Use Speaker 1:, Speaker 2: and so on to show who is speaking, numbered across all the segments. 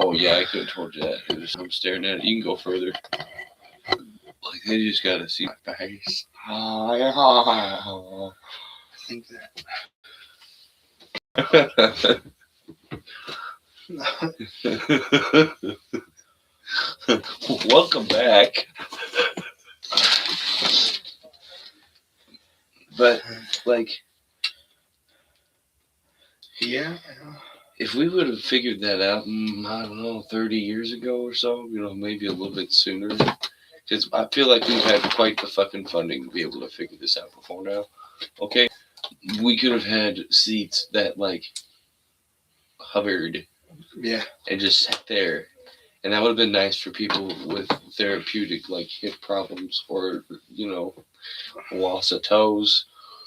Speaker 1: Oh yeah, I could have told you that. I'm staring at it. You can go further. Like they just gotta see my face.
Speaker 2: I think
Speaker 1: Welcome back. But like,
Speaker 2: yeah.
Speaker 1: if we would have figured that out, I don't know, 30 years ago or so, maybe a little bit sooner. Because I feel like we've had quite the fucking funding to be able to figure this out before now. Okay? We could have had seats that, like, hovered
Speaker 2: Yeah.
Speaker 1: and just sat there. And that would have been nice for people with therapeutic, like, hip problems or, loss of toes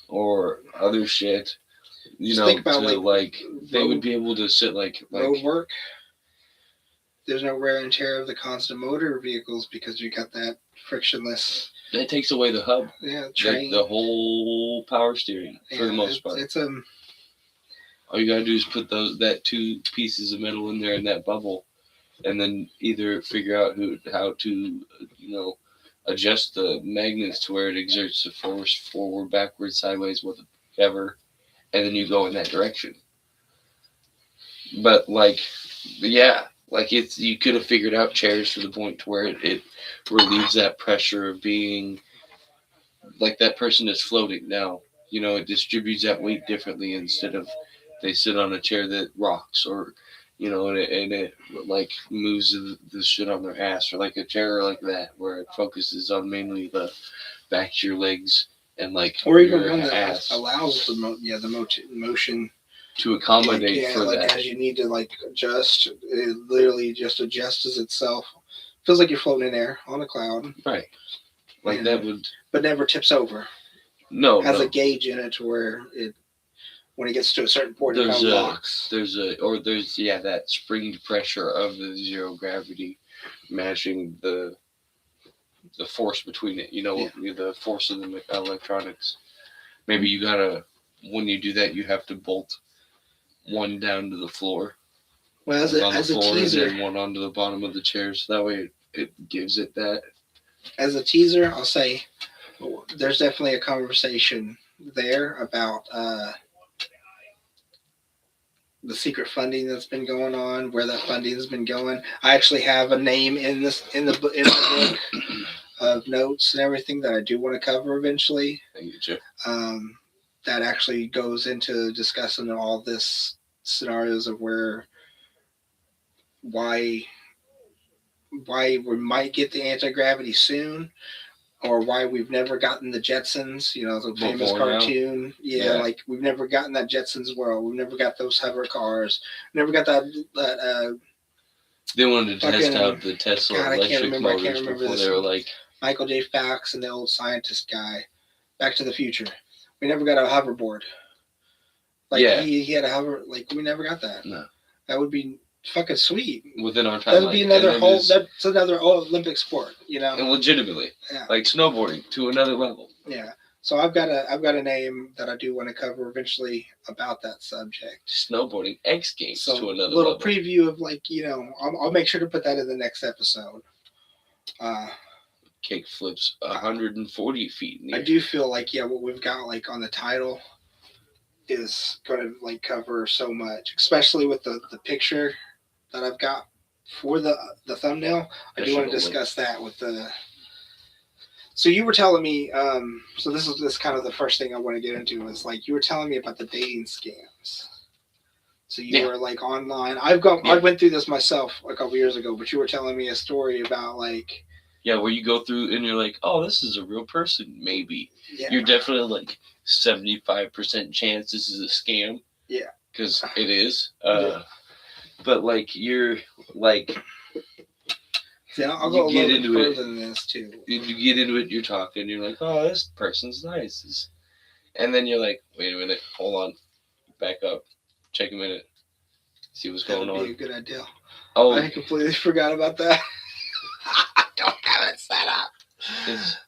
Speaker 1: or other shit.
Speaker 2: Think about,
Speaker 1: they would be able to sit,
Speaker 2: road work. There's no wear and tear of the constant motor vehicles because you got that frictionless.
Speaker 1: That takes away the hub.
Speaker 2: Yeah, train.
Speaker 1: The whole power steering for the most part.
Speaker 2: It's
Speaker 1: all you gotta do is put that two pieces of metal in there in that bubble, and then either figure out how to adjust the magnets to where it exerts the force forward, backward, sideways, whatever, and then you go in that direction. But you could have figured out chairs to the point to where it relieves that pressure of being like that person is floating now. It distributes that weight differently instead of they sit on a chair that rocks or and it like moves the shit on their ass, or like a chair like that where it focuses on mainly the back of your legs and
Speaker 2: or even
Speaker 1: your
Speaker 2: one that
Speaker 1: ass
Speaker 2: allows the motion
Speaker 1: to accommodate for that.
Speaker 2: As you need to adjust, it literally just adjusts itself. Feels like you're floating in air on a cloud.
Speaker 1: Right. That would.
Speaker 2: But never tips over.
Speaker 1: No.
Speaker 2: Has a gauge in it to where when it gets to a certain point, it kind of locks.
Speaker 1: There's that spring pressure of the zero gravity matching the force between it. The force of the electronics. Maybe you gotta, when you do that, you have to bolt one down to the floor.
Speaker 2: Well, as a teaser,
Speaker 1: and then one onto the bottom of the chair, so that way it gives it that.
Speaker 2: As a teaser, I'll say there's definitely a conversation there about the secret funding that's been going on, where that funding has been going. I actually have a name in the book of notes and everything that I do want to cover eventually.
Speaker 1: I get you.
Speaker 2: That actually goes into discussing all this scenarios of why we might get the anti-gravity soon, or why we've never gotten the Jetsons, the famous cartoon. Yeah, we've never gotten that Jetsons world. We've never got those hover cars. Never got that.
Speaker 1: They wanted to test out the Tesla electric motors before they were like
Speaker 2: Michael J. Fox and the old scientist guy, Back to the Future. We never got a hoverboard. He had a hover. We never got that.
Speaker 1: No,
Speaker 2: that would be fucking sweet.
Speaker 1: Within our time,
Speaker 2: that would be another whole. That's another Olympic sport,
Speaker 1: And legitimately, like snowboarding to another level.
Speaker 2: Yeah. So I've got a name that I do want to cover eventually about that subject.
Speaker 1: Snowboarding X Games to another level.
Speaker 2: Little preview of I'll make sure to put that in the next episode.
Speaker 1: Kick flips 140 feet.
Speaker 2: I do feel like what we've got on the title is going to cover so much, especially with the picture that I've got for the thumbnail. I do want to discuss that with the. So you were telling me, so this is kind of the first thing I want to get into is you were telling me about the dating scams. So you were online. I went through this myself a couple years ago, but you were telling me a story about
Speaker 1: where you go through and you're like, oh, this is a real person. Maybe you're definitely 75% chance this is a scam.
Speaker 2: Yeah,
Speaker 1: because it is. But you're
Speaker 2: I'll go a little bit further than this too.
Speaker 1: You get into it, you're talking, you're like, oh, this person's nice. And then you're like, wait a minute, hold on, back up, check a minute, see what's going on.
Speaker 2: That would be a good idea.
Speaker 1: Oh,
Speaker 2: I completely forgot about that. I don't have it set up.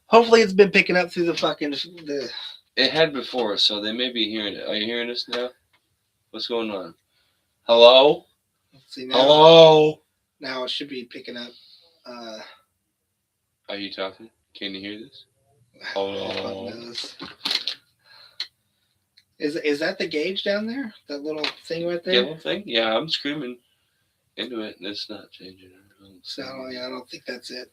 Speaker 2: Hopefully it's been picking up through the.
Speaker 1: It had before, so they may be hearing it. Are you hearing us now? What's going on? Hello?
Speaker 2: Let's see now.
Speaker 1: Hello?
Speaker 2: Now it should be picking up. Uh,
Speaker 1: Are you talking? Can you hear this?
Speaker 2: fuck
Speaker 1: Oh.
Speaker 2: knows. Is that the gauge down there? That little thing right there?
Speaker 1: Yellow thing? Yeah, I'm screaming into it and it's not changing.
Speaker 2: So yeah, I don't think that's it.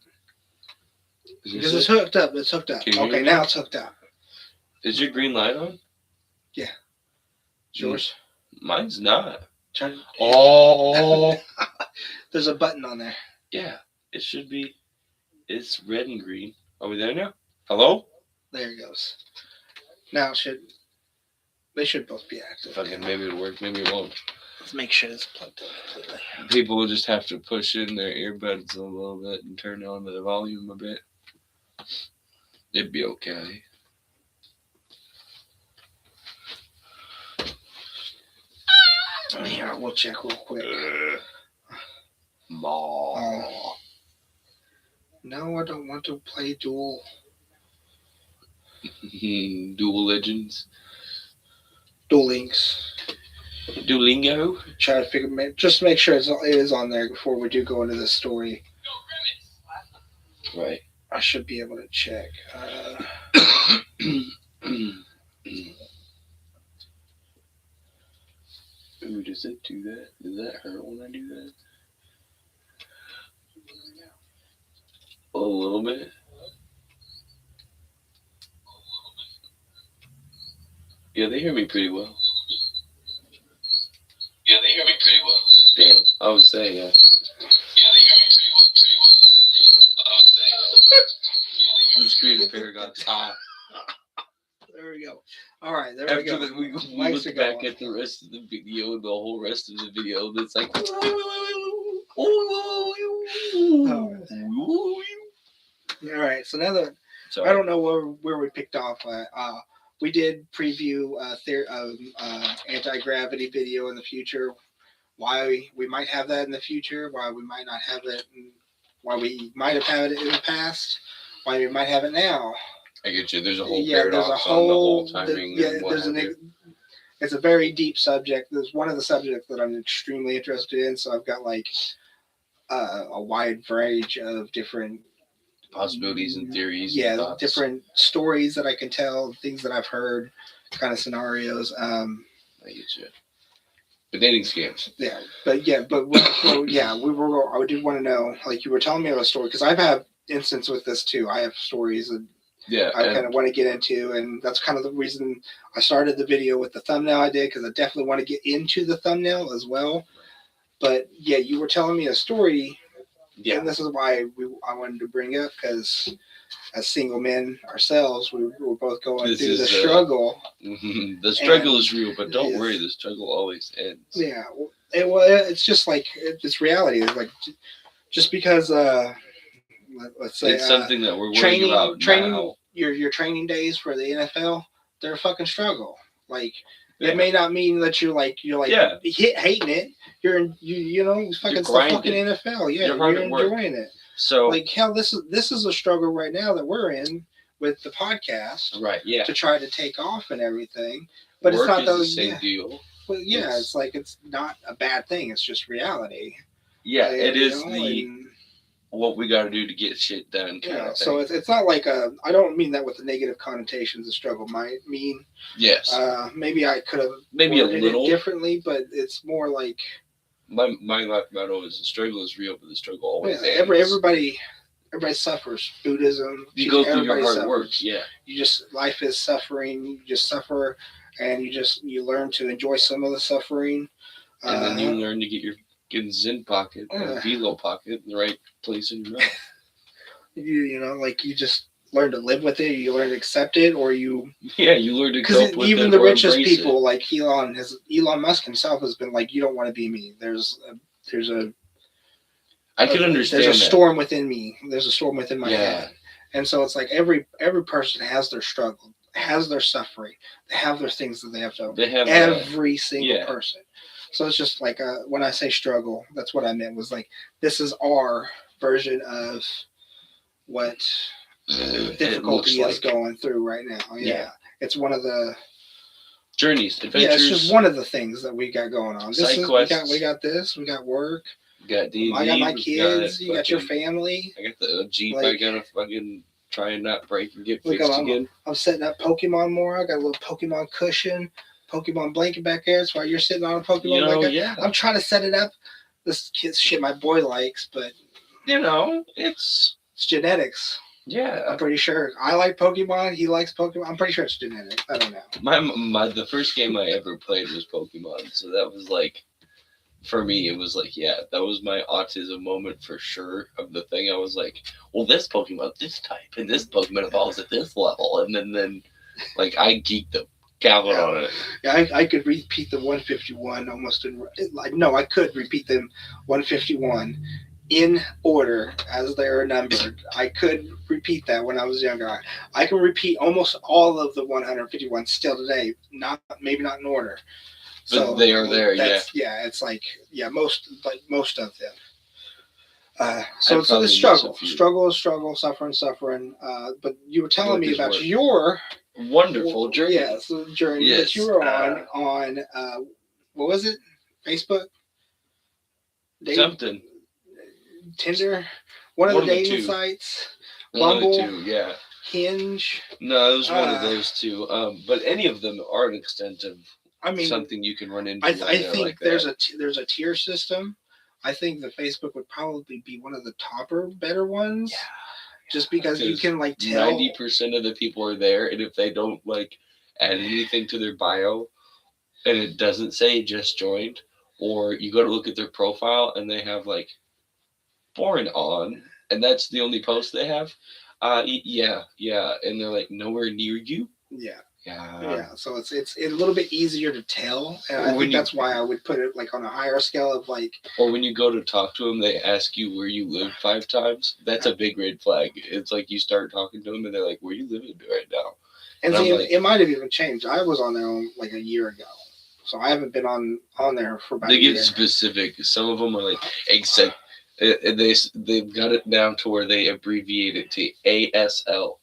Speaker 1: Is
Speaker 2: Because
Speaker 1: this
Speaker 2: it's
Speaker 1: it?
Speaker 2: hooked up. It's hooked up.
Speaker 1: Can you hear
Speaker 2: Okay,
Speaker 1: me?
Speaker 2: now it's hooked up.
Speaker 1: Is your green light on?
Speaker 2: Yeah. It's yours.
Speaker 1: Mine's not.
Speaker 2: Try.
Speaker 1: Oh.
Speaker 2: There's a button on there.
Speaker 1: Yeah, it should be. It's red and green. Are we there now? Hello?
Speaker 2: There it goes. Now it should. They should both be active.
Speaker 1: Fucking maybe it'll work, maybe it won't.
Speaker 2: Let's make sure it's plugged in completely.
Speaker 1: People will just have to push in their earbuds a little bit and turn on the volume a bit. It'd be okay.
Speaker 2: Here, we'll check real quick. No, I don't want to play Duel.
Speaker 1: Dual Legends.
Speaker 2: Duel Links.
Speaker 1: Duolingo.
Speaker 2: Try to figure. Just make sure it is on there before we do go into this story.
Speaker 1: Right.
Speaker 2: I should be able to check.
Speaker 1: Ooh, does it do that? Does that hurt when I do that? A little bit. Yeah, they hear me pretty well. Damn, I would say, yeah. Let's create a paradox.
Speaker 2: There we go. All right, there we
Speaker 1: After
Speaker 2: go.
Speaker 1: we
Speaker 2: Mics
Speaker 1: look
Speaker 2: are
Speaker 1: back
Speaker 2: going.
Speaker 1: at the rest of the video, the whole rest of the video, and it's like.
Speaker 2: All right, so now that
Speaker 1: Sorry.
Speaker 2: I don't know where we picked off at. We did preview anti-gravity video in the future. Why we might have that in the future. Why we might not have it. Why we might have had it in the past. Why we might have it now.
Speaker 1: I get you. There's a whole
Speaker 2: Yeah,
Speaker 1: paradox
Speaker 2: there's a
Speaker 1: on the
Speaker 2: whole
Speaker 1: whole timing.
Speaker 2: yeah,
Speaker 1: and what
Speaker 2: there's
Speaker 1: have you.
Speaker 2: it's a very deep subject. There's one of the subjects that I'm extremely interested in. So I've got like a wide range of different
Speaker 1: Possibilities and theories.
Speaker 2: Yeah,
Speaker 1: and thoughts.
Speaker 2: different stories that I can tell, things that I've heard, kind of scenarios.
Speaker 1: I get you. But dating scams.
Speaker 2: Yeah, but I did want to know, like you were telling me about a story, because I've had instance with this too. I have stories that I kind of want to get into, and that's kind of the reason I started the video with the thumbnail I did, because I definitely want to get into the thumbnail as well. But yeah, you were telling me a story.
Speaker 1: Yeah.
Speaker 2: And this is why I wanted to bring up, because as single men ourselves, we were both going through the struggle.
Speaker 1: The struggle is real, but don't worry, the struggle always ends.
Speaker 2: Yeah, it's just like it's reality. It's like just because let's say
Speaker 1: it's something that we're worrying about now.
Speaker 2: Your training days for the NFL, they're a fucking struggle. Like it may not mean that you're hating it. You know fucking the fucking NFL. Yeah, you're enjoying it.
Speaker 1: So
Speaker 2: like hell, this is a struggle right now that we're in with the podcast.
Speaker 1: Right. Yeah.
Speaker 2: To try to take off and everything, but
Speaker 1: Work
Speaker 2: it's not
Speaker 1: the same deal.
Speaker 2: But yeah, it's like it's not a bad thing. It's just reality.
Speaker 1: Yeah, it is what we got to do to get shit done.
Speaker 2: Yeah, so it's not like I don't mean that with the negative connotations the struggle might mean.
Speaker 1: Yes.
Speaker 2: Maybe I could have
Speaker 1: maybe a little
Speaker 2: differently, but it's more like
Speaker 1: my life motto is the struggle is real, but the struggle always ends.
Speaker 2: Everybody suffers. Buddhism.
Speaker 1: You go through your hard work. Yeah.
Speaker 2: Life is suffering. You just suffer, and you learn to enjoy some of the suffering.
Speaker 1: And then you learn to get your Zen pocket or Velo pocket in the right place in your mouth.
Speaker 2: You just learn to live with it. You learn to accept it, or you
Speaker 1: learn to cope with it.
Speaker 2: Even the richest people, like Elon Musk himself, has been like, you don't want to be me. I can understand. There's a storm within me. There's a storm within my head, and so it's like every person has their struggle, has their suffering, they have their things that they have to. They have every single person. So it's just like when I say struggle, that's what I meant. Was like this is our version of what difficulty is going through right now. Yeah, it's one of the
Speaker 1: journeys, adventures.
Speaker 2: Yeah, it's just one of the things that we got going on. We got this. We got work.
Speaker 1: Got
Speaker 2: I got my
Speaker 1: D&D.
Speaker 2: kids. You got your family.
Speaker 1: I got the Jeep. I
Speaker 2: Like,
Speaker 1: gotta fucking try and not break and get
Speaker 2: look,
Speaker 1: fixed again.
Speaker 2: I'm setting up Pokemon more. I got a little Pokemon cushion, Pokemon blanket back there. That's why you're sitting on a Pokemon blanket.
Speaker 1: Yeah.
Speaker 2: I'm trying to set it up. This kid's shit my boy likes, but
Speaker 1: It's
Speaker 2: genetics.
Speaker 1: yeah.
Speaker 2: I'm pretty sure. I like Pokemon. He likes Pokemon. I'm pretty sure it's genetics. I don't know.
Speaker 1: The first game I ever played was Pokemon, so that was like, for me, it was like, yeah, that was my autism moment for sure. Of the thing, I was like, well, this Pokemon, this type, and this Pokemon evolves at this level, and then like I geeked the gallon on it.
Speaker 2: Yeah, I could repeat the 151 almost in like no, I could repeat them 151 in order as they're numbered. I could repeat that when I was younger. I can repeat almost all of the 151 still today. Not maybe not in order.
Speaker 1: But
Speaker 2: So
Speaker 1: they are there,
Speaker 2: yeah. It's like most of them. So it's a struggle, suffering. But you were telling me about your
Speaker 1: wonderful journey.
Speaker 2: Yes, journey that you were on what was it? Facebook?
Speaker 1: Something.
Speaker 2: Tinder? One of the dating sites? Bumble?
Speaker 1: Yeah.
Speaker 2: Hinge?
Speaker 1: No, it was one of those two. But any of them are an extent of something you can run into.
Speaker 2: I think like there's a tier system. I think the Facebook would probably be one of the better ones. Yeah. Just because you can like tell
Speaker 1: 90% of the people are there, and if they don't like add anything to their bio, and it doesn't say just joined, or you go to look at their profile and they have like born on, and that's the only post they have. Yeah, and they're like nowhere near you.
Speaker 2: Yeah. So it's a little bit easier to tell, and I think that's why I would put it like on a higher scale of like.
Speaker 1: Or when you go to talk to them, they ask you where you live 5 times. That's a big red flag. It's like you start talking to them, and they're like, "Where you living right now?"
Speaker 2: And see, it might have even changed. I was on there like a year ago, so I haven't been on there for about.
Speaker 1: They get specific. Some of them are like except they've got it down to where they abbreviate it to ASL.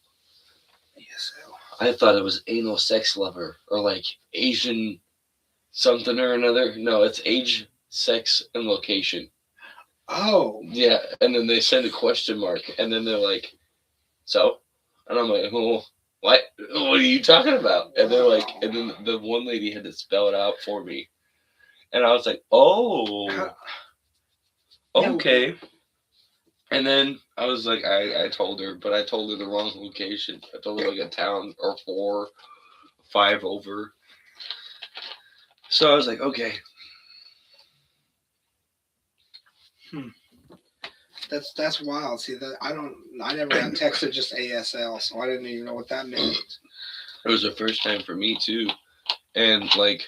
Speaker 1: I thought it was anal sex lover or like Asian something or another. No, it's age, sex, and location.
Speaker 2: Oh.
Speaker 1: Yeah, and then they send a question mark, and then they're like, so? And I'm like, well, what? What are you talking about? And they're like, and then the one lady had to spell it out for me. And I was like, oh, okay. And then I was like, I told her, but I told her the wrong location. I told her like a town or 4, 5 over. So I was like, okay.
Speaker 2: That's wild. See that I never got texted just ASL, so I didn't even know what that meant.
Speaker 1: It was the first time for me too, and like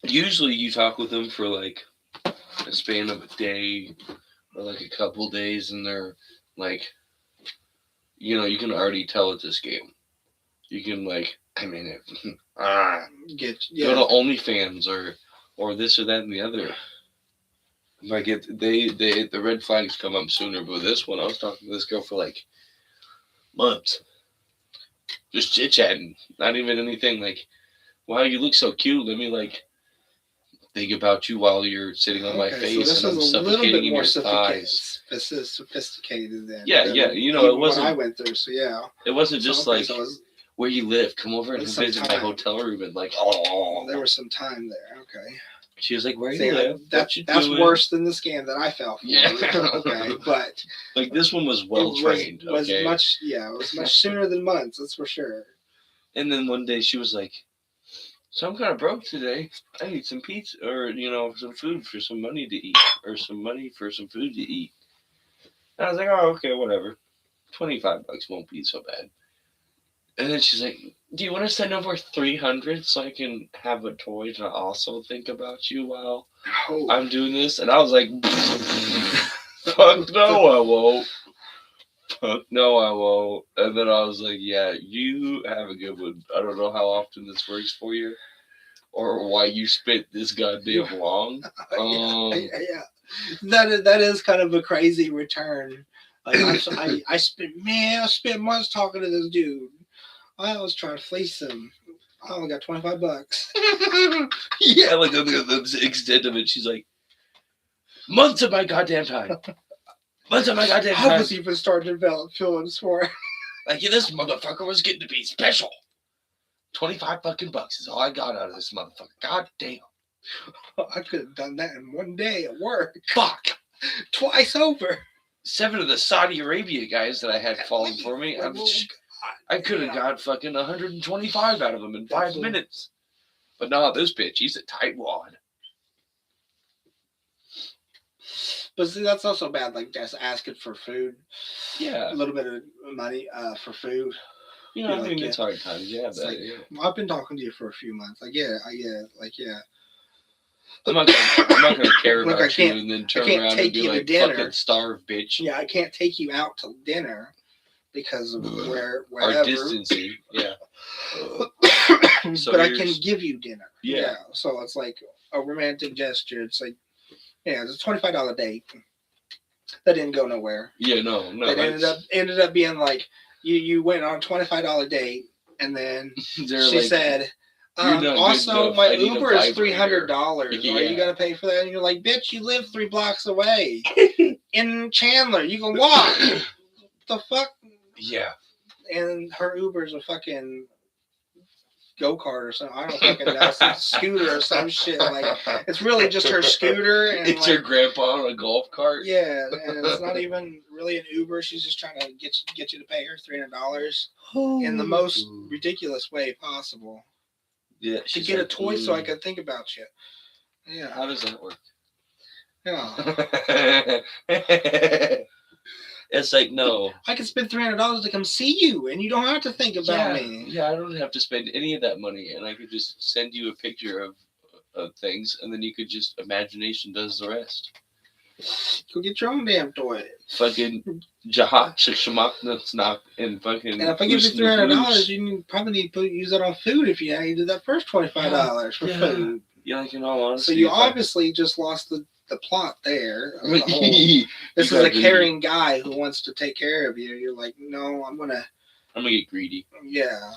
Speaker 1: usually you talk with them for like a span of a day or like a couple days, and they're like, you can already tell it's this game. You can like, go to OnlyFans or this or that and the other. Like the red flags come up sooner, but this one I was talking to this girl for like months, just chit chatting, not even anything like, wow, you look so cute. Let me like think about you while you're sitting on my face,
Speaker 2: so
Speaker 1: and I'm suffocating in your thighs.
Speaker 2: This is sophisticated then.
Speaker 1: Yeah, it wasn't.
Speaker 2: What I went through, so yeah.
Speaker 1: It wasn't just where you live. Come over and visit my hotel room and like. Oh,
Speaker 2: there was some time there. Okay.
Speaker 1: She was like, "Where you live?
Speaker 2: That's worse than the scam that I fell for."
Speaker 1: Yeah.
Speaker 2: Okay, but
Speaker 1: like this one was well trained.
Speaker 2: It was much sooner than months. That's for sure.
Speaker 1: And then one day she was like, "So I'm kind of broke today. I need some pizza or some food for some money to eat or some money for some food to eat." And I was like, "Oh, okay, whatever. $25 won't be so bad." And then she's like, "Do you want to send over 300 so I can have a toy to also think about you while I'm doing this?" And I was like, "Fuck no, I won't. Fuck no, I won't." And then I was like, "Yeah, you have a good one. I don't know how often this works for you, or why you spent this goddamn long."
Speaker 2: Yeah. That is kind of a crazy return. Like I spent months talking to this dude. I was trying to fleece him. I only got $25.
Speaker 1: Yeah, like the extent of it, she's like, Months of my goddamn time. Months of my goddamn
Speaker 2: I
Speaker 1: time.
Speaker 2: was even starting to develop feelings for it.
Speaker 1: Like, yeah, this motherfucker was getting to be special. 25 fucking bucks is all I got out of this motherfucker. God damn.
Speaker 2: I could have done that in one day at work.
Speaker 1: Fuck.
Speaker 2: Twice over.
Speaker 1: 7 of the Saudi Arabia guys that I had falling for me, I could have got fucking 125 out of them in 5 minutes. But no, this bitch, he's a tightwad.
Speaker 2: But see, that's also bad. Like, just asking for food.
Speaker 1: Yeah.
Speaker 2: A little bit of money for food.
Speaker 1: You know, I mean, it's hard times. Yeah,
Speaker 2: it's like, I've been talking to you for a few months. Like, yeah.
Speaker 1: I'm not gonna care about you and then turn around and be like, fucking starve, bitch.
Speaker 2: Yeah, I can't take you out to dinner because of wherever.
Speaker 1: Our distancing, yeah.
Speaker 2: But I can give you dinner. Yeah. So it's like a romantic gesture. It's like, yeah, it's a $25 date. That didn't go nowhere.
Speaker 1: Yeah, no.
Speaker 2: It ended up being like you went on a $25 date, and then she said, also my Uber is $300. Yeah. Are you gonna pay for that? And you're like, bitch, you live 3 blocks away in Chandler. You can walk. The fuck?
Speaker 1: Yeah.
Speaker 2: And her Uber's a fucking go-kart or something. I don't fucking know. Some scooter or some shit. Like, it's really just her scooter. And
Speaker 1: it's her grandpa on a golf cart.
Speaker 2: Yeah, and it's not even really an Uber. She's just trying to get you to pay her $300 in the most ridiculous way possible.
Speaker 1: Yeah,
Speaker 2: to get a toy so I could think about you. Yeah.
Speaker 1: How does that work?
Speaker 2: Yeah.
Speaker 1: It's like, no.
Speaker 2: I can spend $300 to come see you, and you don't have to think about me.
Speaker 1: Yeah, I don't have to spend any of that money, and I could just send you a picture of things, and then you could just, imagination does the rest.
Speaker 2: Go get your own damn toy.
Speaker 1: Fucking Jahat Shamaknasnak and fucking.
Speaker 2: And if I give you $300, you probably need to use that on food if you did that first $25 for food.
Speaker 1: Yeah, like in all honesty.
Speaker 2: So you obviously just lost the plot there. This is a caring guy who wants to take care of you. You're like, no, I'm gonna
Speaker 1: get greedy.
Speaker 2: Yeah.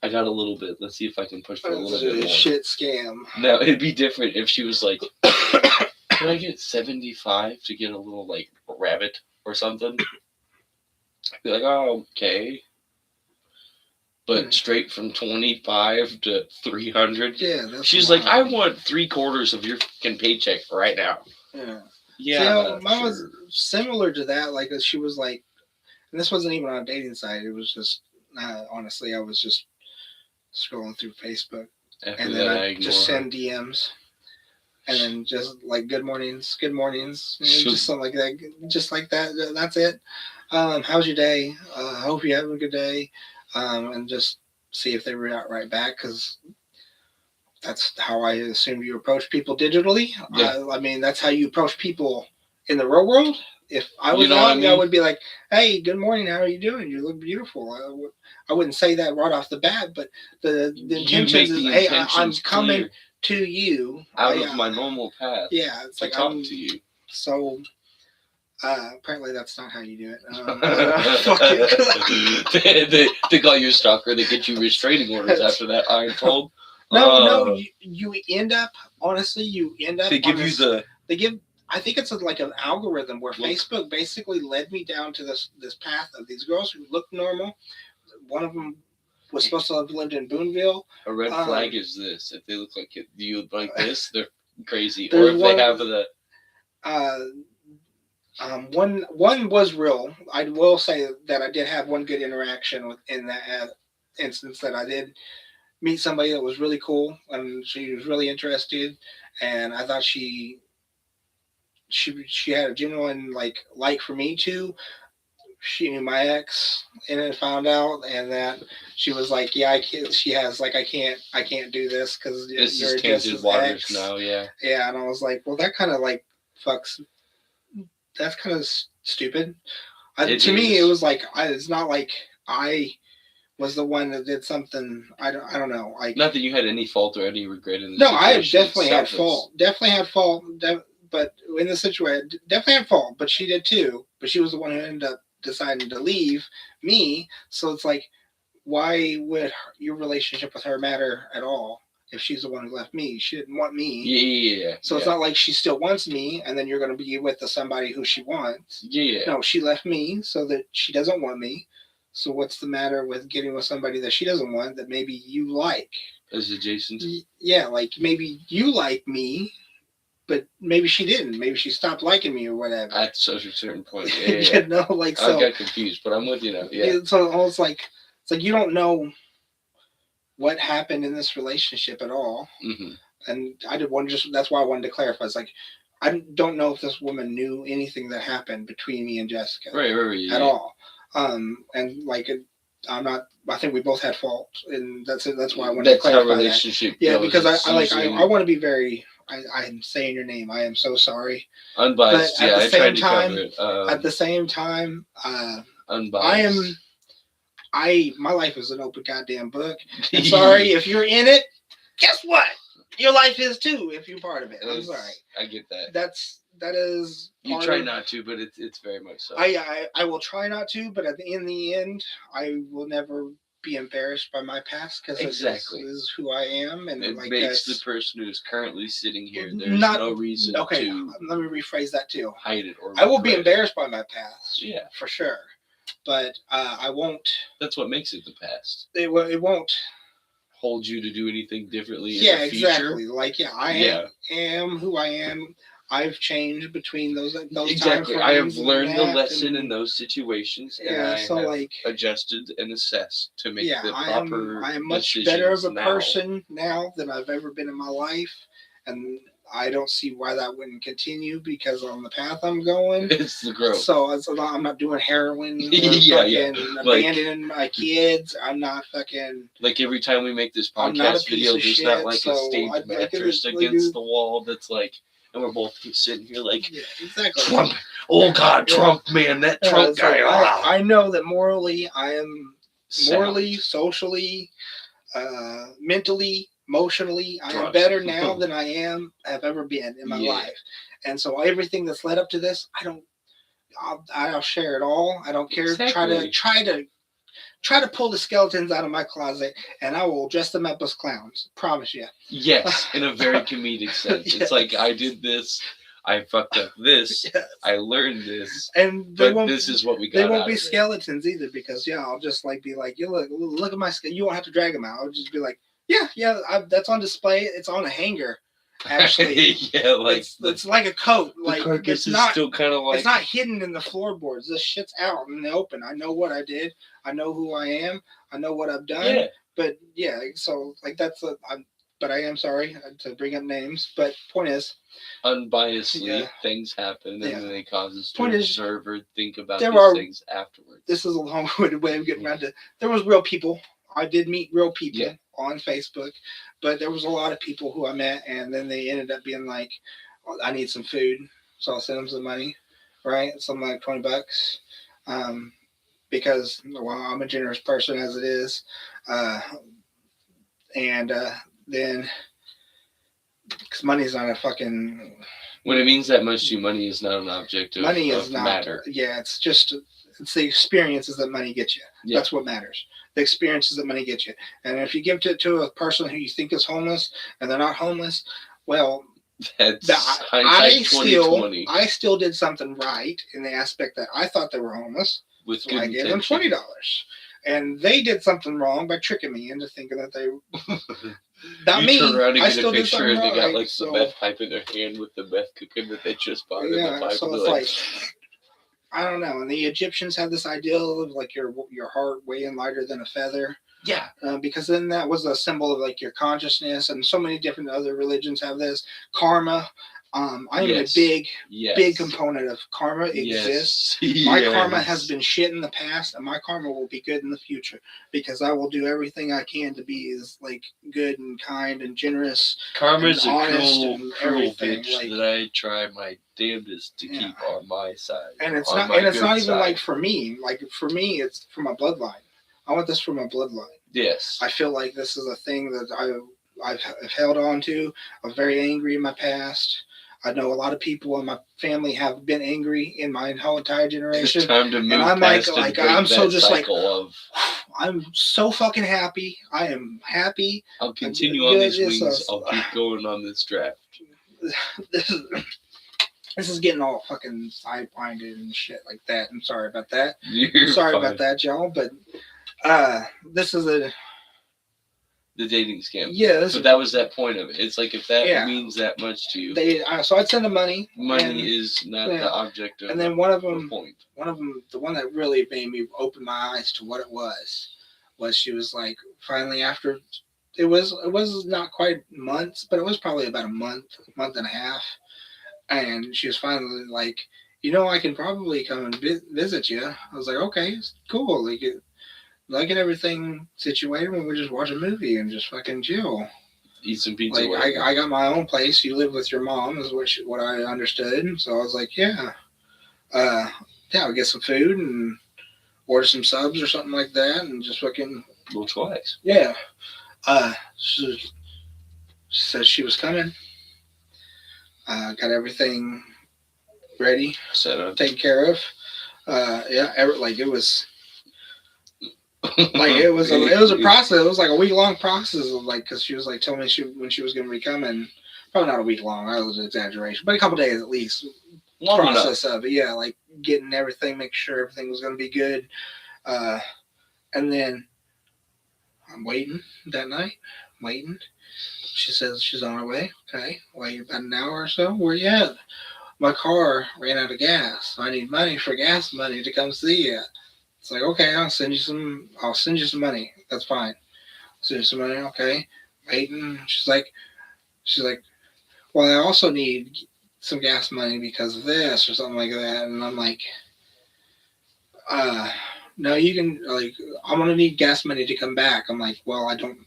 Speaker 1: I got a little bit. Let's see if I can push for a little bit more.
Speaker 2: Shit scam.
Speaker 1: No, it'd be different if she was like, can I get 75 to get a little like rabbit or something? I'd be like, oh, okay. But straight from 25 to 300.
Speaker 2: Yeah, that's
Speaker 1: she's like, I want 3/4 of your fucking paycheck right now.
Speaker 2: Yeah.
Speaker 1: Yeah.
Speaker 2: Mine was similar to that. Like, she was like, and this wasn't even on a dating site. It was just, honestly, I was just scrolling through Facebook. And then I just send DMs. And then just like, good mornings. Just something like that. Just like that. That's it. How's your day? I hope you're having a good day. And just see if they right back, because that's how I assume you approach people digitally. Yeah. I mean, that's how you approach people in the real world. If I was young, I would be like, hey, good morning, how are you doing? You look beautiful. I wouldn't say that right off the bat, but the intentions is, hey, I'm coming to you.
Speaker 1: Out of my normal path.
Speaker 2: Yeah, it's like
Speaker 1: talk to you.
Speaker 2: So... apparently that's not how you do it.
Speaker 1: They call you a stalker. They get you restraining orders after that, I'm told.
Speaker 2: No, you end up, honestly,
Speaker 1: They give
Speaker 2: I think it's like an algorithm where Facebook basically led me down to this path of these girls who looked normal. One of them was supposed to have lived in Boonville.
Speaker 1: A red flag is this. If they look like you like this, they're crazy. Or if they have the...
Speaker 2: one was real. I will say that I did have one good interaction in that instance, that I did meet somebody that was really cool, and she was really interested, and I thought she had a genuine like for me too. She knew my ex, and then found out, and that she was like, yeah, I can't. She has like, I can't do this because you're just waters now. Yeah, and I was like, well, that kind of like fucks. That's kind of stupid. To me, it was like, it's not like I was the one that did something. I don't know. Like,
Speaker 1: not that you had any fault or any regret in the
Speaker 2: situation. No, I definitely had fault. Definitely had fault. But in the situation, definitely had fault. But she did too. But she was the one who ended up deciding to leave me. So it's like, why would your relationship with her matter at all? if she's the one who left me. She didn't want me.
Speaker 1: Yeah.
Speaker 2: So it's not like she still wants me, and then you're going to be with somebody who she wants.
Speaker 1: Yeah.
Speaker 2: No, she left me so that she doesn't want me. So what's the matter with getting with somebody that she doesn't want that maybe you like?
Speaker 1: As adjacent.
Speaker 2: Yeah, like maybe you like me, but maybe she didn't. Maybe she stopped liking me or whatever.
Speaker 1: At such a certain point. Yeah.
Speaker 2: You know, like
Speaker 1: I
Speaker 2: so.
Speaker 1: got confused, but I'm with you now. Yeah.
Speaker 2: So it's like you don't know what happened in this relationship at all.
Speaker 1: Mm-hmm.
Speaker 2: And I did one that's why I wanted to clarify. It's like I don't know if this woman knew anything that happened between me and Jessica,
Speaker 1: Right,
Speaker 2: at all. And like I'm not. I think we both had fault, and that's why I wanted to clarify
Speaker 1: how relationship
Speaker 2: that. Yeah,
Speaker 1: goes.
Speaker 2: because I want to be very. I'm saying your name. I am so sorry.
Speaker 1: Unbiased.
Speaker 2: But
Speaker 1: yeah, I tried to cover it.
Speaker 2: At the same time,
Speaker 1: unbiased.
Speaker 2: My life is an open goddamn book. I'm sorry if you're in it. Guess what? Your life is too if you're part of it. I'm sorry.
Speaker 1: I get that.
Speaker 2: That is.
Speaker 1: You try not to, but it's very much so.
Speaker 2: I will try not to, but in the end, I will never be embarrassed by my past because
Speaker 1: exactly
Speaker 2: this is who I am, and
Speaker 1: it
Speaker 2: like
Speaker 1: makes the person who is currently sitting here. There's no reason
Speaker 2: to. Let me rephrase that too.
Speaker 1: Hide it or.
Speaker 2: I will be embarrassed by my past.
Speaker 1: Yeah,
Speaker 2: for sure, but I won't.
Speaker 1: That's what makes it the past.
Speaker 2: It won't
Speaker 1: hold you to do anything differently.
Speaker 2: Yeah,
Speaker 1: in the future.
Speaker 2: Exactly. Like I am who I am. I've changed between those
Speaker 1: exactly. I have learned the lesson in those situations, and I
Speaker 2: so
Speaker 1: have adjusted and assessed to make the proper.
Speaker 2: I am much better of a person now than I've ever been in my life, and I don't see why that wouldn't continue because on the path I'm going,
Speaker 1: it's the growth.
Speaker 2: So I'm not doing heroin. Or abandoning my kids. I'm not fucking.
Speaker 1: Like every time we make this podcast video, there's not like a staged mattress against the wall that's like. And we're both sitting here like,
Speaker 2: exactly.
Speaker 1: Trump. Oh God, Trump, man, that Trump guy.
Speaker 2: I know that morally, I am morally, socially, mentally, emotionally, I am better now than I have ever been in my life. And so everything that's led up to this, I'll share it all. I don't care. Exactly. Try to pull the skeletons out of my closet, and I will dress them up as clowns. Promise you.
Speaker 1: Yes, in a very comedic sense. Yes. It's like I did this, I fucked up this, yes. I learned this,
Speaker 2: and
Speaker 1: this is what we got.
Speaker 2: They won't be skeletons either because I'll just be like, you look at my skeleton. You won't have to drag them out. I'll just be like, that's on display. It's on a hanger. Actually, it's like a coat. Like it's not
Speaker 1: still kind of like
Speaker 2: it's not hidden in the floorboards. This shit's out in the open. I know what I did. I know who I am. I know what I've done.
Speaker 1: Yeah.
Speaker 2: But so like but I am sorry to bring up names. But point is,
Speaker 1: unbiasedly, things happen and then they cause us to observe or think about these things afterwards.
Speaker 2: This is a long-winded way of getting around to. There was real people. I did meet real people on Facebook, but there was a lot of people who I met, and then they ended up being like, I need some food, so I'll send them some money, right? Something like $20, because I'm a generous person as it is, and then because money's not a fucking.
Speaker 1: When it means that much to you, money is not an object of
Speaker 2: money is not
Speaker 1: matter.
Speaker 2: Yeah, it's the experiences that money gets you. Yeah. That's what matters. The experiences that money gets you. And if you give it to a person who you think is homeless and they're not homeless, well, I still did something right in the aspect that I thought they were homeless. So I gave them $20. And they did something wrong by tricking me into thinking that they not me.
Speaker 1: Turn around and
Speaker 2: I
Speaker 1: get
Speaker 2: still
Speaker 1: a picture and they got
Speaker 2: right,
Speaker 1: like the meth pipe in their hand with the meth cooking that they just bought in the pipe.
Speaker 2: So it's like I don't know. And the Egyptians had this ideal of like your heart weighing lighter than a feather.
Speaker 1: Yeah.
Speaker 2: Because then that was a symbol of like your consciousness, and so many different other religions have this. Karma. I am a big component of karma exists. My karma has been shit in the past, and my karma will be good in the future because I will do everything I can to be as like good and kind and generous.
Speaker 1: Karma's a cruel bitch that I try my damnedest to keep on my side.
Speaker 2: And it's not even like for me. Like for me, it's from my bloodline. I want this from my bloodline.
Speaker 1: Yes.
Speaker 2: I feel like this is a thing that I've held on to. I'm very angry in my past. I know a lot of people in my family have been angry in my whole entire
Speaker 1: It's
Speaker 2: generation,
Speaker 1: time to
Speaker 2: and
Speaker 1: move
Speaker 2: I'm
Speaker 1: past and
Speaker 2: like
Speaker 1: break
Speaker 2: I'm so
Speaker 1: that
Speaker 2: just like
Speaker 1: cycle of.
Speaker 2: I'm so fucking happy. I am happy.
Speaker 1: I'll
Speaker 2: I'm
Speaker 1: continue on
Speaker 2: good.
Speaker 1: these wings. I'll keep going on this draft.
Speaker 2: This is this is getting all fucking side-minded and shit like that. I'm sorry about that.
Speaker 1: You're
Speaker 2: Sorry
Speaker 1: fine.
Speaker 2: about that, y'all. But this is a
Speaker 1: The dating scam.
Speaker 2: yeah.
Speaker 1: But that was that point of it. It's like if that
Speaker 2: Yeah.
Speaker 1: means that much to you,
Speaker 2: They so I'd send them money.
Speaker 1: money is not
Speaker 2: yeah.
Speaker 1: the object of
Speaker 2: And then one of
Speaker 1: the
Speaker 2: them,
Speaker 1: point.
Speaker 2: the one that really made me open my eyes to what it was she was like, finally after it was not quite months, but it was probably about a month and a half, and she was finally like, I can probably come and visit you. I was like, okay, it's cool. Like get everything situated, and we just watch a movie and just fucking chill.
Speaker 1: Eat some pizza.
Speaker 2: Like I got my own place. You live with your mom, is what I understood. So I was like, yeah, yeah, I'll get some food and order some subs or something like that, and just fucking
Speaker 1: Little twice.
Speaker 2: yeah. She said she was coming. Got everything ready,
Speaker 1: Set up.
Speaker 2: taken care of. Yeah, like it was. Like it was a process. It was like a week long process of like, because she was like telling me when she was going to be coming. Probably not a week long. That was an exaggeration, but a couple days at least.
Speaker 1: Long
Speaker 2: Process
Speaker 1: enough.
Speaker 2: of it, yeah, like getting everything, make sure everything was going to be good. And then I'm waiting that night. I'm waiting. She says she's on her way. Okay, wait about an hour or so. Where you at? My car ran out of gas. I need money for gas money to come see you. It's like, okay, I'll send you some. I'll send you some money. That's fine. Send you some money. Okay. Waiting. She's like, well, I also need some gas money because of this or something like that. And I'm like, uh, no, you can like, I'm gonna need gas money to come back. I'm like, well, I don't.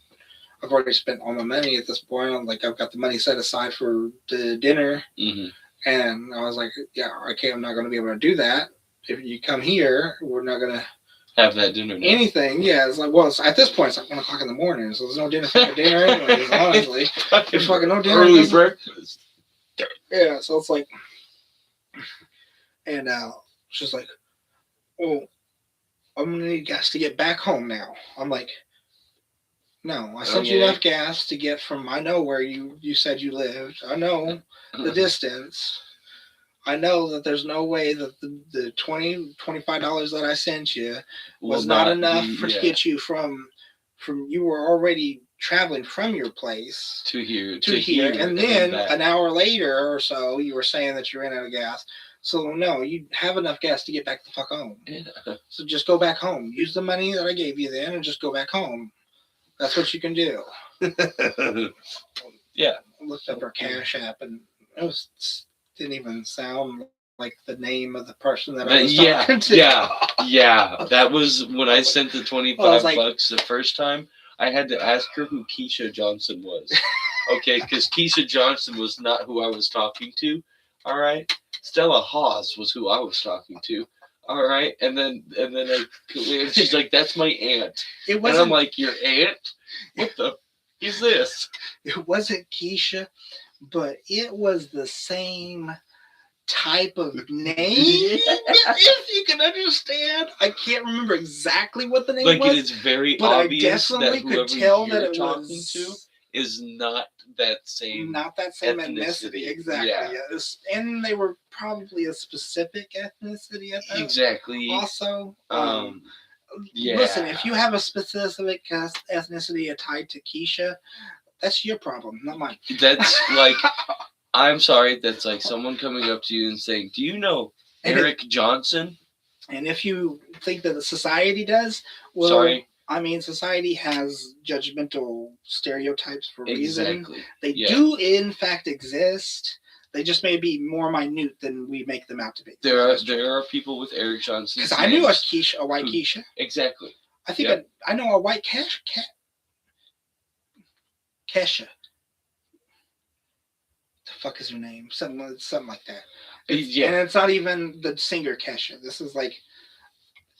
Speaker 2: I've already spent all my money at this point. I'm like, I've got the money set aside for the dinner.
Speaker 1: Mm-hmm.
Speaker 2: And I was like, yeah, okay, I'm not going to be able to do that. If you come here, we're not going to
Speaker 1: have that dinner now.
Speaker 2: Anything. Yeah, it's like, well, at this point, it's like 1 o'clock in the morning, so there's no dinner for dinner anyways, honestly. There's fucking no dinner.
Speaker 1: Early breakfast.
Speaker 2: Yeah, so it's like, and she's like, well, I'm going to need gas to get back home now. I'm like, no, I sent you enough gas to get from, I know where you said you lived. I know the distance. I know that there's no way that the $25 that I sent you was not enough to get you from you were already traveling from your place
Speaker 1: to here,
Speaker 2: and then an hour later or so you were saying that you ran out of gas. So no, you have enough gas to get back the fuck home. Yeah. So just go back home. Use the money that I gave you then and just go back home. That's what you can do.
Speaker 1: Yeah.
Speaker 2: I looked up her Cash App and it didn't even sound like the name of the person that I was talking to.
Speaker 1: Yeah. That was when I sent the $25 the first time. I had to ask her who Keisha Johnson was. Okay, because Keisha Johnson was not who I was talking to. All right, Stella Hawes was who I was talking to. All right, and then she's like, "That's my aunt," and I'm like, "Your aunt? What the is this?"
Speaker 2: It wasn't Keisha, but it was the same type of name. If you can understand, I can't remember exactly what the name was.
Speaker 1: Like it is very obvious that whoever you're talking to is not that same ethnicity.
Speaker 2: Exactly. Yeah. And they were probably a specific ethnicity at that.
Speaker 1: Exactly.
Speaker 2: Also, listen, if you have a specific ethnicity tied to Keisha, that's your problem, not mine.
Speaker 1: That's like, I'm sorry, that's like someone coming up to you and saying, "Do you know Eric Johnson?"
Speaker 2: And if you think that the society does, well, sorry. I mean, society has judgmental stereotypes for a reason. They do, in fact, exist. They just may be more minute than we make them out to be.
Speaker 1: There are people with Eric Johnson.
Speaker 2: Because I knew a white Keisha.
Speaker 1: Exactly.
Speaker 2: I think I know a white Kesha. The fuck is her name? Something like that. And it's not even the singer Kesha. This is like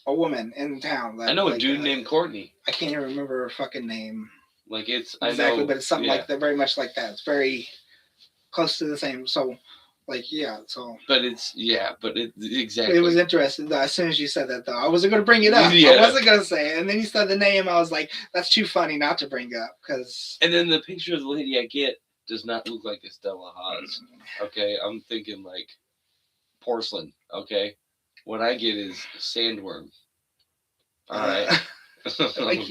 Speaker 2: a woman in town.
Speaker 1: I know a dude named Courtney.
Speaker 2: I can't even remember her fucking name.
Speaker 1: Like it's
Speaker 2: exactly, but it's something like that, very much like that. It's very close to the same. So Like, yeah, so.
Speaker 1: But it's but it
Speaker 2: It was
Speaker 1: exactly.
Speaker 2: interesting though. As soon as you said that, though, I wasn't going to bring it up. I
Speaker 1: Yeah.
Speaker 2: wasn't going to say it, and then you said the name. I was like, "That's too funny not to bring up." Because
Speaker 1: And then the picture of the lady I get does not look like Estella Haas. Okay, I'm thinking like porcelain. Okay, what I get is sandworm. All right.
Speaker 2: like,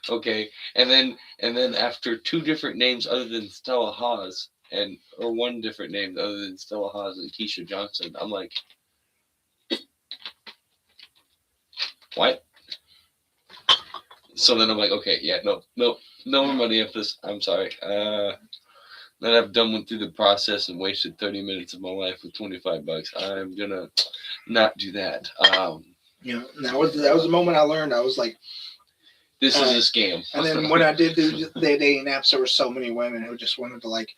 Speaker 1: Okay, and then after two different names other than Stella Haas and or one different name other than Stella Haas and Keisha Johnson, I'm like, what? So then I'm like, okay, yeah, no more money after this. I'm sorry. Then I've done went through the process and wasted 30 minutes of my life with $25. I'm gonna not do that.
Speaker 2: that was the moment I learned. I was like,
Speaker 1: This is a scam.
Speaker 2: and then when I did do the dating apps, there were so many women who just wanted to like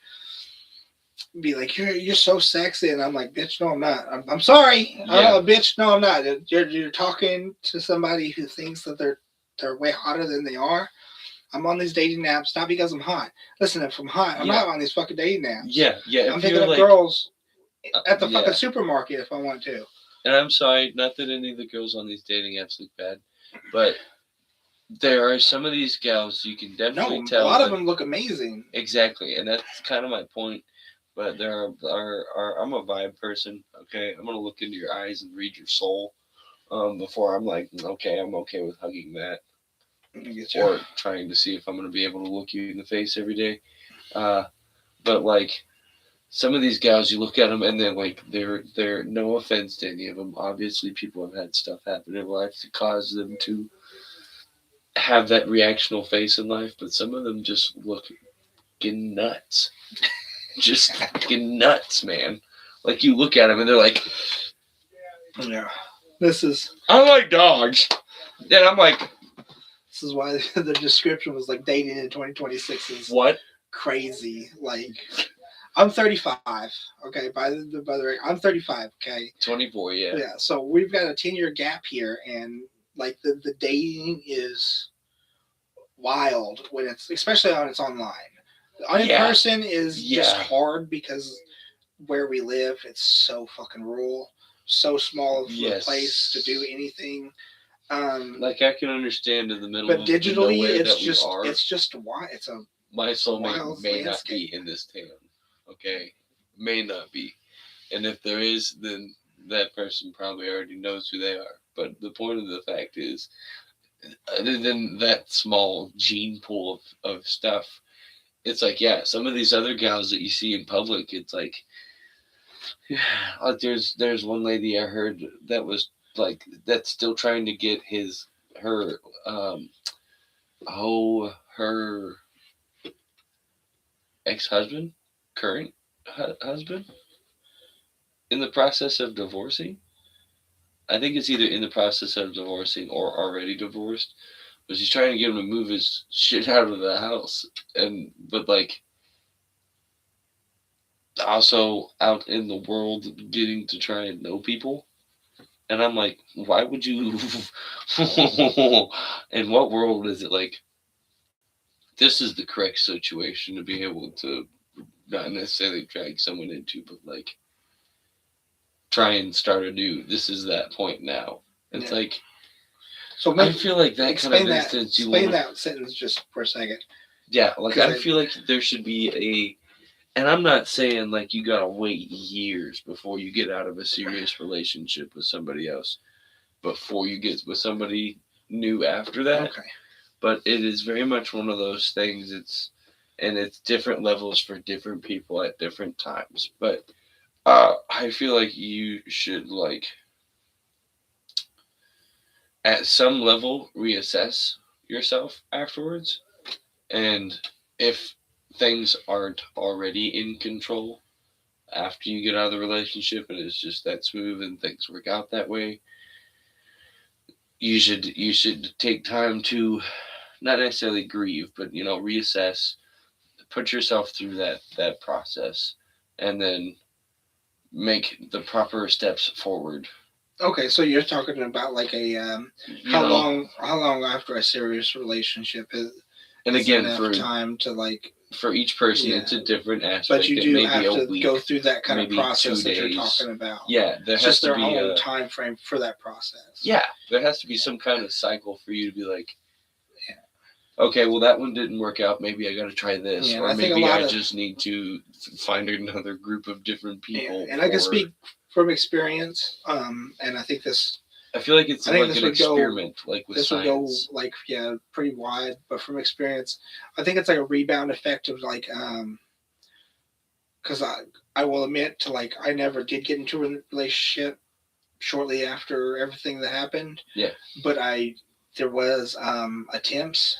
Speaker 2: be like, you're so sexy, and I'm like, bitch, no, I'm not. I'm sorry,
Speaker 1: Yeah.
Speaker 2: bitch, no, I'm not. You're talking to somebody who thinks that they're way hotter than they are. I'm on these dating apps not because I'm hot. Listen, if I'm hot, I'm not on these fucking dating apps.
Speaker 1: Yeah.
Speaker 2: I'm
Speaker 1: If
Speaker 2: picking
Speaker 1: you're
Speaker 2: up
Speaker 1: like,
Speaker 2: girls at the fucking
Speaker 1: yeah,
Speaker 2: supermarket if I want to.
Speaker 1: and I'm sorry, not that any of the girls on these dating apps look bad, but there are some of these gals you can definitely
Speaker 2: No, a
Speaker 1: tell
Speaker 2: lot of
Speaker 1: that
Speaker 2: them look amazing.
Speaker 1: exactly, and that's kind of my point. But are I'm a vibe person. Okay, I'm gonna look into your eyes and read your soul. Before I'm like, okay, I'm okay with hugging that
Speaker 2: I get you.
Speaker 1: or trying to see if I'm gonna be able to look you in the face every day. Uh, but like some of these gals, you look at them and they're like, they're no offense to any of them. Obviously, people have had stuff happen in life to cause them to have that reactional face in life, but some of them just look fucking nuts. Just fucking nuts, man. Like you look at them and they're like,
Speaker 2: Yeah, this is
Speaker 1: I like dogs. And I'm like,
Speaker 2: this is why the description was like dating in 2026 is
Speaker 1: what?
Speaker 2: crazy. Like, I'm 35. Okay, by the way, I'm 35. Okay,
Speaker 1: 24, yeah.
Speaker 2: yeah. So we've got a 10-year gap here, and like the dating is wild when it's especially when it's online. In
Speaker 1: Yeah.
Speaker 2: person is just
Speaker 1: Yeah.
Speaker 2: hard because where we live, it's so fucking rural, so small of a place to do
Speaker 1: Yes.
Speaker 2: anything.
Speaker 1: Like I can understand in the middle
Speaker 2: But
Speaker 1: of the
Speaker 2: digitally,
Speaker 1: nowhere that we are,
Speaker 2: it's just why it's a
Speaker 1: my soulmate
Speaker 2: wild
Speaker 1: may not
Speaker 2: landscape.
Speaker 1: be in this town. Okay? May not be. And if there is, then that person probably already knows who they are. But the point of the fact is, other than that small gene pool of stuff, it's like, yeah, some of these other gals that you see in public, it's like, there's one lady I heard that was like that's still trying to get her um her ex-husband, current husband, in the process of divorcing. I think it's either in the process of divorcing or already divorced. But she's trying to get him to move his shit out of the house, and but like also out in the world getting to try and know people. And I'm like, why would you? In what world is it like? This is the correct situation to be able to not necessarily drag someone into, but like try and start anew. This is that point now. It's
Speaker 2: Yeah.
Speaker 1: like
Speaker 2: So
Speaker 1: I feel like that kind of
Speaker 2: that.
Speaker 1: instance you
Speaker 2: Explain
Speaker 1: want to.
Speaker 2: that sentence just for a second.
Speaker 1: Yeah, like
Speaker 2: 'Cause
Speaker 1: I feel like there should be and I'm not saying like you gotta wait years before you get out of a serious relationship with somebody else before you get with somebody new after that.
Speaker 2: Okay.
Speaker 1: But it is very much one of those things. It's different levels for different people at different times. But I feel like you should like at some level reassess yourself afterwards, and if things aren't already in control after you get out of the relationship and it's just that smooth and things work out that way, you should take time to not necessarily grieve, but reassess, put yourself through that process, and then make the proper steps forward.
Speaker 2: Okay, so you're talking about like a
Speaker 1: You know,
Speaker 2: how long after a serious relationship
Speaker 1: and
Speaker 2: is
Speaker 1: again
Speaker 2: enough
Speaker 1: for
Speaker 2: time to like
Speaker 1: for each person,
Speaker 2: Yeah.
Speaker 1: it's a different aspect.
Speaker 2: But you
Speaker 1: It
Speaker 2: do
Speaker 1: may
Speaker 2: have
Speaker 1: be a
Speaker 2: to
Speaker 1: week,
Speaker 2: go through that kind of
Speaker 1: maybe
Speaker 2: process
Speaker 1: 2
Speaker 2: that you're
Speaker 1: days.
Speaker 2: talking about.
Speaker 1: Yeah, there
Speaker 2: It's
Speaker 1: has
Speaker 2: just
Speaker 1: to
Speaker 2: their
Speaker 1: be
Speaker 2: own
Speaker 1: a
Speaker 2: time frame for that process.
Speaker 1: yeah, there has to be some kind of cycle for you to be like,
Speaker 2: Yeah.
Speaker 1: okay, well that one didn't work out. Maybe I got to try this,
Speaker 2: Yeah,
Speaker 1: or
Speaker 2: I think a
Speaker 1: maybe
Speaker 2: lot
Speaker 1: I
Speaker 2: of
Speaker 1: just need to find another group of different people.
Speaker 2: and I can speak from experience. And I think this
Speaker 1: I feel like it's
Speaker 2: I think
Speaker 1: like
Speaker 2: this
Speaker 1: an
Speaker 2: would go
Speaker 1: experiment, like with
Speaker 2: this would go
Speaker 1: science.
Speaker 2: like pretty wide. But from experience, I think it's like a rebound effect of like because I will admit to like I never did get into a relationship shortly after everything that happened.
Speaker 1: Yeah.
Speaker 2: But there was attempts,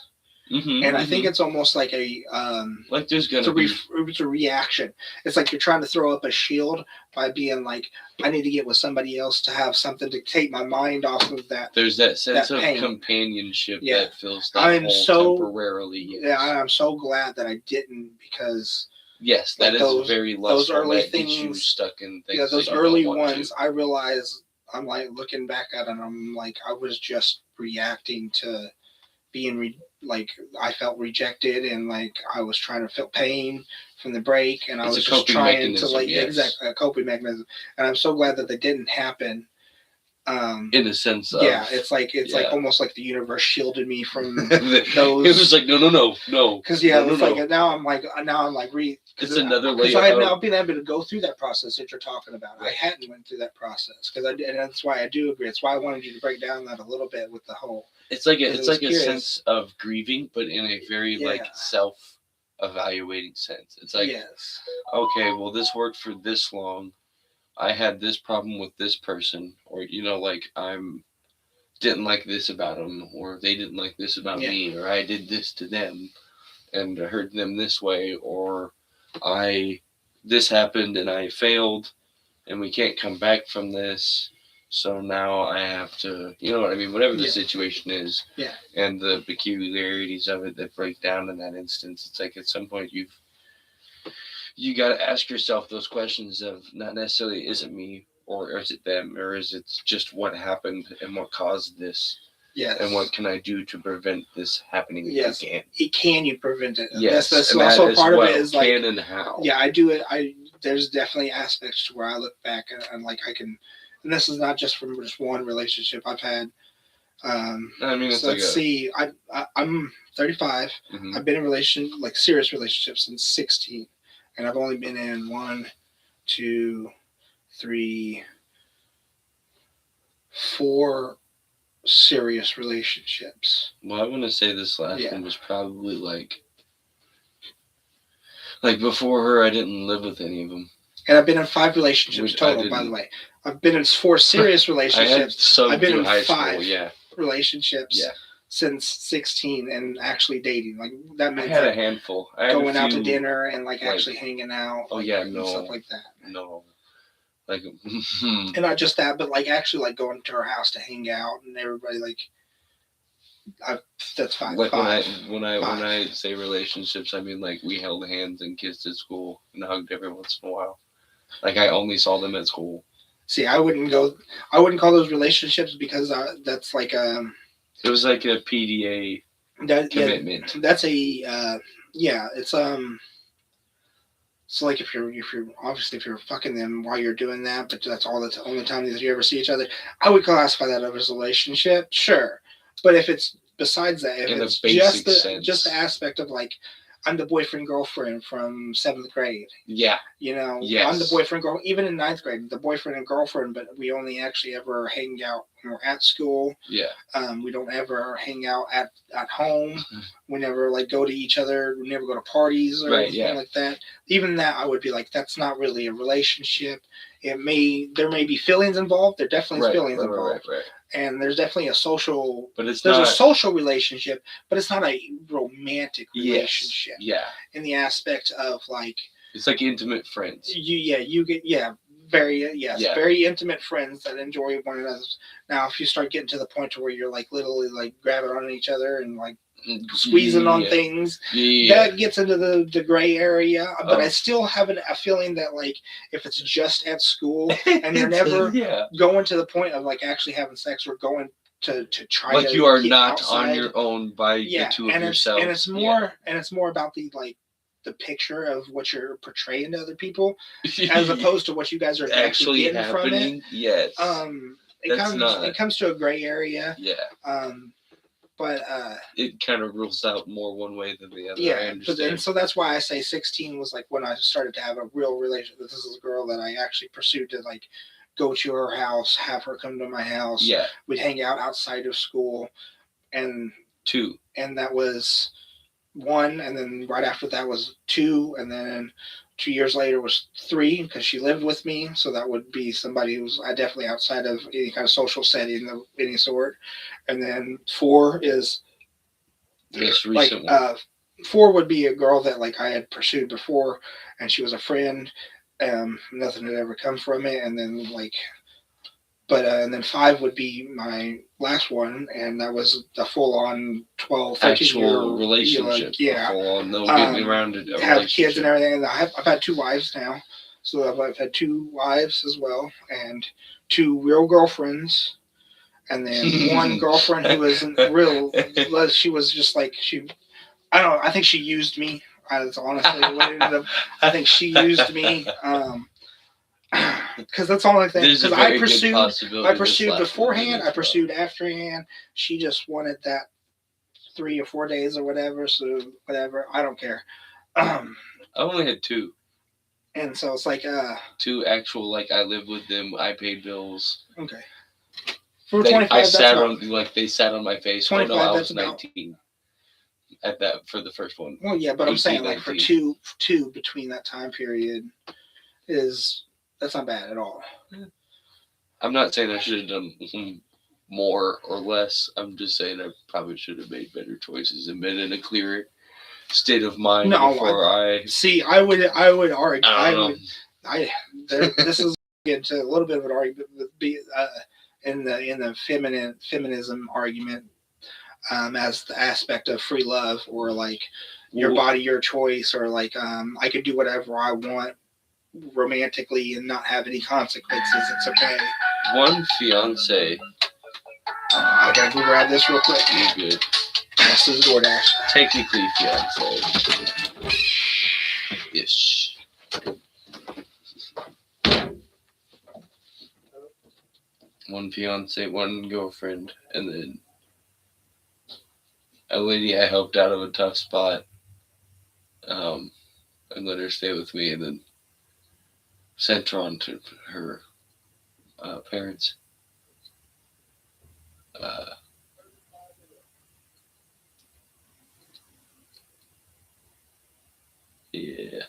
Speaker 1: Mm-hmm,
Speaker 2: and I think
Speaker 1: mm-hmm.
Speaker 2: it's almost like
Speaker 1: Like there's
Speaker 2: it's
Speaker 1: gonna be
Speaker 2: it's a reaction. It's like you're trying to throw up a shield by being like, I need to get with somebody else to have something to take my mind off of that.
Speaker 1: there's that sense
Speaker 2: that
Speaker 1: of
Speaker 2: pain.
Speaker 1: companionship
Speaker 2: Yeah.
Speaker 1: that fills that
Speaker 2: I'm
Speaker 1: hole
Speaker 2: so
Speaker 1: temporarily. Yes.
Speaker 2: Yeah, I'm so glad that I didn't because
Speaker 1: Yes, that
Speaker 2: like
Speaker 1: is very
Speaker 2: those
Speaker 1: lustful.
Speaker 2: early
Speaker 1: That gets you
Speaker 2: things,
Speaker 1: stuck in things
Speaker 2: yeah, those
Speaker 1: that you
Speaker 2: early
Speaker 1: don't want
Speaker 2: ones,
Speaker 1: to.
Speaker 2: I realize I'm like looking back at it, and I'm like I was just reacting to being like I felt rejected, and like I was trying to feel pain from the break, and I
Speaker 1: It's a
Speaker 2: was just
Speaker 1: coping
Speaker 2: trying to
Speaker 1: mechanism,
Speaker 2: like
Speaker 1: yes.
Speaker 2: exactly a coping mechanism, and I'm so glad that they didn't happen.
Speaker 1: In a sense of
Speaker 2: Yeah, it's like almost like the universe shielded me from those.
Speaker 1: It was like no.
Speaker 2: Because yeah,
Speaker 1: no,
Speaker 2: it's
Speaker 1: no.
Speaker 2: like now I'm like
Speaker 1: It's another
Speaker 2: because
Speaker 1: layer.
Speaker 2: I've now been able to go through that process that you're talking about.
Speaker 1: Right.
Speaker 2: I hadn't went through that process because and that's why I do agree. It's why I wanted you to break down that a little bit with the whole.
Speaker 1: It's like
Speaker 2: Because
Speaker 1: it's
Speaker 2: it was
Speaker 1: like a
Speaker 2: curious.
Speaker 1: sense of grieving, but in a very
Speaker 2: Yeah.
Speaker 1: like self-evaluating sense. It's like
Speaker 2: Yes.
Speaker 1: okay, well this worked for this long. I had this problem with this person, or like I'm didn't like this about them, or they didn't like this about
Speaker 2: Yeah.
Speaker 1: me, or I did this to them and hurt them this way, or I this happened and I failed and we can't come back from this. So now I have to, you know what I mean, whatever the
Speaker 2: Yeah.
Speaker 1: situation is,
Speaker 2: Yeah.
Speaker 1: and the peculiarities of it that break down in that instance. It's like at some point you got to ask yourself those questions of not necessarily is it me or is it them or is it just what happened and what caused this.
Speaker 2: Yes.
Speaker 1: And what can I do to prevent this happening
Speaker 2: Yes.
Speaker 1: again?
Speaker 2: Can you prevent it?
Speaker 1: Yes,
Speaker 2: That's
Speaker 1: and
Speaker 2: also
Speaker 1: that
Speaker 2: part
Speaker 1: well.
Speaker 2: of it is like
Speaker 1: can and how.
Speaker 2: Yeah, I do it. There's definitely aspects to where I look back and like I can, and this is not just from just one relationship I've had.
Speaker 1: I mean, it's
Speaker 2: so
Speaker 1: like
Speaker 2: let's see. I'm 35.
Speaker 1: Mhm.
Speaker 2: I've been in serious relationships since 16, and I've only been in 1, 2, 3, 4 serious relationships.
Speaker 1: Well, I want to say this last
Speaker 2: Yeah.
Speaker 1: one was probably like before her, I didn't live with any of them.
Speaker 2: And I've been in 5 relationships
Speaker 1: Which
Speaker 2: total, by the way. I've been in 4 serious relationships.
Speaker 1: I've
Speaker 2: been
Speaker 1: through
Speaker 2: in
Speaker 1: high
Speaker 2: 5
Speaker 1: school, yeah.
Speaker 2: relationships
Speaker 1: Yeah.
Speaker 2: since 16 and actually dating. Like that
Speaker 1: I
Speaker 2: means
Speaker 1: had
Speaker 2: like
Speaker 1: a handful. I had
Speaker 2: going
Speaker 1: a
Speaker 2: out to
Speaker 1: few,
Speaker 2: dinner and like actually hanging out.
Speaker 1: Oh
Speaker 2: like,
Speaker 1: yeah,
Speaker 2: and
Speaker 1: no,
Speaker 2: stuff like that.
Speaker 1: no, like
Speaker 2: And not just that, but like actually like going to her house to hang out and everybody like. That's 5.
Speaker 1: Like
Speaker 2: 5.
Speaker 1: when I say relationships, I mean like we held hands and kissed at school and hugged every once in a while. Like I only saw them at school.
Speaker 2: See, I wouldn't call those relationships because that's like
Speaker 1: It was like a PDA commitment.
Speaker 2: Yeah, that's a yeah. It's So like if you're obviously if you're fucking them while you're doing that, but that's all the only time that you ever see each other, I would classify that as a relationship, sure. But if it's besides that, if
Speaker 1: In a
Speaker 2: it's
Speaker 1: basic
Speaker 2: just
Speaker 1: sense.
Speaker 2: the aspect of like I'm the boyfriend girlfriend from 7th grade.
Speaker 1: Yeah.
Speaker 2: You know,
Speaker 1: Yes.
Speaker 2: I'm the boyfriend girl even in 9th grade, the boyfriend and girlfriend, but we only actually ever hang out when we're at school.
Speaker 1: Yeah.
Speaker 2: We don't ever hang out at home. We never like go to each other. We never go to parties or anything like that. Even that, I would be like, that's not really a relationship. There may be feelings involved. There definitely is feelings involved. Right. And there's definitely a social.
Speaker 1: But there's
Speaker 2: a social relationship, but it's not a romantic relationship.
Speaker 1: Yes. Yeah.
Speaker 2: In the aspect of like.
Speaker 1: It's like intimate friends.
Speaker 2: You get very very intimate friends that enjoy one another. Now, if you start getting to the point to where you're like literally like grabbing on each other and like squeezing on things, that gets into the gray area. But I still have a feeling that like if it's just at school and you're never going to the point of like actually having sex or going to try
Speaker 1: like
Speaker 2: to
Speaker 1: you are
Speaker 2: get
Speaker 1: not
Speaker 2: outside.
Speaker 1: on your own by the two of yourselves.
Speaker 2: And it's more about the like the picture of what you're portraying to other people, as opposed to what you guys are actually getting from it.
Speaker 1: Yes.
Speaker 2: It comes to a gray area.
Speaker 1: Yeah.
Speaker 2: But
Speaker 1: it kind of rules out more one way than the other.
Speaker 2: Yeah,
Speaker 1: I understand.
Speaker 2: so that's why I say 16 was like when I started to have a real relationship. This is a girl that I actually pursued to like go to her house, have her come to my house.
Speaker 1: Yeah.
Speaker 2: We'd hang out outside of school, and
Speaker 1: 2.
Speaker 2: And that was 1, and then right after that was 2, and then 2 years later was 3 because she lived with me. So that would be somebody who's definitely outside of any kind of social setting of any sort. And then 4 is
Speaker 1: this recent one.
Speaker 2: 4 would be a girl that like I had pursued before, and she was a friend. Nothing had ever come from it, and then and then 5 would be my last one, and that was a full-on 12, 13 year
Speaker 1: relationship.
Speaker 2: Yeah,
Speaker 1: full-on, no getting around it.
Speaker 2: Have kids and everything. And I've had 2 wives now, so I've had 2 wives as well, and 2 real girlfriends. And then 1 girlfriend who wasn't real. She was just like I don't know. I think she used me. That's honestly what it ended up. I think she used me. Because that's the only thing. Because I pursued beforehand. I pursued afterhand. She just wanted that 3 or 4 days or whatever. So whatever. I don't care.
Speaker 1: I only had 2.
Speaker 2: And so it's like
Speaker 1: 2 actual, like, I lived with them. I paid bills.
Speaker 2: Okay.
Speaker 1: For 25, I sat on they sat on my face. Oh no, I was 19 at that for the first one.
Speaker 2: Well, yeah, but 18, I'm saying like 19. for two between that time period that's not bad at all.
Speaker 1: I'm not saying I should have done more or less. I'm just saying I probably should have made better choices and been in a clearer state of mind before I
Speaker 2: see. I would argue. This is into a little bit of an argument in the feminism argument, as the aspect of free love, or like your body, your choice, or like I could do whatever I want romantically and not have any consequences. It's okay.
Speaker 1: One fiance.
Speaker 2: I gotta go grab this real quick.
Speaker 1: You're good.
Speaker 2: This is DoorDash.
Speaker 1: Technically fiance. Ish. One fiance, one girlfriend, and then a lady I helped out of a tough spot, and let her stay with me, and then sent her on to her parents. Yeah.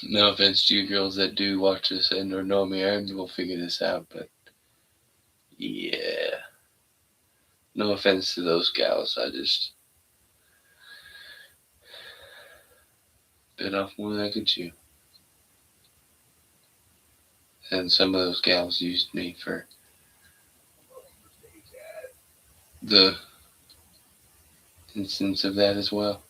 Speaker 1: No offense to you girls that do watch this and or know me, I will figure this out, but yeah. No offense to those gals, I just bit off more than I could chew. And some of those gals used me for the instance of that as well.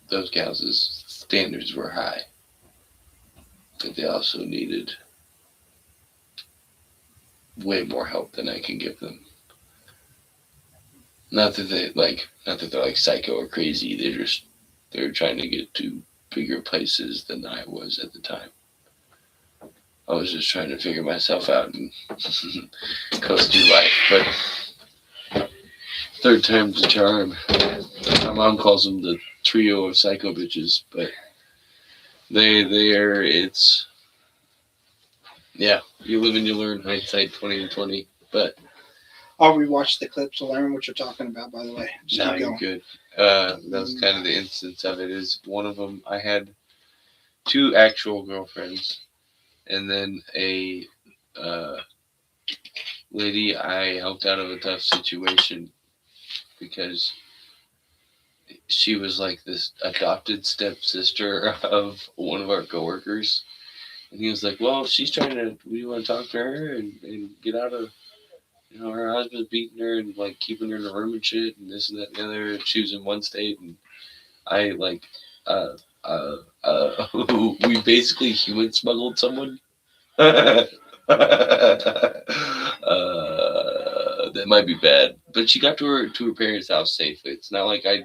Speaker 1: Those gals' standards were high, but they also needed way more help than I can give them. Not that they're like psycho or crazy. They're trying to get to bigger places than I was at the time. I was just trying to figure myself out and coast through life. But 3rd time's a charm. My mom calls them the trio of psycho bitches, but it's yeah. You live and you learn. Hindsight 20/20. But
Speaker 2: I'll rewatch the clip to learn what you're talking about. By the way,
Speaker 1: no, you're good. That was kind of the instance of it. Is one of them I had 2 actual girlfriends, and then a lady I helped out of a tough situation because she was like this adopted stepsister of one of our coworkers. And he was like, well, she's trying to, we want to talk to her and get out of, her husband's beating her and like keeping her in the room and shit and this and that and the other. She was in one state and I we basically human smuggled someone. That might be bad, but she got to her parents' house safely. It's not like I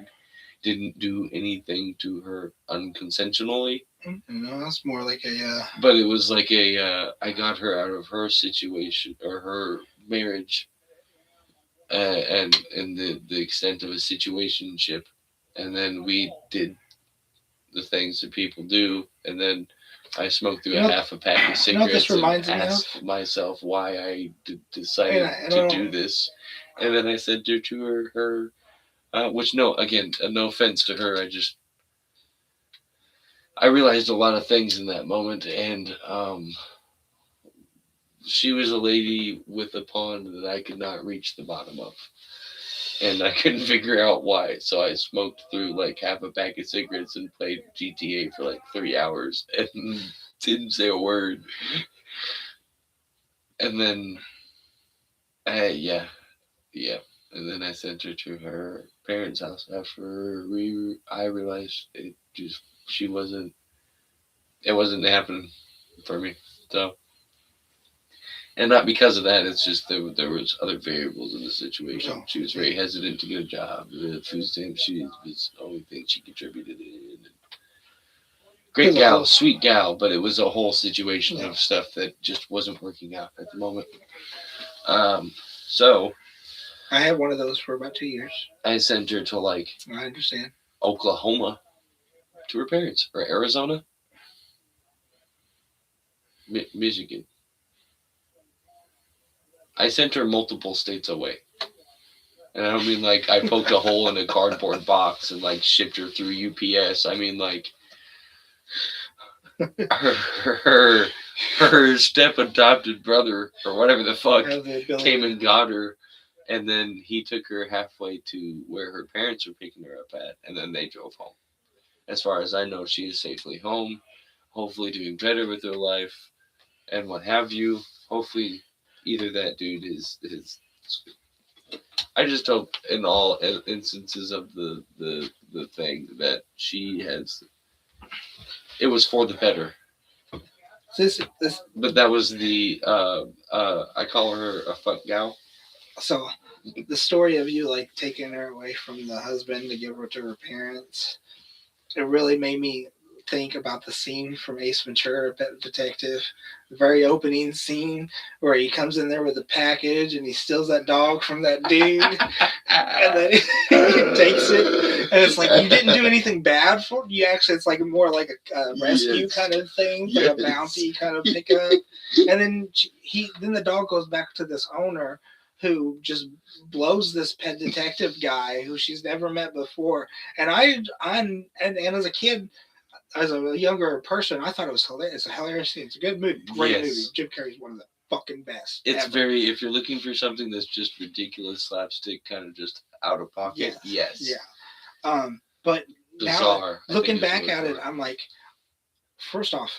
Speaker 1: didn't do anything to her unconsensually,
Speaker 2: No, that's more like a.
Speaker 1: but it was like a I got her out of her situation or her marriage, and the extent of a situationship, and then we did the things that people do, and then I smoked through
Speaker 2: You
Speaker 1: a
Speaker 2: know,
Speaker 1: half a pack of
Speaker 2: you know what this
Speaker 1: cigarettes and
Speaker 2: reminds me of?
Speaker 1: asked myself why I
Speaker 2: And
Speaker 1: decided
Speaker 2: I
Speaker 1: to
Speaker 2: don't
Speaker 1: do
Speaker 2: know.
Speaker 1: this, and then I said to her, which no, again, no offense to her, I realized a lot of things in that moment, and she was a lady with a pond that I could not reach the bottom of, and I couldn't figure out why. So I smoked through like half a pack of cigarettes and played GTA for like 3 hours and didn't say a word. And then, yeah, yeah. And then I sent her to her parents' house after I realized she wasn't, it wasn't happening for me. So, and not because of that. It's just there was other variables in the situation.
Speaker 2: No,
Speaker 1: She was very hesitant to get a job. The food stamps she was the only thing she contributed in. Great
Speaker 2: there's a
Speaker 1: gal,
Speaker 2: whole.
Speaker 1: sweet gal, but it was a whole situation
Speaker 2: No,
Speaker 1: of stuff that just wasn't working out at the moment. Um, so
Speaker 2: I had one of those for about 2 years.
Speaker 1: I sent her to like
Speaker 2: I understand.
Speaker 1: Oklahoma to her parents, or Arizona, Michigan. I sent her multiple states away. And I don't mean like I poked a hole in a cardboard box and like shipped her through UPS. I mean like her her, her step adopted brother or whatever the fuck
Speaker 2: I have the ability.
Speaker 1: came and got her, and then he took her halfway to where her parents were picking her up at, and then they drove home. As far as I know, she is safely home, hopefully doing better with her life and what have you. Hopefully, either that dude is. I just hope in all instances of the thing that she has, it was for the better.
Speaker 2: This
Speaker 1: But that was the I call her a fuck gal.
Speaker 2: so the story of you like taking her away from the husband to give her to her parents. It really made me think about the scene from Ace Ventura, Pet Detective, the very opening scene where he comes in there with a package and he steals that dog from that dude, and then he takes it, and it's like you didn't do anything bad for it. You actually, it's like more like a rescue
Speaker 1: Yes.
Speaker 2: kind of thing,
Speaker 1: Yes.
Speaker 2: like a bounty kind of pickup, and then the dog goes back to this owner who just blows this pet detective guy who she's never met before. And and as a kid, as a younger person, I thought it was hilarious. It's a hilarious scene. It's a good movie, great movie.
Speaker 1: Yes.
Speaker 2: Jim Carrey's one of the fucking best.
Speaker 1: It's
Speaker 2: ever.
Speaker 1: very, if you're looking for something that's just ridiculous slapstick, kind of just out of pocket. Yes.
Speaker 2: Yeah. But
Speaker 1: Bizarre.
Speaker 2: now looking back at it, I'm like, first off,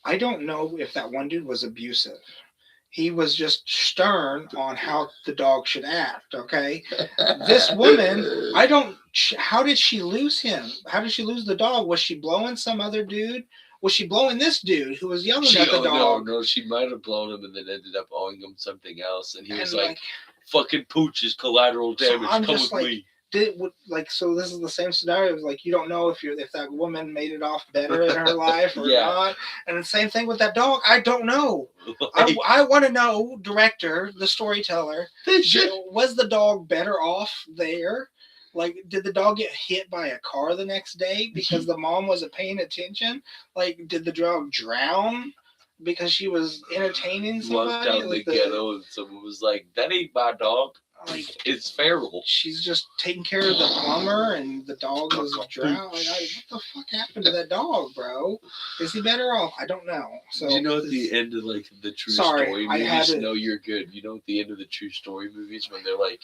Speaker 2: I don't know if that one dude was abusive. He was just stern on how the dog should act. Okay, this woman, I don't. How did she lose him? How did she lose the dog? Was she blowing some other dude? Was she blowing this dude who was yelling at the dog?
Speaker 1: No, she might have blown him and then ended up owing him something else, and he was
Speaker 2: And
Speaker 1: like, "Fucking pooch is collateral
Speaker 2: So
Speaker 1: damage.
Speaker 2: I'm
Speaker 1: Come
Speaker 2: just
Speaker 1: with
Speaker 2: like,
Speaker 1: me."
Speaker 2: so this is the same scenario. Like you don't know if that woman made it off better in her life or
Speaker 1: Yeah.
Speaker 2: not. And the same thing with that dog. I don't know.
Speaker 1: Like,
Speaker 2: I want to know, director, the storyteller, was the dog better off there? Like, did the dog get hit by a car the next day because the mom wasn't paying attention? Like, did the dog drown because she was entertaining somebody?
Speaker 1: Walked down
Speaker 2: Like
Speaker 1: the ghetto and someone was like, "That ain't my dog.
Speaker 2: like
Speaker 1: It's feral."
Speaker 2: she's just taking care of the plumber and the dog was drowned. Like, what the fuck happened to that dog, bro? Is he better off? I don't know. So
Speaker 1: Do you know at the end of like the true
Speaker 2: Sorry,
Speaker 1: story
Speaker 2: I had
Speaker 1: movies?
Speaker 2: to-
Speaker 1: No, you're good. You know at the end of the true story movies when they're like,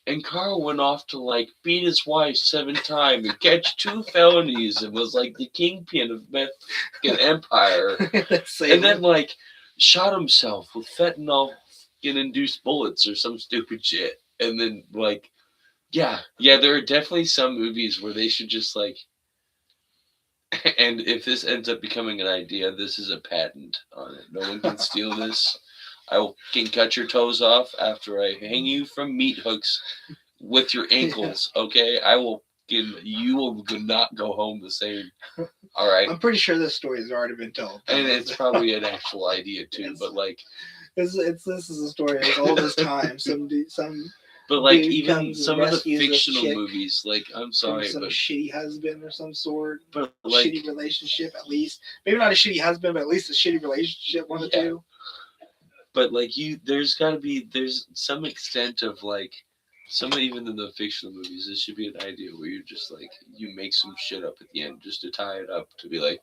Speaker 1: and Carl went off to like beat his wife 7 times and catch 2 felonies and was like the kingpin of Mexican Empire, and then like shot himself with fentanyl induced bullets or some stupid shit, and then like yeah, there are definitely some movies where they should just like And if this ends up becoming an idea, this is a patent on it. No one can steal this. I can cut your toes off after I hang you from meat hooks with your
Speaker 2: Yeah.
Speaker 1: ankles. Okay, I will. You will not go home the same. All right,
Speaker 2: I'm pretty sure this story has already been told.
Speaker 1: and it's probably an actual idea too. But like,
Speaker 2: it's this is a story as old as time. Some
Speaker 1: but like
Speaker 2: dude
Speaker 1: even
Speaker 2: comes and
Speaker 1: some of the
Speaker 2: rescues this
Speaker 1: fictional
Speaker 2: chick
Speaker 1: movies, like I'm
Speaker 2: from
Speaker 1: sorry,
Speaker 2: some shitty husband or some sort.
Speaker 1: but like
Speaker 2: Shitty relationship, at least. Maybe not a shitty husband, but at least a shitty relationship. One of the
Speaker 1: yeah,
Speaker 2: two.
Speaker 1: but like there's got to be there's some extent of like some even in the fictional movies, this should be an idea where you're just like you make some shit up at the end just to tie it up to be like,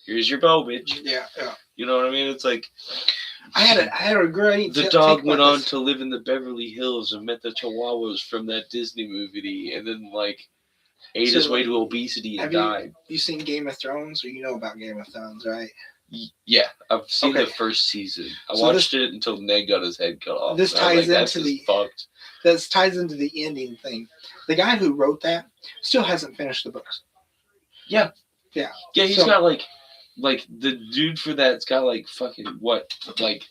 Speaker 1: here's your bow, bitch.
Speaker 2: Yeah, yeah.
Speaker 1: You know what I mean? It's like
Speaker 2: I had a great
Speaker 1: the
Speaker 2: take
Speaker 1: dog
Speaker 2: about
Speaker 1: went on
Speaker 2: this.
Speaker 1: to live in the Beverly Hills and met the Chihuahuas from that Disney movie, and then like ate his
Speaker 2: So,
Speaker 1: way to obesity and
Speaker 2: have
Speaker 1: died.
Speaker 2: you seen Game of Thrones? Or you know about Game of Thrones, right?
Speaker 1: Yeah, I've seen
Speaker 2: Okay.
Speaker 1: the first season. I
Speaker 2: So
Speaker 1: watched it until Ned got his head cut off.
Speaker 2: this
Speaker 1: And I was
Speaker 2: ties
Speaker 1: like, that's
Speaker 2: into
Speaker 1: just
Speaker 2: the
Speaker 1: fucked.
Speaker 2: this ties into the ending thing. The guy who wrote that still hasn't finished the books.
Speaker 1: Yeah,
Speaker 2: Yeah.
Speaker 1: yeah. He's
Speaker 2: So-
Speaker 1: got like the dude for that's got like fucking what like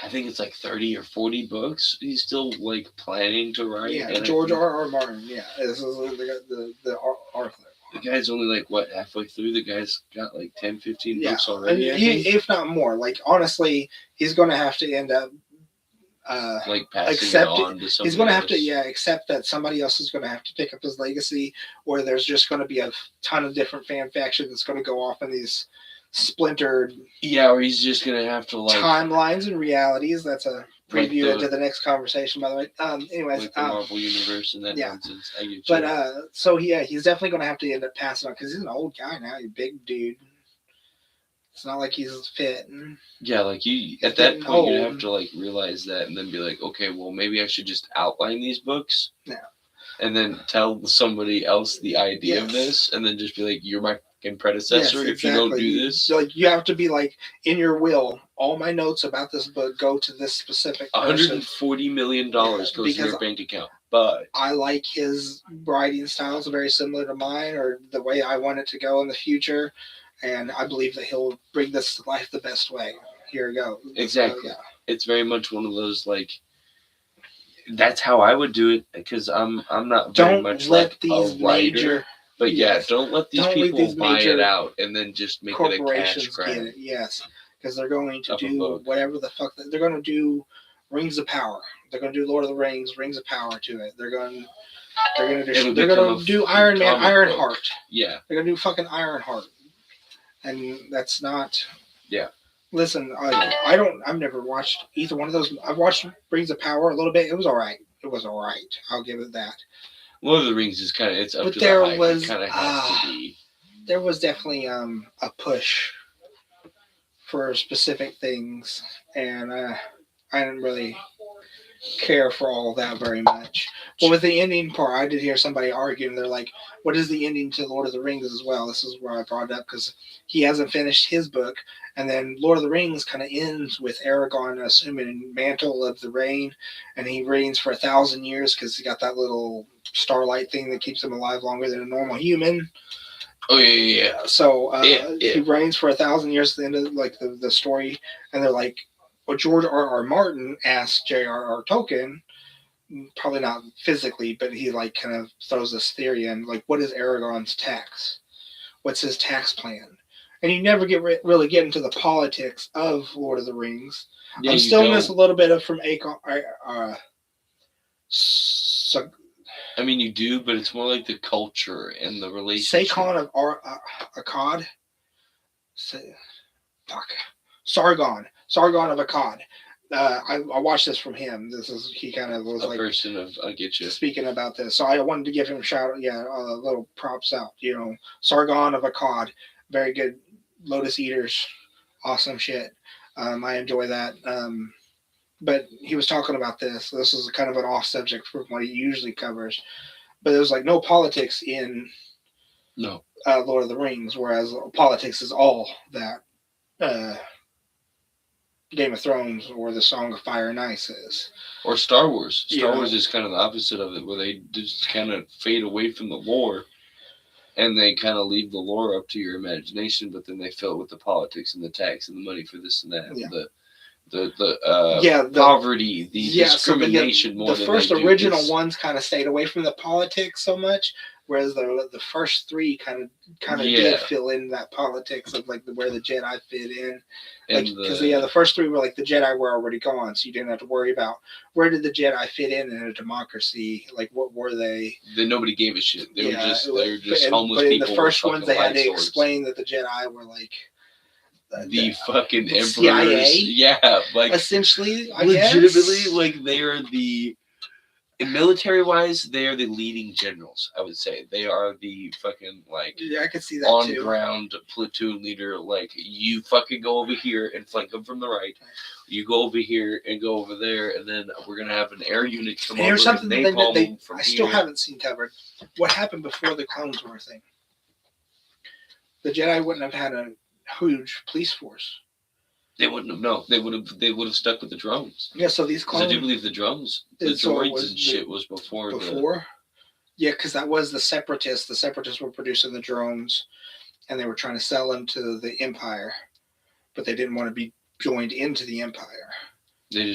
Speaker 1: I think it's like 30 or 40 books. He's still like planning to write.
Speaker 2: Yeah,
Speaker 1: and
Speaker 2: George R. Martin. Yeah, this is the author.
Speaker 1: The guy's only like what halfway through. The guy's got like 10, 15
Speaker 2: Yeah,
Speaker 1: books
Speaker 2: and
Speaker 1: already. I think.
Speaker 2: if not more. Like honestly, he's going to have to end up.
Speaker 1: Like passing
Speaker 2: accept
Speaker 1: it on to somebody
Speaker 2: he's going to have
Speaker 1: else.
Speaker 2: to accept that somebody else is going to have to pick up his legacy, or there's just going to be a ton of different fan factions that's going to go off in these splintered
Speaker 1: Yeah, or he's just gonna have to like
Speaker 2: timelines and realities. That's a
Speaker 1: Like
Speaker 2: preview
Speaker 1: the-
Speaker 2: into the next conversation, by the way. Anyways,
Speaker 1: like the Marvel universe and that
Speaker 2: yeah.
Speaker 1: nonsense. I get you.
Speaker 2: but so yeah, he's definitely going to have to end up passing on because he's an old guy now. He's a big dude. It's not like he's fit.
Speaker 1: yeah, like you at
Speaker 2: getting
Speaker 1: that point you
Speaker 2: old.
Speaker 1: have to like realize that and then be like, okay, well maybe I should just outline these books.
Speaker 2: Yeah.
Speaker 1: And then tell somebody else the idea of
Speaker 2: Yes.
Speaker 1: this, and then just be like, "You're my fucking predecessor
Speaker 2: Yes,
Speaker 1: if you don't
Speaker 2: exactly.
Speaker 1: do this."
Speaker 2: So, like you have to be like in your will. All my notes about this book go to this specific person.
Speaker 1: $140 million goes in
Speaker 2: because
Speaker 1: your bank account, but
Speaker 2: I like his writing styles very similar to mine, or the way I want it to go in the future, and I believe that he'll bring this to life the best way. Here we go.
Speaker 1: exactly, it's very much one of those like. That's how I would do it because I'm not very
Speaker 2: Don't
Speaker 1: much
Speaker 2: let
Speaker 1: like
Speaker 2: these
Speaker 1: a writer.
Speaker 2: major
Speaker 1: But yeah,
Speaker 2: yes.
Speaker 1: don't let these
Speaker 2: Don't let
Speaker 1: people
Speaker 2: these
Speaker 1: buy
Speaker 2: major
Speaker 1: it out and then just make it a cash
Speaker 2: corporations
Speaker 1: grab.
Speaker 2: get it. Yes, because they're going to
Speaker 1: Of a
Speaker 2: do
Speaker 1: book.
Speaker 2: whatever the fuck they're going to do. Rings of Power. They're going to do Lord of the Rings. Rings of Power to it. They're going to
Speaker 1: It'll
Speaker 2: they're
Speaker 1: become
Speaker 2: going
Speaker 1: a
Speaker 2: to do Iron Man,
Speaker 1: comic
Speaker 2: Iron
Speaker 1: book.
Speaker 2: Heart.
Speaker 1: Yeah,
Speaker 2: They're going to do fucking Iron Heart, and that's not.
Speaker 1: Yeah.
Speaker 2: Listen, I've never watched either one of those. I've watched Rings of Power a little bit. It was all right. It was all right. I'll give it that.
Speaker 1: Lord of the Rings is kind of it's up
Speaker 2: But
Speaker 1: to
Speaker 2: there
Speaker 1: the hype.
Speaker 2: was,
Speaker 1: It kind of has to be.
Speaker 2: There was definitely a push for specific things, and I didn't really care for all of that very much. But with the ending part, I did hear somebody arguing. They're like, "What is the ending to Lord of the Rings as well?" This is where I brought it up because he hasn't finished his book, and then Lord of the Rings kind of ends with Aragorn assuming mantle of the rain, and he reigns for 1,000 years because he got that little starlight thing that keeps him alive longer than a normal human.
Speaker 1: Oh yeah.
Speaker 2: So
Speaker 1: Yeah.
Speaker 2: he reigns for 1,000 years at the end of like the story, and they're like, well, George R. Martin asked J.R.R. Tolkien, probably not physically, but he like kind of throws this theory in, like, what is Aragorn's tax? What's his tax plan? And you never really get into the politics of Lord of the Rings.
Speaker 1: Yeah,
Speaker 2: I'm
Speaker 1: you
Speaker 2: still
Speaker 1: don't.
Speaker 2: miss a little bit of from Akon.
Speaker 1: I mean, you do, but it's more like the culture and the relationship.
Speaker 2: Sakon of Akkad. Fuck. Sargon of Akkad. I watched this from him. This is he kind of was
Speaker 1: A
Speaker 2: like
Speaker 1: person of I get you.
Speaker 2: speaking about this. So I wanted to give him a shout out. Yeah, little props out. You know, Sargon of Akkad, very good. Lotus Eaters, awesome shit. I enjoy that. But he was talking about this. This is kind of an off subject from what he usually covers. But there's like no politics in
Speaker 1: No.
Speaker 2: Lord of the Rings, whereas politics is all that Game of Thrones or the Song of Fire and Ice is.
Speaker 1: Or Star Wars. Star
Speaker 2: Yeah.
Speaker 1: Wars is kind of the opposite of it, where they just kind of fade away from the lore and they kind of leave the lore up to your imagination, but then they fill it with the politics and the tax and the money for this and that,
Speaker 2: Yeah.
Speaker 1: the poverty, the discrimination more
Speaker 2: the
Speaker 1: than
Speaker 2: first
Speaker 1: they do
Speaker 2: original
Speaker 1: this.
Speaker 2: ones kind of stayed away from the politics so much, whereas the first three kind of did fill in that politics of like where the Jedi fit in, like because the first three were like the Jedi were already gone, so you didn't have to worry about where did the Jedi fit in a democracy, like what were they?
Speaker 1: Then nobody gave a shit. They were just homeless
Speaker 2: but in
Speaker 1: people.
Speaker 2: The first ones they had to
Speaker 1: swords.
Speaker 2: explain that the Jedi were like
Speaker 1: the fucking
Speaker 2: the
Speaker 1: emperors,
Speaker 2: CIA?
Speaker 1: yeah, like
Speaker 2: essentially,
Speaker 1: legitimately, like they are the military wise, they are the leading generals. I would say they are the fucking like
Speaker 2: yeah, I could see that
Speaker 1: on
Speaker 2: too.
Speaker 1: ground platoon leader. Like you fucking go over here and flank them from the right. You go over here and go over there, and then we're gonna have an air unit come over.
Speaker 2: Here's something
Speaker 1: and napalm
Speaker 2: that
Speaker 1: them from
Speaker 2: I still
Speaker 1: here.
Speaker 2: haven't seen covered. What happened before the clones were a thing? The Jedi wouldn't have had a huge police force.
Speaker 1: They wouldn't have. No, they would have stuck with the drones.
Speaker 2: Yeah, so these
Speaker 1: Because
Speaker 2: clones.
Speaker 1: I do believe the drones, the droids and shit was before.
Speaker 2: Yeah, because that was the Separatists. The Separatists were producing the drones, and they were trying to sell them to the Empire, but they didn't want to be joined into the Empire.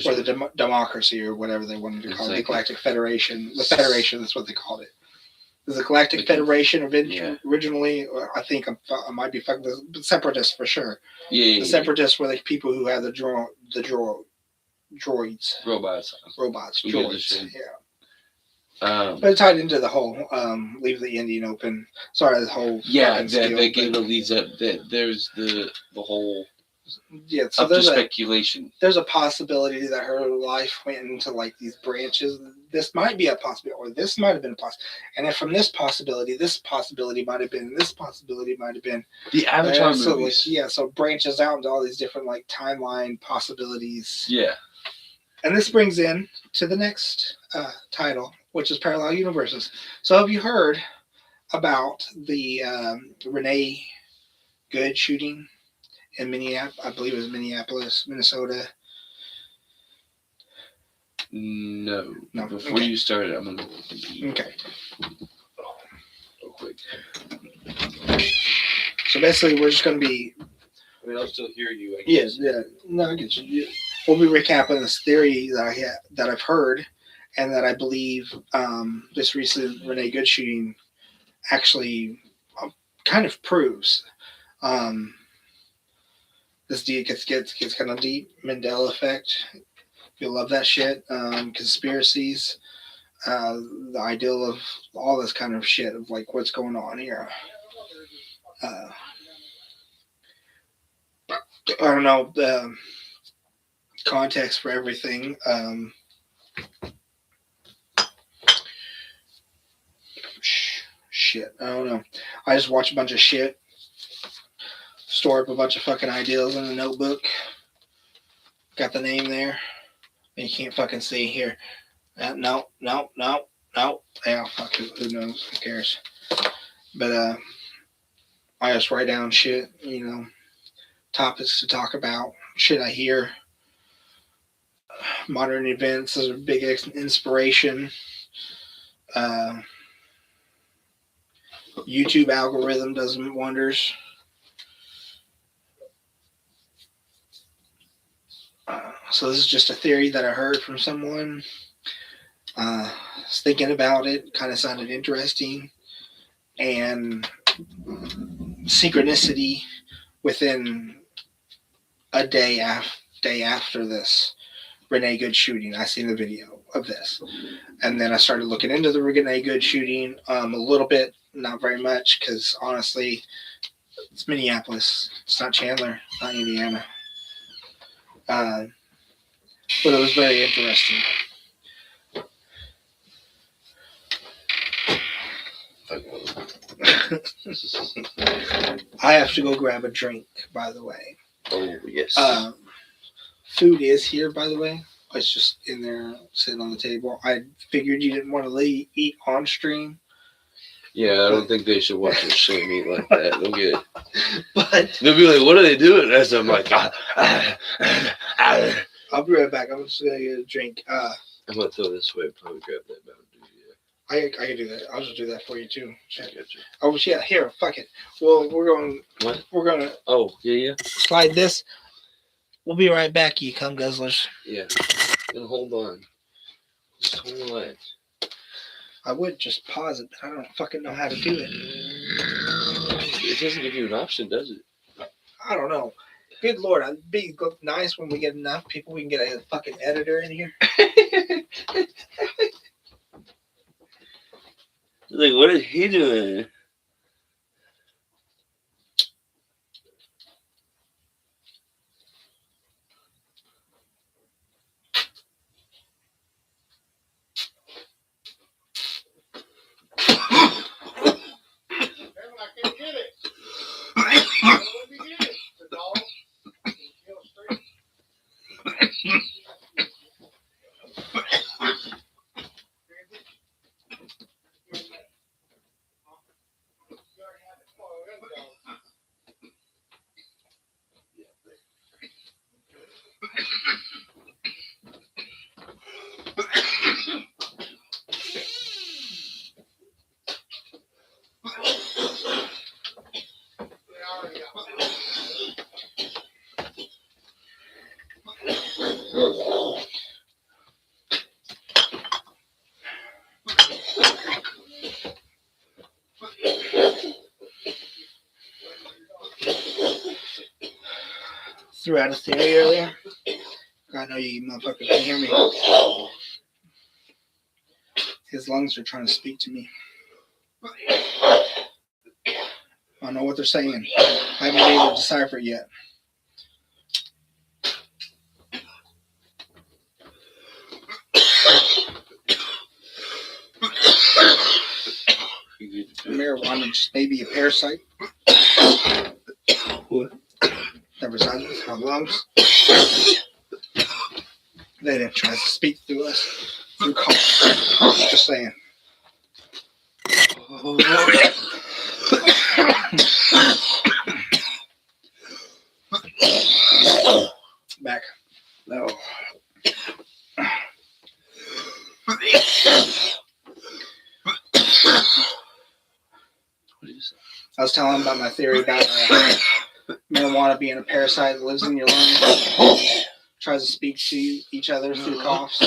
Speaker 2: Or the democracy, or whatever they wanted to call it, the Galactic Federation. The Federation, that's what they called it. The Galactic Federation originally, I think I might be fucking the Separatists for sure.
Speaker 1: Yeah,
Speaker 2: the Separatists were the people who had the droids.
Speaker 1: Robots,
Speaker 2: droids. Yeah. But it tied into the whole leave the Indian open. Sorry, the whole
Speaker 1: they gave the leads up. That there's the whole
Speaker 2: so
Speaker 1: there's speculation.
Speaker 2: There's a possibility that her life went into like these branches. This might be a possibility, or this might have been a possibility. And then from this possibility might have been, this possibility might have been.
Speaker 1: The Avatar movies.
Speaker 2: So it branches out into all these different like timeline possibilities.
Speaker 1: Yeah.
Speaker 2: And this brings in to the next title, which is Parallel Universes. So have you heard about the Renee Good shooting in Minneapolis? I believe it was Minneapolis, Minnesota.
Speaker 1: No. Before you started, I'm gonna.
Speaker 2: Okay. Real quick. So basically, we're just gonna be.
Speaker 1: I mean, I'll still hear you. I
Speaker 2: guess. Yeah. No, I get you. We'll be recapping this theory that I've heard, and that I believe this recent Renee Good shooting actually kind of proves. This gets kind of deep. Mandela effect. You'll love that shit. Conspiracies. The ideal of all this kind of shit of like what's going on here. I don't know the context for everything. Shit, I don't know. I just watch a bunch of shit. Store up a bunch of fucking ideals in a notebook. Got the name there. You can't fucking see here. No. Yeah, fuck, who knows? Who cares? But I just write down shit, topics to talk about, shit I hear. Modern events is a big inspiration. YouTube algorithm does wonders. So this is just a theory that I heard from someone. I was thinking about it, kind of sounded interesting, and synchronicity within a day after this Renee Good shooting. I seen the video of this, and then I started looking into the Renee Good shooting a little bit, not very much, because honestly, it's Minneapolis. It's not Chandler, it's not Indiana. But it was very interesting. I have to go grab a drink, by the way.
Speaker 1: Oh, yes.
Speaker 2: Food is here, by the way. It's just in there, sitting on the table. I figured you didn't want to eat on stream.
Speaker 1: Yeah, I don't think they should watch us stream eat like that. They'll get it. But they'll be like, what are they doing? And I'm like,
Speaker 2: I'll be right back. I'm just going to get a drink.
Speaker 1: I'm going to throw this way and probably grab that Mountain Dew.
Speaker 2: I can do that. I'll just do that for you too.
Speaker 1: I got you.
Speaker 2: Oh yeah, here, fuck it. Well,
Speaker 1: What?
Speaker 2: we're gonna
Speaker 1: Oh, yeah.
Speaker 2: slide this. We'll be right back, you cum guzzlers.
Speaker 1: Yeah. And hold on. Just hold on.
Speaker 2: I would just pause it, but I don't fucking know how to do it.
Speaker 1: It doesn't give you an option, does it?
Speaker 2: I don't know. Good lord, it'd be nice when we get enough people. We can get a fucking editor in here.
Speaker 1: Like, what is he doing?
Speaker 2: Threw out a theory earlier. I know you motherfuckers can hear me. His lungs are trying to speak to me. I don't know what they're saying. I haven't been able to decipher it yet. Marijuana just may be a parasite.
Speaker 1: What?
Speaker 2: That resides with our lungs. Then it tries to speak through us through cough. Just saying. Back. No.
Speaker 1: What is that?
Speaker 2: I was telling him about my theory about marijuana being a parasite that lives in your lungs, tries to speak to each other through coughs.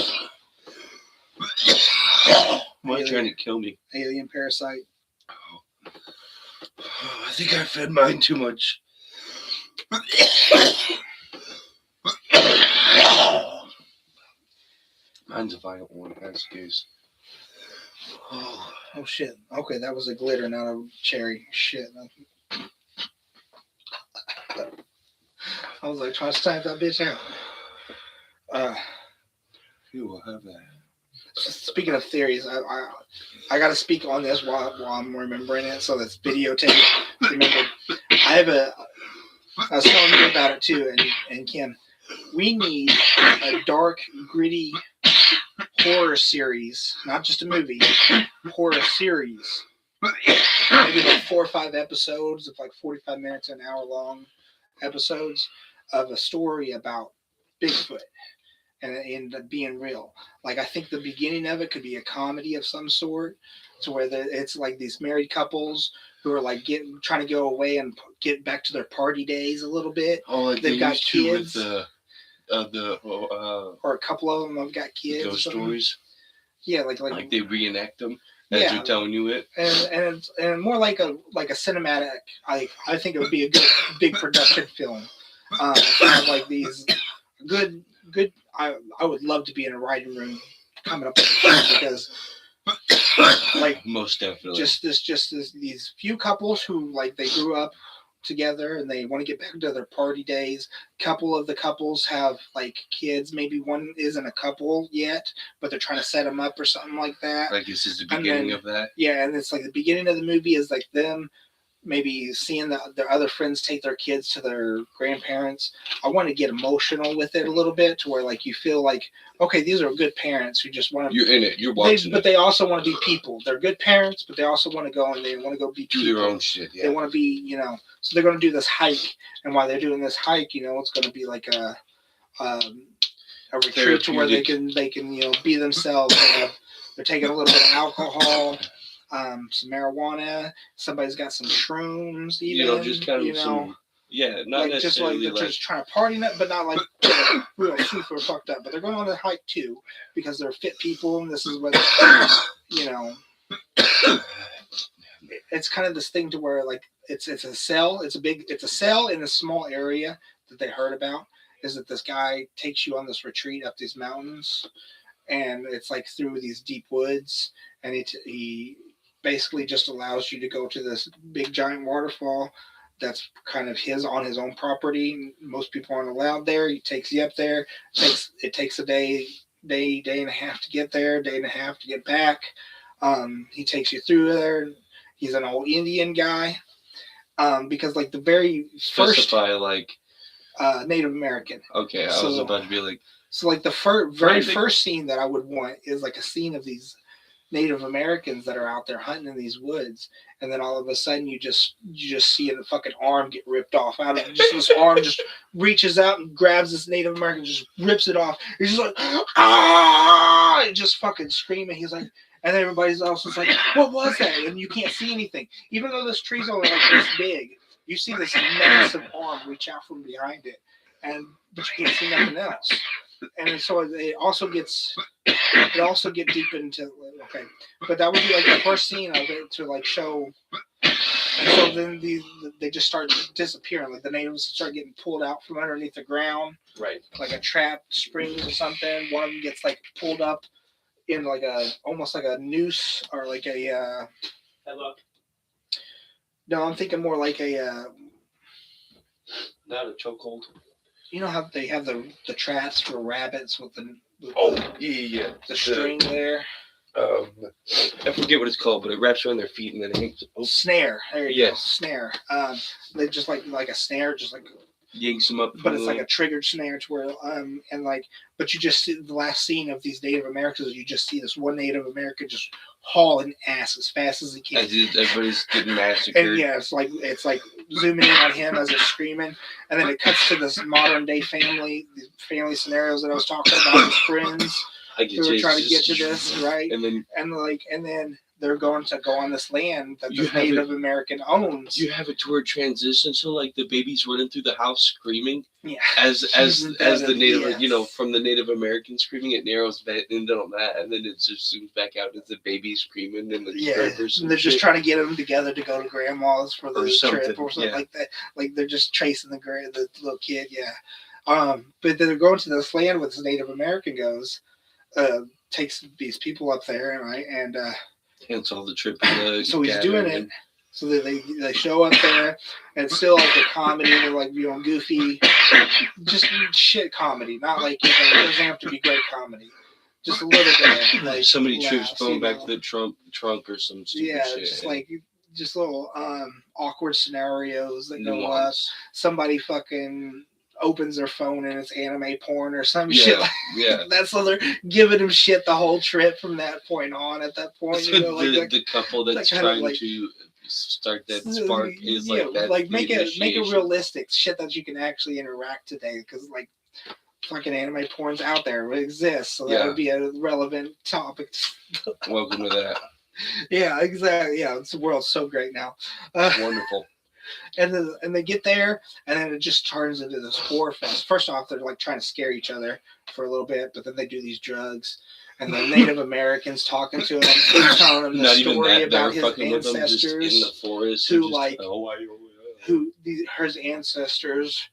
Speaker 1: Why trying to kill me?
Speaker 2: Alien parasite.
Speaker 1: I think I fed mine too much. Mine's a violent one, that's the case.
Speaker 2: Oh shit. Okay, that was a glitter, not a cherry. Shit. I was like trying to stamp that bitch out.
Speaker 1: You will have that.
Speaker 2: Speaking of theories, I got to speak on this while I'm remembering it, so that's videotaped. Remember, I was telling you about it too, and Kim, we need a dark, gritty horror series, not just a movie, horror series. Maybe like 4 or 5 episodes of like 45 minutes, an hour long episodes of a story about Bigfoot and being real. Like, I think the beginning of it could be a comedy of some sort, to where it's like these married couples who are like trying to go away and get back to their party days a little bit.
Speaker 1: Oh, like
Speaker 2: they've got kids. Or a couple of them have got kids.
Speaker 1: Ghost stories.
Speaker 2: Yeah, like
Speaker 1: they reenact them as they're telling you it.
Speaker 2: And more like a cinematic. I think it would be a good big production film. Kind of like these good. I would love to be in a writing room coming up with this, because like
Speaker 1: most definitely
Speaker 2: just these few couples who like they grew up together and they want to get back to their party days. Couple of the couples have like kids. Maybe one isn't a couple yet, but they're trying to set them up or something like that.
Speaker 1: Like this is the beginning of that.
Speaker 2: Yeah, and it's like the beginning of the movie is like them maybe seeing their other friends take their kids to their grandparents. I want to get emotional with it a little bit, to where like you feel like, okay, these are good parents who just want to.
Speaker 1: You're in it. You're watching.
Speaker 2: But they also want to be people. They're good parents, but they also want to go and they want to go be people.
Speaker 1: Do their own shit. Yeah.
Speaker 2: They want to be, So they're going to do this hike, and while they're doing this hike, it's going to be like a retreat to where they can be themselves. They're taking a little bit of alcohol, some marijuana. Somebody's got some shrooms, even.
Speaker 1: Just kind of some. Yeah, not
Speaker 2: like just like
Speaker 1: necessarily
Speaker 2: they're just trying to party nut, but not like real super fucked up. But they're going on the hike too because they're fit people, and this is what you know. It's kind of this thing to where like it's a cell. It's a cell in a small area that they heard about. Is that this guy takes you on this retreat up these mountains, and it's like through these deep woods, and he basically just allows you to go to this big giant waterfall that's kind of his on his own property. Most people aren't allowed there. He takes you up there. It takes a day and a half to get there, day and a half to get back. He takes you through there. He's an old Indian guy. Because like the very first
Speaker 1: specify like
Speaker 2: Native American.
Speaker 1: Okay, I was about to be like.
Speaker 2: So like the very first scene that I would want is like a scene of these Native Americans that are out there hunting in these woods, and then all of a sudden you just see a fucking arm get ripped off out of it. Just this arm just reaches out and grabs this Native American, just rips it off. He's just like ah, and just fucking screaming. He's like, and everybody's also like, what was that? And you can't see anything, even though this tree's only like this big. You see this massive arm reach out from behind it, but you can't see nothing else. And so it also get deep into okay, but that would be like the first scene of it to like show. And so then they just start disappearing. Like the natives start getting pulled out from underneath the ground,
Speaker 1: right?
Speaker 2: Like a trap springs or something. One of them gets like pulled up in like almost like a noose or like a.
Speaker 3: Hello.
Speaker 2: No, I'm thinking more like a.
Speaker 1: Not a chokehold.
Speaker 2: You know how they have the traps for rabbits with the
Speaker 1: yeah.
Speaker 2: The string there.
Speaker 1: I forget what it's called, but it wraps around their feet and then hangs.
Speaker 2: Snare. There you go. Snare. They just like a snare, just like
Speaker 1: yanks them up.
Speaker 2: But it's like a triggered snare to where and like, but you just see the last scene of these Native Americans. You just see this one Native American just hauling ass as fast as he can.
Speaker 1: Everybody's getting massacred.
Speaker 2: And yeah, it's like zooming in on him as it's screaming, and then it cuts to this modern day family scenarios that I was talking about with friends who were trying to get to this, right? And then they're going to go on this land that the Native American owns.
Speaker 1: You have it to where it transitions to like the baby's running through the house screaming.
Speaker 2: Yeah.
Speaker 1: As the Native, from the Native American screaming, it narrows back into on that, and then it just zooms back out as the baby screaming and
Speaker 2: and they're just trying to get them together to go to grandma's for the trip or something like that. Like they're just chasing the little kid. Yeah. But then they're going to this land where this Native American goes, takes these people up there, right, and.
Speaker 1: Cancel the trip.
Speaker 2: So he's doing it. So they show up there, and it's still like a comedy. They're like goofy, just shit comedy. Not like it doesn't have to be great comedy. Just a little bit. Like
Speaker 1: somebody trips going back to the trunk or some stupid shit.
Speaker 2: Just little awkward scenarios that go up. Somebody fucking opens their phone and it's anime porn or some shit like that's so they're giving him shit the whole trip from that point on. At that point,
Speaker 1: the couple that's trying to start that spark is
Speaker 2: make it realistic shit that you can actually interact today, because like fucking anime porn's out there, it exists, so that would be a relevant topic.
Speaker 1: Welcome to that.
Speaker 2: Yeah, exactly. Yeah, the world's so great now.
Speaker 1: Wonderful.
Speaker 2: And they get there, and then it just turns into this horror fest. First off, they're like trying to scare each other for a little bit, but then they do these drugs, and the Native Americans talking to him, telling him the story about his ancestors
Speaker 1: in the forest,
Speaker 2: his ancestors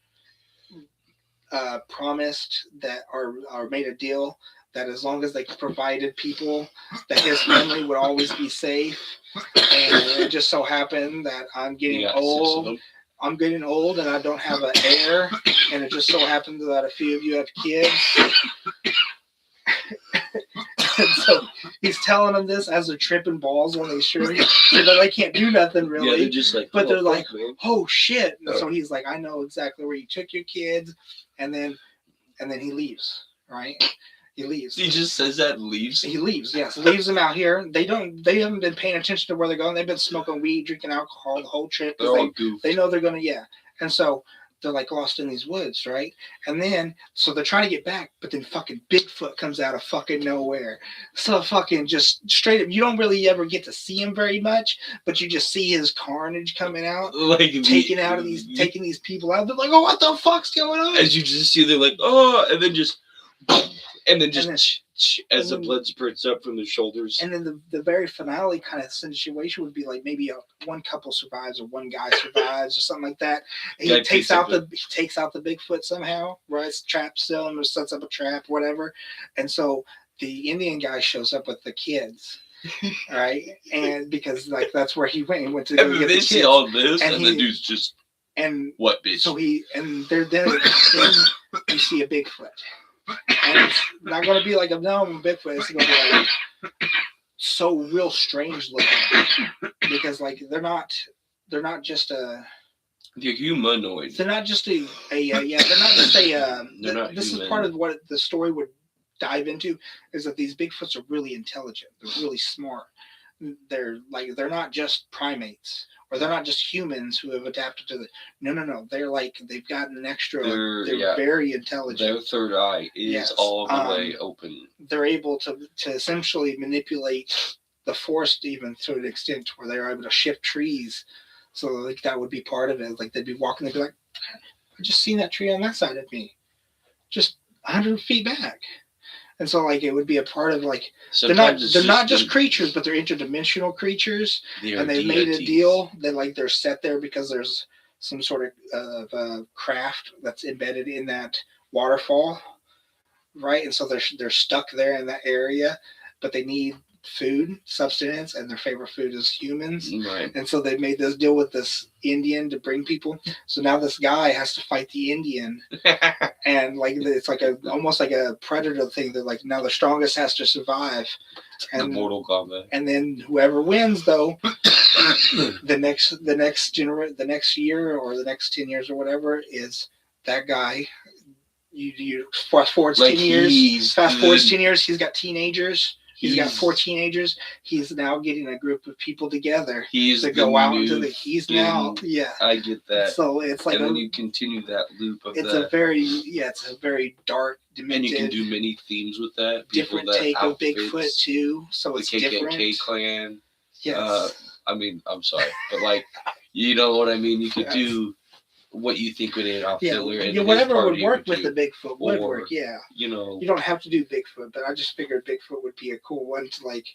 Speaker 2: promised that or made a deal that as long as they provided people, that his family would always be safe. And it just so happened that I'm getting old. I'm getting old and I don't have an heir. And it just so happened that a few of you have kids. And so he's telling them this as they're tripping balls on these shirts. So that they can't do nothing really.
Speaker 1: Yeah, they're just like,
Speaker 2: but they're like, oh shit. And so he's like, I know exactly where you took your kids. And then he leaves, right? He leaves.
Speaker 1: He just says that and leaves?
Speaker 2: He leaves, yes. Leaves them out here. They haven't been paying attention to where they're going. They've been smoking weed, drinking alcohol the whole trip.
Speaker 1: They're all goofed.
Speaker 2: They know they're going to, And so they're like lost in these woods, right? And then so they're trying to get back, but then fucking Bigfoot comes out of fucking nowhere. So fucking just straight up, you don't really ever get to see him very much, but you just see his carnage coming out,
Speaker 1: like
Speaker 2: taking these people out. They're like, oh, what the fuck's going on?
Speaker 1: As you just see, they're like, oh, and then just, and then just
Speaker 2: And then-
Speaker 1: as the
Speaker 2: and then-
Speaker 1: blood spurts up from the shoulders.
Speaker 2: And then the very finale kind of situation would be like maybe one couple survives or one guy survives or something like that. And he takes out the Bigfoot somehow, right? Traps him or sets up a trap, whatever. And so the Indian guy shows up with the kids, right? And because like that's where he went to go
Speaker 1: and
Speaker 2: get
Speaker 1: they
Speaker 2: the
Speaker 1: see
Speaker 2: kids.
Speaker 1: all this,
Speaker 2: And
Speaker 1: and the dude's just,
Speaker 2: And
Speaker 1: what, bitch?
Speaker 2: so then you see a Bigfoot. And it's not going to be like a normal Bigfoot. It's going to be like so real strange looking because like they're not just a
Speaker 1: They're humanoid.
Speaker 2: they're not just a yeah they're not just a
Speaker 1: They're not
Speaker 2: this
Speaker 1: human.
Speaker 2: is part of what the story would dive into is that these Bigfoots are really intelligent. They're really smart. They're not just primates. Or they're not just humans who have adapted to the. No. They're like they've got an extra. They're very intelligent.
Speaker 1: Their third eye is all the way open.
Speaker 2: They're able to essentially manipulate the forest even to an extent where they're able to shift trees. So like that would be part of it. Like they'd be walking, they'd be like, "I just seen that tree on that side of me, just 100 feet back." And so, like, it would be a part of like
Speaker 1: Sometimes
Speaker 2: they're not just creatures, but they're interdimensional creatures, and they made a deal that like they're set there because there's some sort of craft that's embedded in that waterfall, right? And so they're stuck there in that area, but they need food, substance, and their favorite food is humans.
Speaker 1: Right.
Speaker 2: And so they made this deal with this Indian to bring people. So now this guy has to fight the Indian, and like it's like almost like a predator thing that like now the strongest has to survive. And
Speaker 1: the Mortal Kombat.
Speaker 2: And then whoever wins though, the next year or the next 10 years or whatever is that guy. You fast forward 10 years. Fast forward 10 years, he's got teenagers. He's got 4 teenagers. He's now getting a group of people together to go out into the. He's now, yeah.
Speaker 1: I get that.
Speaker 2: So it's like,
Speaker 1: and then you continue that loop of
Speaker 2: it's
Speaker 1: that.
Speaker 2: it's a very dark, demented.
Speaker 1: And you can do many themes with that.
Speaker 2: Different take of Bigfoot too, so it's different.
Speaker 1: The KKK clan.
Speaker 2: Yes.
Speaker 1: I mean, I'm sorry, but like, you know what I mean. You could do what you think would Adolf Hitler. And
Speaker 2: whatever would work with the Bigfoot would work. Yeah.
Speaker 1: You know,
Speaker 2: you don't have to do Bigfoot, but I just figured Bigfoot would be a cool one to like.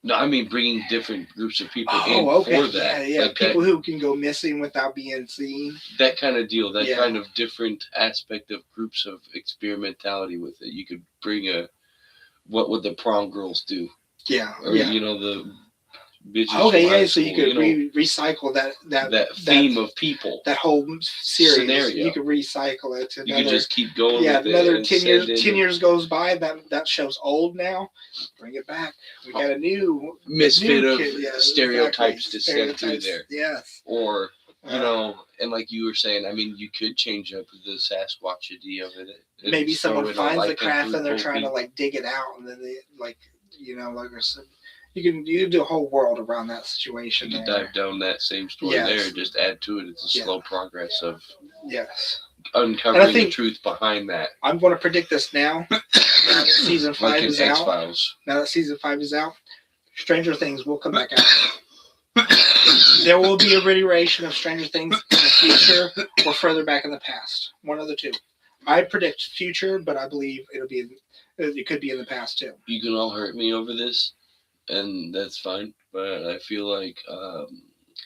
Speaker 1: No, I mean bringing different groups of people in for that.
Speaker 2: Yeah, like people who can go missing without being seen.
Speaker 1: That kind of deal. That kind of different aspect of groups of experimentality with it. You could bring what would the prom girls do?
Speaker 2: Yeah.
Speaker 1: Or you know the.
Speaker 2: So you could recycle that
Speaker 1: theme of people,
Speaker 2: that whole series.
Speaker 1: Scenario.
Speaker 2: You could recycle it.
Speaker 1: You could just keep going.
Speaker 2: Yeah,
Speaker 1: with
Speaker 2: another
Speaker 1: it
Speaker 2: 10 years. 10 years goes by. That show's old now. Bring it back. We got a new
Speaker 1: misfit of stereotypes to step through there.
Speaker 2: Yes.
Speaker 1: Or you know, and like you were saying, I mean, you could change up the Sasquatch idea of it.
Speaker 2: Maybe someone finds the craft and they're trying to like dig it out, and then they like like I said. You can do a whole world around that situation.
Speaker 1: You can dive down that same story there, just add to it. It's a slow progress of uncovering the truth behind that.
Speaker 2: I'm going to predict this now. Now that season 5 is out.
Speaker 1: X-Files.
Speaker 2: Now that season 5 is out, Stranger Things will come back out. There will be a reiteration of Stranger Things in the future or further back in the past. One of the two. I predict future, but I believe it could be in the past too.
Speaker 1: You can all hurt me over this. And that's fine, but I feel like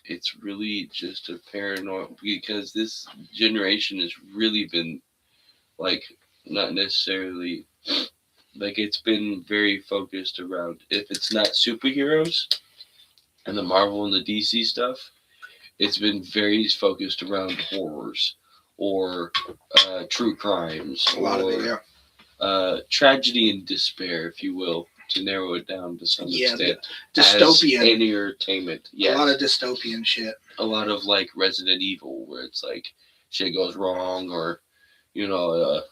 Speaker 1: it's really just a paranoid because this generation has really been like not necessarily like it's been very focused around if it's not superheroes and the Marvel and the DC stuff, it's been very focused around horrors or true crimes tragedy and despair, if you will. To narrow it down to some extent.
Speaker 2: Dystopian.
Speaker 1: Entertainment. Yes.
Speaker 2: A lot of dystopian shit.
Speaker 1: A lot of like Resident Evil where it's like shit goes wrong or, you know,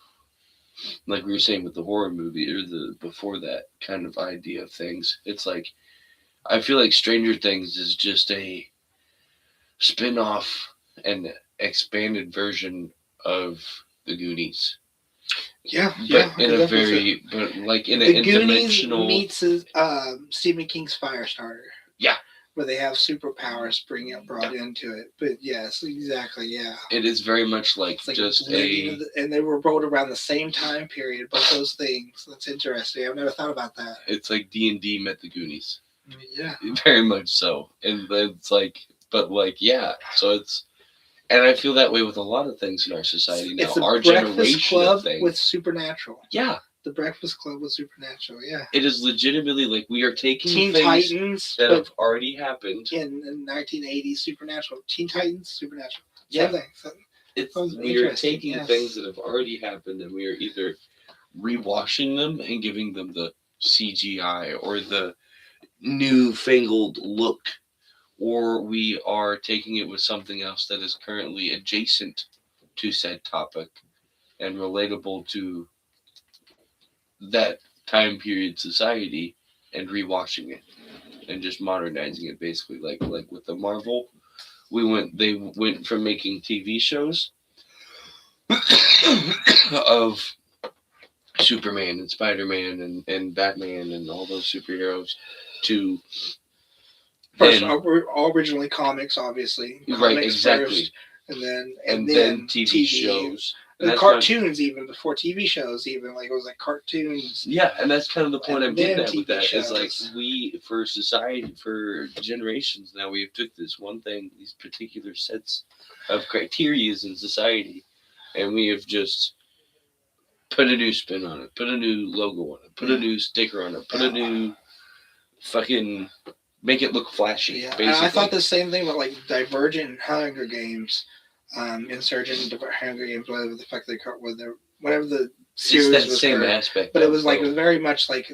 Speaker 1: like we were saying with the horror movie or the before that kind of idea of things. It's like, I feel like Stranger Things is just a spin-off and expanded version of the Goonies.
Speaker 2: Yeah,
Speaker 1: But
Speaker 2: I
Speaker 1: in
Speaker 2: could
Speaker 1: a
Speaker 2: definitely see
Speaker 1: very, but like in an
Speaker 2: the Goonies
Speaker 1: interdimensional.
Speaker 2: meets Stephen King's Firestarter.
Speaker 1: Yeah.
Speaker 2: Where they have superpowers brought into it. But yes, exactly, yeah.
Speaker 1: It is very much like,
Speaker 2: Like
Speaker 1: just
Speaker 2: and they were wrote around the same time period, both those things. That's interesting. I've never thought about that.
Speaker 1: It's like D&D met the Goonies.
Speaker 2: Yeah.
Speaker 1: Very much so. And it's like, but like, yeah. So it's, and I feel that way with a lot of things in our society now.
Speaker 2: It's the
Speaker 1: Our
Speaker 2: Breakfast
Speaker 1: generation
Speaker 2: Club
Speaker 1: of things.
Speaker 2: with Supernatural.
Speaker 1: Yeah.
Speaker 2: The Breakfast Club with Supernatural, yeah.
Speaker 1: It is legitimately like we are taking
Speaker 2: Teen
Speaker 1: things
Speaker 2: Titans
Speaker 1: that have already happened.
Speaker 2: In 1980s Supernatural. Teen Titans, Supernatural.
Speaker 1: Yeah.
Speaker 2: Same thing.
Speaker 1: We are taking things that have already happened and we are either rewashing them and giving them the CGI or the newfangled look, or we are taking it with something else that is currently adjacent to said topic and relatable to that time period society and rewashing it and just modernizing it, basically. Like with the Marvel, they went from making TV shows of Superman and Spider-Man and Batman and all those superheroes to
Speaker 2: first all originally comics, obviously. Comics
Speaker 1: right, exactly.
Speaker 2: First, and
Speaker 1: then TV shows.
Speaker 2: And cartoons even before TV shows, even like it was like cartoons.
Speaker 1: Yeah, and that's kind of the point I'm getting at with that.
Speaker 2: shows.
Speaker 1: Is like we, for society, for generations now, we have took this one thing, these particular sets of criterias in society, and we have just put a new spin on it, put a new logo on it, put a new sticker on it, put a new fucking make it look flashy.
Speaker 2: Yeah,
Speaker 1: basically.
Speaker 2: and I thought the same thing with like Divergent and Hunger Games. Insurgent, Hunger Games, whatever the fuck they call whatever the series
Speaker 1: it's that
Speaker 2: was
Speaker 1: same
Speaker 2: for.
Speaker 1: aspect.
Speaker 2: But it was like very much like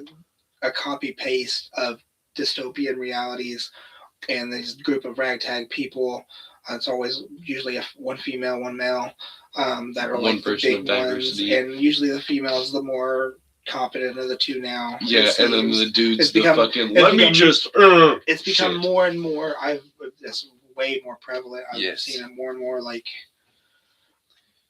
Speaker 2: a copy paste of dystopian realities, and this group of ragtag people. It's always usually one female, one male. That are
Speaker 1: one
Speaker 2: like the big ones, and usually the female is the more competent of the two now.
Speaker 1: Yeah, and then the dude's fucking.
Speaker 2: It's become more and more. It's way more prevalent. I've seen it more and more. Like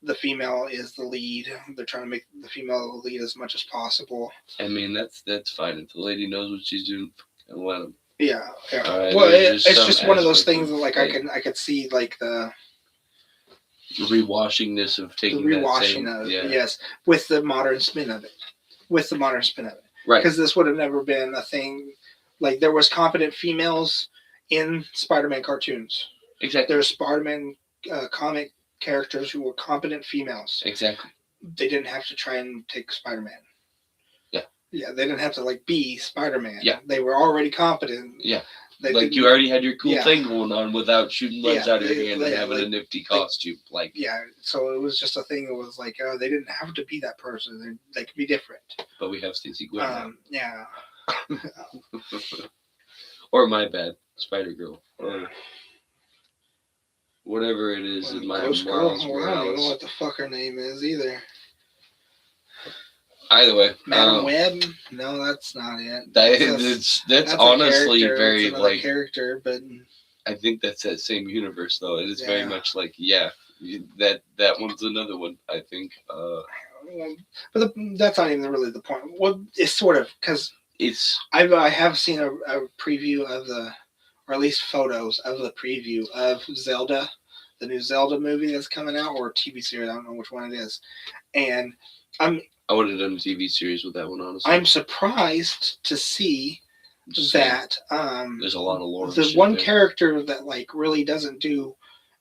Speaker 2: the female is the lead. They're trying to make the female the lead as much as possible.
Speaker 1: I mean, that's fine if the lady knows what she's doing. And let them.
Speaker 2: Yeah. Well, it's just one of those things that like I could see like the
Speaker 1: rewashingness of taking
Speaker 2: the rewashing of it. Yes, with the modern spin of it. Right. Because this would have never been a thing. Like there was competent females in Spider-Man cartoons.
Speaker 1: Exactly.
Speaker 2: There's Spider-Man comic characters who were competent females.
Speaker 1: Exactly.
Speaker 2: They didn't have to try and take Spider-Man.
Speaker 1: Yeah.
Speaker 2: Yeah, they didn't have to like be Spider-Man.
Speaker 1: Yeah.
Speaker 2: They were already competent.
Speaker 1: Yeah. Like you already had your cool thing going on without shooting legs out of your hand and having a nifty costume.
Speaker 2: So it was just a thing that was like, they didn't have to be that person. They could be different.
Speaker 1: But we have Stacey Gwen now.
Speaker 2: Yeah.
Speaker 1: Or my bad, Spider-Girl. Or whatever it is in my Miles Morales.
Speaker 2: I don't know what the fuck her name is either.
Speaker 1: Either way.
Speaker 2: Madam Web? No, that's not it.
Speaker 1: That's honestly very like
Speaker 2: character, but
Speaker 1: I think that's that same universe though. It is very much like that one's another one. I think.
Speaker 2: But that's not even really the point. Well, it's sort of because I have seen a preview of or at least photos of the preview of Zelda, the new Zelda movie that's coming out, or TV series. I don't know which one it is, and
Speaker 1: I would have done a TV series with that one, honestly.
Speaker 2: I'm surprised to see that
Speaker 1: there's a lot of lore.
Speaker 2: The one character that like really doesn't do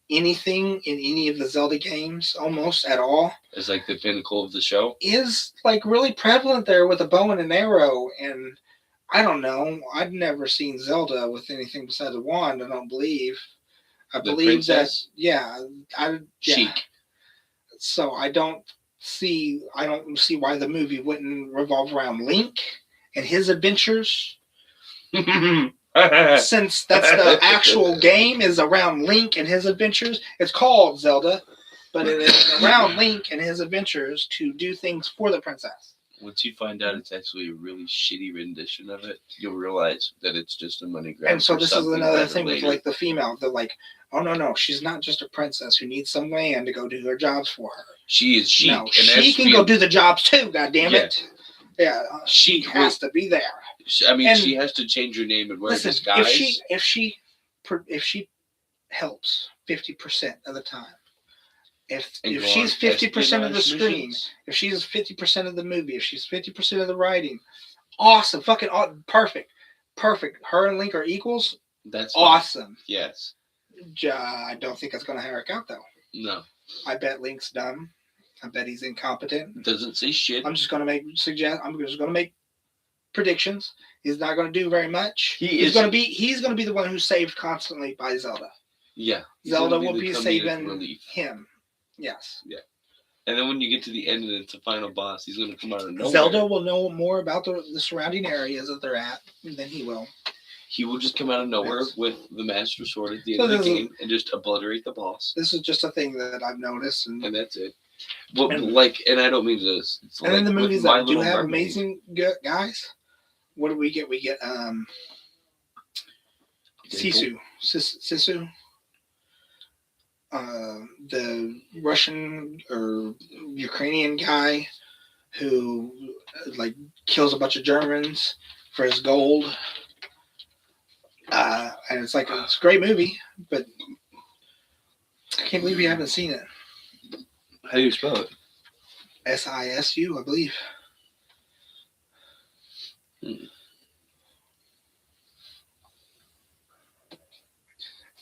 Speaker 2: anything in any of the Zelda games almost at all
Speaker 1: is like the pinnacle of the show.
Speaker 2: Is like really prevalent there with a bow and an arrow, and I don't know. I've never seen Zelda with anything besides a wand. I don't believe. I believe princess?
Speaker 1: Sheik.
Speaker 2: So I don't see why the movie wouldn't revolve around Link and his adventures. Since that's the actual game is around Link and his adventures. It's called Zelda, but it is around Link and his adventures to do things for the princess.
Speaker 1: Once you find out it's actually a really shitty rendition of it, you'll realize that it's just a money grab.
Speaker 2: And so
Speaker 1: for
Speaker 2: this is
Speaker 1: something
Speaker 2: another
Speaker 1: better
Speaker 2: thing with
Speaker 1: later.
Speaker 2: like the female. They're like, oh no, she's not just a princess who needs some man to go do her jobs for her.
Speaker 1: She is chic.
Speaker 2: No,
Speaker 1: and
Speaker 2: she can go do the jobs too. God damn it! Yeah, she has to be there.
Speaker 1: I mean,
Speaker 2: And
Speaker 1: she has to change her name and wear
Speaker 2: listen,
Speaker 1: disguise.
Speaker 2: if she helps 50% of the time, if she's 50% of the screen, if she's 50% of the movie, if she's 50% of the writing, awesome, fucking perfect. Her and Link are equals.
Speaker 1: That's
Speaker 2: awesome.
Speaker 1: Fine. Yes.
Speaker 2: I don't think it's going to work out though.
Speaker 1: No.
Speaker 2: I bet Link's dumb. I bet he's incompetent.
Speaker 1: Doesn't say shit.
Speaker 2: I'm just going to make predictions. He's not going to do very much. He's going to be the one who's saved constantly by Zelda.
Speaker 1: Yeah.
Speaker 2: Zelda will be saving him. Yes.
Speaker 1: Yeah. And then when you get to the end and it's a final boss, he's going to come out of nowhere.
Speaker 2: Zelda will know more about the surrounding areas that they're at than he will.
Speaker 1: He will just come out of nowhere with the Master Sword at the end of the game and just obliterate the boss.
Speaker 2: This is just a thing that I've noticed. And
Speaker 1: that's it. Well, and I don't mean this.
Speaker 2: And then the movies that do have amazing guys, what do we get? We get Sisu. The Russian or Ukrainian guy who like kills a bunch of Germans for his gold. And it's a great movie, but I can't believe you haven't seen it.
Speaker 1: How do you spell it?
Speaker 2: SISU, I believe. And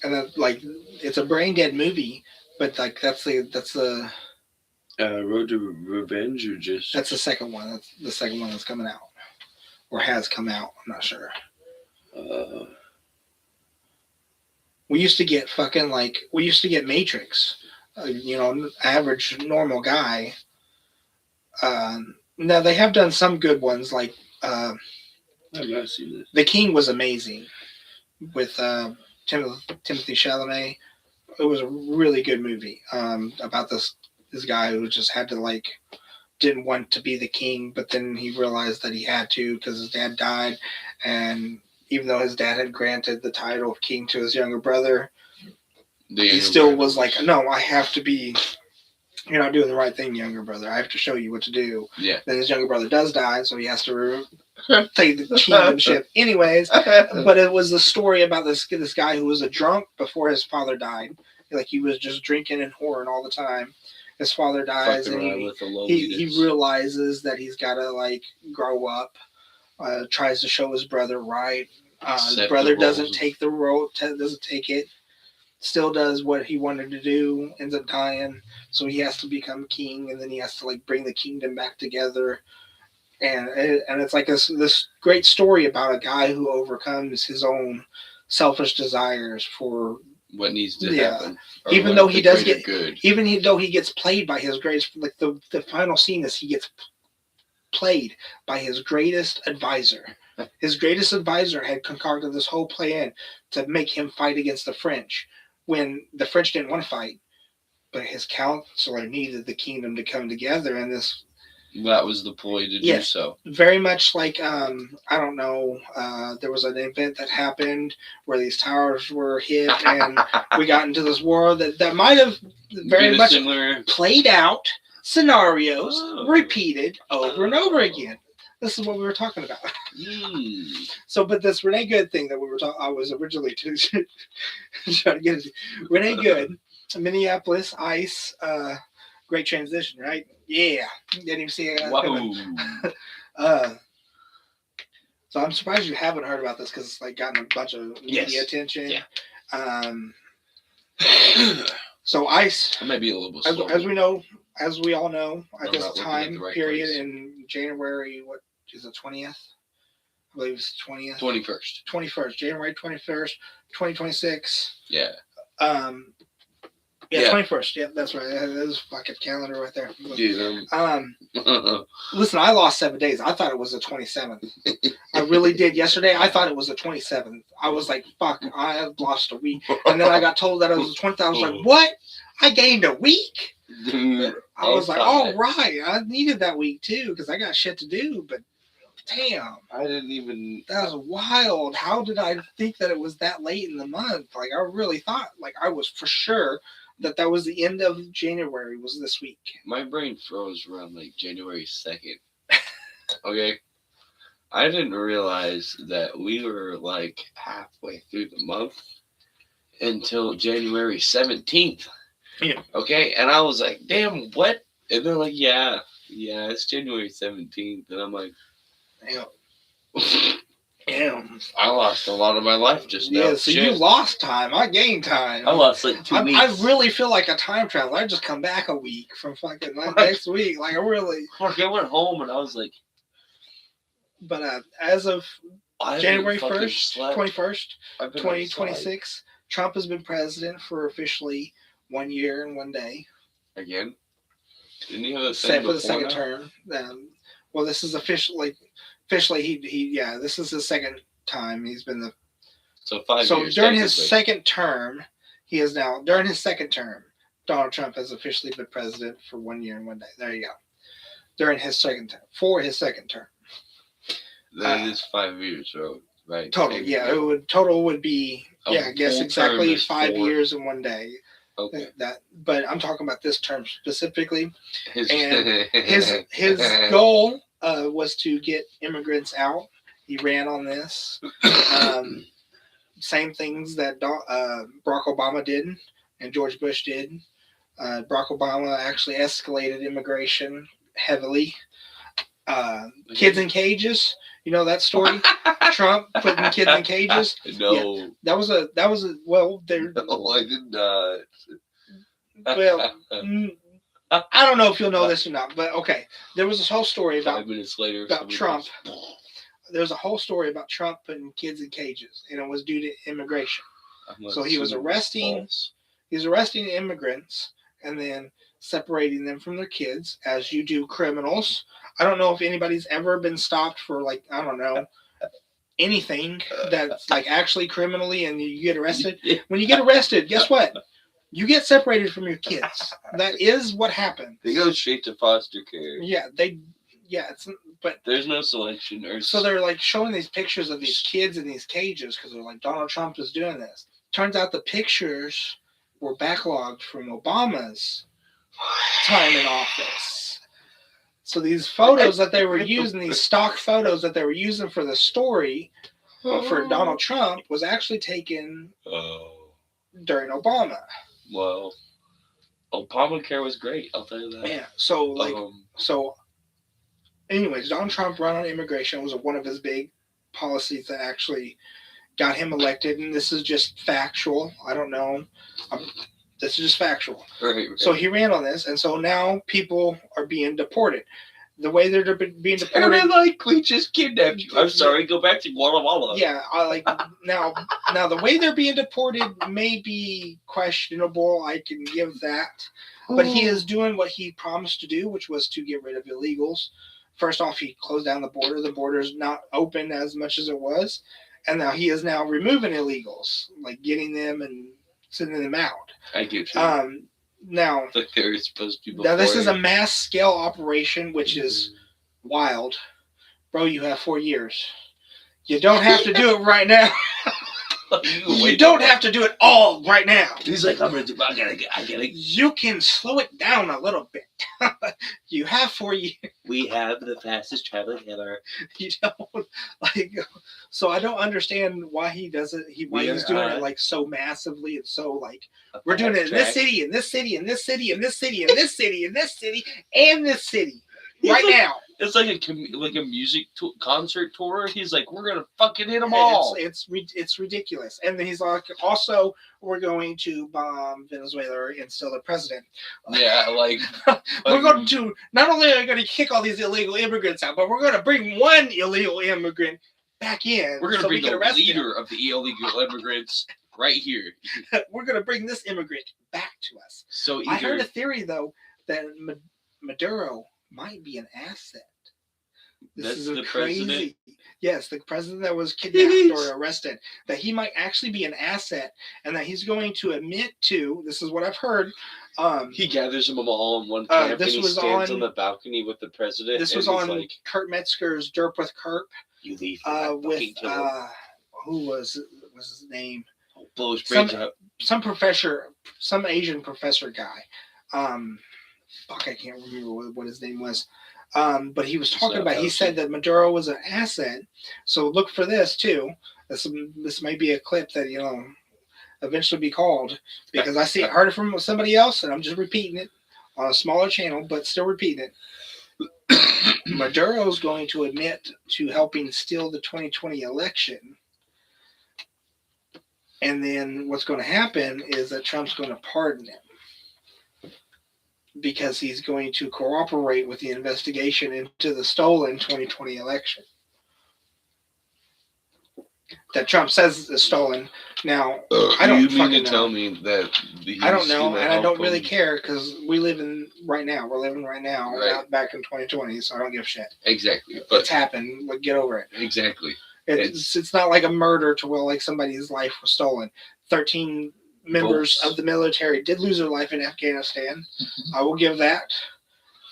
Speaker 2: then, it's a brain dead movie, but that's the
Speaker 1: Road to Revenge, or just
Speaker 2: that's the second one. That's the second one that's coming out, or has come out. I'm not sure. We used to get Matrix, average normal guy. Now they have done some good ones, like
Speaker 1: I've not seen this.
Speaker 2: The King was amazing with Timothy Chalamet. It was a really good movie about this guy who just had to didn't want to be the king, but then he realized that he had to because his dad died, and even though his dad had granted the title of king to his younger brother, he still was like, no, I have to be, you're not doing the right thing, younger brother. I have to show you what to do.
Speaker 1: Yeah.
Speaker 2: Then his younger brother does die, so he has to take the kingdomship anyways. But it was the story about this guy who was a drunk before his father died. He was just drinking and whoring all the time. His father dies, and he realizes that he's got to grow up. Tries to show his brother right. His brother doesn't take the road, doesn't take it. Still does what he wanted to do. Ends up dying, so he has to become king, and then he has to bring the kingdom back together. And it's this great story about a guy who overcomes his own selfish desires for
Speaker 1: what needs to happen.
Speaker 2: Even though he does get good, even though he gets played by his greatest, the final scene is he gets played by his greatest advisor. His greatest advisor had concocted this whole plan to make him fight against the French when the French didn't want to fight, but his counselor needed the kingdom to come together, and
Speaker 1: that was the ploy to do so.
Speaker 2: Very much I don't know, there was an event that happened where these towers were hit and we got into this war that might have very much played out scenarios repeated over and over again. This is what we were talking about. So, but this Renee Good thing that we were talking, I was originally trying to get into. Renee Good, Minneapolis Ice, great transition, right? Yeah, didn't even see it.
Speaker 1: Whoa.
Speaker 2: So I'm surprised you haven't heard about this because it's gotten a bunch of media attention. Yeah. So Ice,
Speaker 1: I might be a little bit
Speaker 2: as we all know, at this time period in January, what is it, 20th? I believe it's 20th. 21st. January 21st, 2026.
Speaker 1: Yeah.
Speaker 2: 21st. Yeah, that's right. That is fucking calendar right there.
Speaker 1: Dude,
Speaker 2: listen, I lost 7 days. I thought it was the 27th. I really did. Yesterday, I thought it was the 27th. I was like, fuck, I have lost a week. And then I got told that it was the 20th. I was like, what? I gained a week? I was like, oh right, I needed that week too because I got shit to do. But damn,
Speaker 1: I didn't even.
Speaker 2: that was wild. How did I think that it was that late in the month? Like I really thought, like I was for sure that was the end of January was this week.
Speaker 1: My brain froze around like January 2nd. Okay. I didn't realize that we were like halfway through the month until January 17th.
Speaker 2: Yeah.
Speaker 1: Okay. And I was like, damn, what? And they're like, yeah, it's January 17th. And I'm like,
Speaker 2: Damn. Damn.
Speaker 1: I lost a lot of my life just now.
Speaker 2: Yeah, so
Speaker 1: Shit.
Speaker 2: you lost time. I gained time.
Speaker 1: I lost like 2 weeks.
Speaker 2: I really feel like a time traveler. I just come back a week from fucking next week. Like I really.
Speaker 1: I went home and I was like.
Speaker 2: But as of January 1st, 21st, 2026, Trump has been president for officially 1 year and 1 day.
Speaker 1: Again? Didn't he have a
Speaker 2: Except for the second term. Well, this is officially this is his second time he's been the.
Speaker 1: So 5 years.
Speaker 2: So during his second term, during his second term, Donald Trump has officially been president for 1 year and 1 day. There you go. During his second term, for his second term.
Speaker 1: That is 5 years, right?
Speaker 2: Total, yeah. Total would be I guess exactly 5 years and 1 day.
Speaker 1: Okay.
Speaker 2: But I'm talking about this term specifically.
Speaker 1: His
Speaker 2: goal was to get immigrants out. He ran on this. Same things that Barack Obama did and George Bush did. Barack Obama actually escalated immigration heavily. Kids in cages. You know that story? Trump putting kids in cages?
Speaker 1: No.
Speaker 2: Yeah, that was a well, there.
Speaker 1: No, I did not.
Speaker 2: Well, I don't know if you'll know this or not, but okay. There was this whole story about
Speaker 1: 5 minutes later
Speaker 2: about Trump. There's a whole story about Trump putting kids in cages, and it was due to immigration. So he was arresting immigrants and then separating them from their kids, as you do criminals. I don't know if anybody's ever been stopped for anything that's like actually criminally and you get arrested. When you get arrested, guess what? You get separated from your kids. That is what happened.
Speaker 1: They go straight to foster care.
Speaker 2: Yeah, but
Speaker 1: there's no selection or.
Speaker 2: So they're like showing these pictures of these kids in these cages because they're like Donald Trump is doing this. Turns out the pictures were backlogged from Obama's time in office. So these photos that they were using, these stock photos that they were using for the story for Donald Trump was actually taken during Obama.
Speaker 1: Well, Obamacare was great. I'll tell you that.
Speaker 2: Yeah. So anyways, Donald Trump ran on immigration was one of his big policies that actually got him elected. And this is just factual. I don't know. This is just factual.
Speaker 1: Right.
Speaker 2: So he ran on this, and so now people are being deported. The way they're being deported.
Speaker 1: And like we just kidnapped you. I'm sorry. Go back to Walla Walla.
Speaker 2: Yeah, now the way they're being deported may be questionable. I can give that, but he is doing what he promised to do, which was to get rid of illegals. First off, he closed down the border. The border's not open as much as it was, and now he is now removing illegals, like getting them and sending them out.
Speaker 1: I get you.
Speaker 2: Now,
Speaker 1: like they're supposed to be.
Speaker 2: Now, this is a mass scale operation, which is wild. Bro, you have 4 years. You don't have to do it right now. You don't have to do it all right now.
Speaker 1: He's like, I'm going to do it. I get it.
Speaker 2: You can slow it down a little bit. You have 4 years.
Speaker 1: We have the fastest traveling ever.
Speaker 2: You don't so I don't understand why he does it. Why he's doing it like so massively and so like we're doing it in this city, in this city, in this city, in this city, in this city, in this city, and this city. Right now.
Speaker 1: It's like a music concert tour. He's like, we're gonna fucking hit them all.
Speaker 2: It's ridiculous. And then he's like, also, we're going to bomb Venezuela and steal the president.
Speaker 1: Yeah,
Speaker 2: we're going to not only are we going to kick all these illegal immigrants out, but we're going to bring one illegal immigrant back in.
Speaker 1: We're going to bring the leader of the illegal immigrants right here.
Speaker 2: We're going to bring this immigrant back to us.
Speaker 1: So
Speaker 2: I heard a theory though that Maduro might be an asset This
Speaker 1: That's
Speaker 2: is a
Speaker 1: the president.
Speaker 2: crazy. Yes, the president that was kidnapped or arrested, that he might actually be an asset, and that he's going to admit to. This is what I've heard. Um,
Speaker 1: He gathers them all in one camp, and
Speaker 2: this
Speaker 1: he
Speaker 2: was
Speaker 1: stands on
Speaker 2: on.
Speaker 1: the balcony with the president,
Speaker 2: This
Speaker 1: and
Speaker 2: was
Speaker 1: he's
Speaker 2: on
Speaker 1: like,
Speaker 2: Kurt Metzger's Derp with Kurt.
Speaker 1: "You leave him, I
Speaker 2: With
Speaker 1: fucking kill him."
Speaker 2: who was his name?
Speaker 1: Blow his
Speaker 2: Some
Speaker 1: brains out.
Speaker 2: some professor, some Asian professor guy. Um, Fuck, I can't remember what his name was. But he was talking about. He said that Maduro was an asset. So look for this too. This might be a clip that eventually be called, because I heard it from somebody else, and I'm just repeating it on a smaller channel, but still repeating it. Maduro's going to admit to helping steal the 2020 election. And then what's going to happen is that Trump's going to pardon him, because he's going to cooperate with the investigation into the stolen 2020 election that Trump says is stolen. Now, I don't
Speaker 1: you mean to
Speaker 2: know.
Speaker 1: tell me that
Speaker 2: I don't know, and I don't really care, because we're living right now, right. Not back in 2020, so I don't give a shit.
Speaker 1: Exactly. But
Speaker 2: it's happened. Get over it.
Speaker 1: Exactly.
Speaker 2: It's not like a murder to where like somebody's life was stolen. 13 members of the military did lose their life in Afghanistan. I will give that.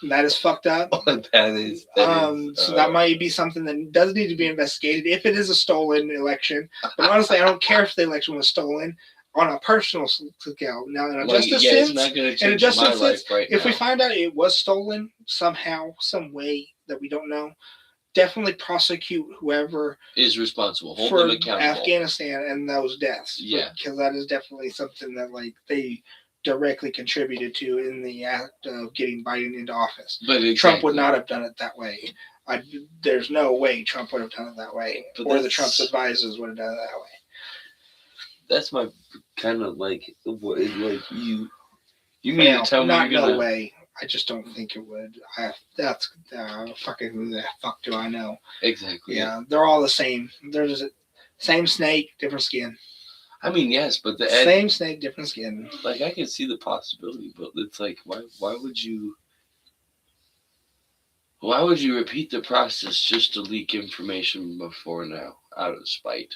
Speaker 2: That is fucked up.
Speaker 1: that is.
Speaker 2: So that might be something that does need to be investigated if it is a stolen election. But honestly, I don't care if the election was stolen on a personal scale. Now, in a justice sense,
Speaker 1: it's not going to change my life right now.
Speaker 2: If we find out it was stolen somehow, some way that we don't know, definitely prosecute whoever
Speaker 1: is responsible. Hold
Speaker 2: for
Speaker 1: them accountable.
Speaker 2: Afghanistan and those deaths.
Speaker 1: Yeah,
Speaker 2: because that is definitely something that they directly contributed to in the act of getting Biden into office.
Speaker 1: But exactly.
Speaker 2: Trump would not have done it that way. There's no way Trump would have done it that way, or the Trump's advisors would have done it that way.
Speaker 1: That's my kind of like you mean to tell me
Speaker 2: not
Speaker 1: you're gonna...
Speaker 2: no way. I just don't think it would. That's fucking who the fuck do I know?
Speaker 1: Exactly.
Speaker 2: Yeah, they're all the same. They're just same snake, different skin.
Speaker 1: I mean, yes, but the
Speaker 2: same snake, different skin.
Speaker 1: Like, I can see the possibility, but it's like, why would you repeat the process just to leak information before now, out of spite?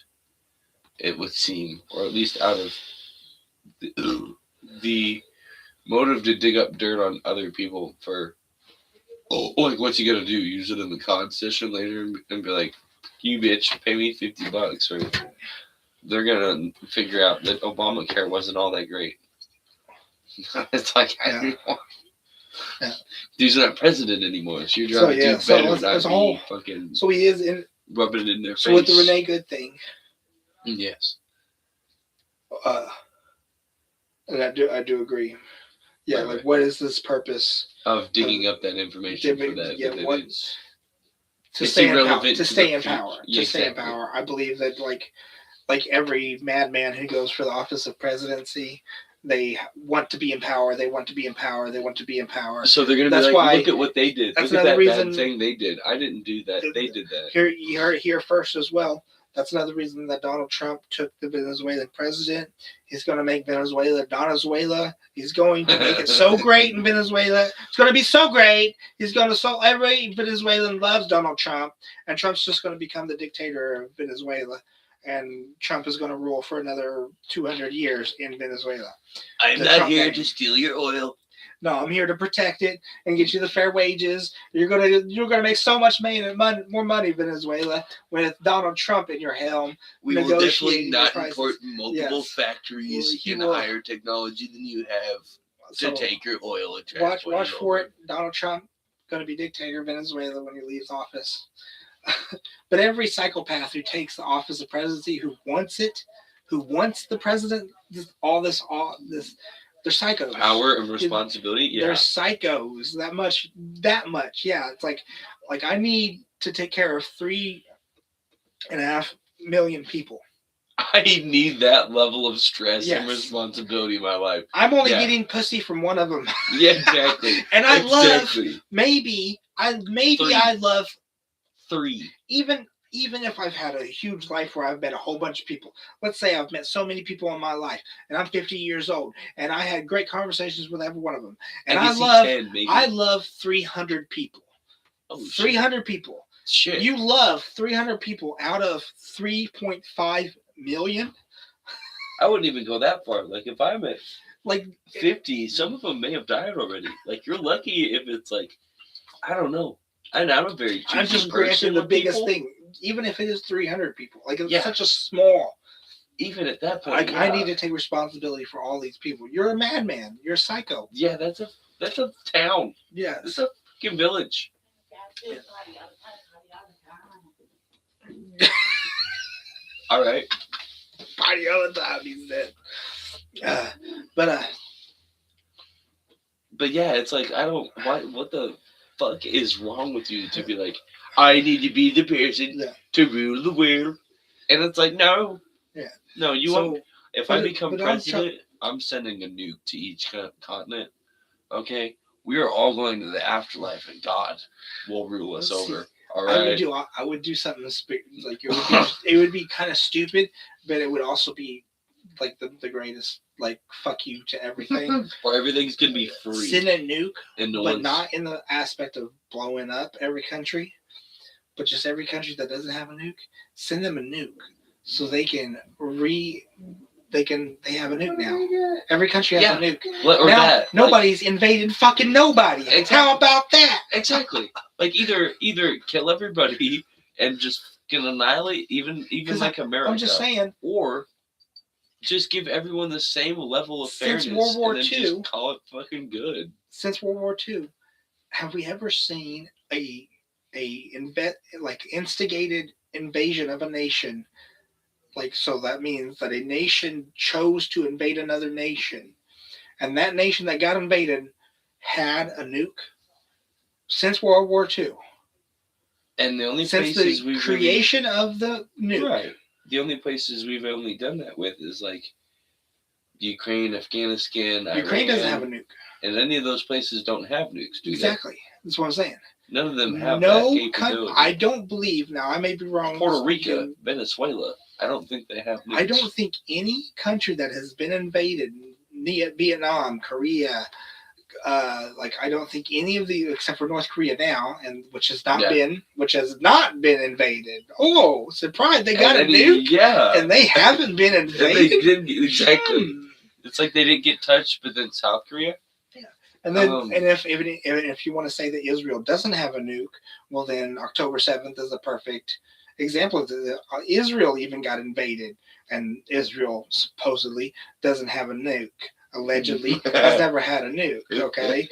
Speaker 1: It would seem, or at least out of the motive to dig up dirt on other people for, like, what's he gonna do? Use it in the COD session later and be like, you bitch, pay me $50, or they're gonna figure out that Obamacare wasn't all that great. It's like, he's not president anymore, so you're trying to do better than fucking.
Speaker 2: So he is in
Speaker 1: rubbing it in their face.
Speaker 2: So with the Renee Good thing.
Speaker 1: Yes.
Speaker 2: And I do agree. Yeah, right. What is this purpose
Speaker 1: of digging up that information for that?
Speaker 2: Yeah, to stay in power. To stay in power.
Speaker 1: Yeah,
Speaker 2: to stay in power. I believe that like every madman who goes for the office of presidency, they want to be in power. They want to be in power. They want to be in power.
Speaker 1: So they're going to be like, look at what they did. Look at that bad thing they did. I didn't do that. They did that.
Speaker 2: You heard it here first as well. That's another reason that Donald Trump took the Venezuelan president. He's going to make Venezuela Donezuela. He's going to make it so great in Venezuela. It's going to be so great. He's going to so every Venezuelan loves Donald Trump, and Trump's just going to become the dictator of Venezuela. And Trump is going to rule for another 200 years in Venezuela.
Speaker 1: I'm not here to steal your oil.
Speaker 2: No, I'm here to protect it and get you the fair wages. You're gonna make so much more money, Venezuela, with Donald Trump in your helm.
Speaker 1: We will definitely not import multiple factories in higher technology than you have to take your oil and transport.
Speaker 2: Watch for it. Donald Trump going to be dictator of Venezuela when he leaves office. But every psychopath who takes the office of presidency, who wants the president, all this. They're psychos.
Speaker 1: Power of responsibility. Yeah,
Speaker 2: they're psychos. That much. Yeah, it's like I need to take care of 3.5 million people.
Speaker 1: I need that level of stress and responsibility in my life.
Speaker 2: I'm only getting pussy from one of them.
Speaker 1: Yeah, exactly.
Speaker 2: And I love maybe I love
Speaker 1: 3.
Speaker 2: Even if I've had a huge life where I've met a whole bunch of people. Let's say I've met so many people in my life, and I'm 50 years old, and I had great conversations with every one of them. And I love 300 people. Oh, 300 people.
Speaker 1: Shit.
Speaker 2: You love 300 people out of 3.5 million.
Speaker 1: I wouldn't even go that far. Like if I'm at
Speaker 2: Like
Speaker 1: 50, some of them may have died already. Like you're lucky if it's like I don't know. And I'm a very
Speaker 2: I'm
Speaker 1: choosy
Speaker 2: just granting
Speaker 1: person
Speaker 2: the
Speaker 1: with
Speaker 2: biggest
Speaker 1: people.
Speaker 2: thing, even if it is 300 people. Like it's
Speaker 1: Yeah.
Speaker 2: such a small.
Speaker 1: Even at that point,
Speaker 2: Like
Speaker 1: yeah.
Speaker 2: I need to take responsibility for all these people. You're a madman. You're a psycho.
Speaker 1: Yeah, that's a town.
Speaker 2: Yeah.
Speaker 1: It's a fucking village. All right.
Speaker 2: Party all the time, he said. But
Speaker 1: But yeah, it's like I don't. What the fuck is wrong with you to be like, I need to be the person
Speaker 2: yeah,
Speaker 1: to rule the world, and it's like no,
Speaker 2: yeah.
Speaker 1: no. You
Speaker 2: So,
Speaker 1: want if I become
Speaker 2: but
Speaker 1: president, I'm sending a nuke to each continent. Okay, we are all going to the afterlife, and God will rule us
Speaker 2: Let's see.
Speaker 1: over. All
Speaker 2: I
Speaker 1: right.
Speaker 2: would do something like it would be kind of stupid, but it would also be like the greatest. Like fuck you to everything.
Speaker 1: Or everything's gonna be free.
Speaker 2: Send a nuke,
Speaker 1: and no
Speaker 2: but
Speaker 1: one's...
Speaker 2: not in the aspect of blowing up every country, but just every country that doesn't have a nuke. Send them a nuke so they can they have a nuke now. Every country has a nuke.
Speaker 1: Or
Speaker 2: now
Speaker 1: that
Speaker 2: nobody's invaded fucking nobody.
Speaker 1: Exactly.
Speaker 2: How about that?
Speaker 1: Exactly. Like either kill everybody and just can annihilate even like America.
Speaker 2: I'm just saying.
Speaker 1: Or just give everyone the same level of fairness.
Speaker 2: Since World War
Speaker 1: and then
Speaker 2: II,
Speaker 1: just call it fucking good.
Speaker 2: Since World War II, have we ever seen a instigated invasion of a nation? Like, so that means that a nation chose to invade another nation, and that nation that got invaded had a nuke since World War II.
Speaker 1: And the only
Speaker 2: since
Speaker 1: places
Speaker 2: the creation of the nuke,
Speaker 1: right? The only places we've only done that with is like Ukraine, Afghanistan,
Speaker 2: Ukraine
Speaker 1: Iran,
Speaker 2: doesn't have a nuke,
Speaker 1: and any of those places don't have nukes. Do
Speaker 2: exactly. That's what I'm saying.
Speaker 1: None of them have that capability.
Speaker 2: I don't believe. Now I may be wrong.
Speaker 1: Puerto Rico, Venezuela. I don't think they have nukes.
Speaker 2: I don't think any country that has been invaded, Vietnam, Korea, I don't think any of the, except for North Korea now, and which has not been invaded. Oh, surprise! They got a nuke, and they haven't been invaded.
Speaker 1: They didn't exactly. It's like they didn't get touched, but then South Korea.
Speaker 2: Yeah, and then and if you want to say that Israel doesn't have a nuke, well then October 7th is a perfect example. Israel even got invaded, and Israel supposedly doesn't have a nuke. Allegedly has never had a nuke. Okay,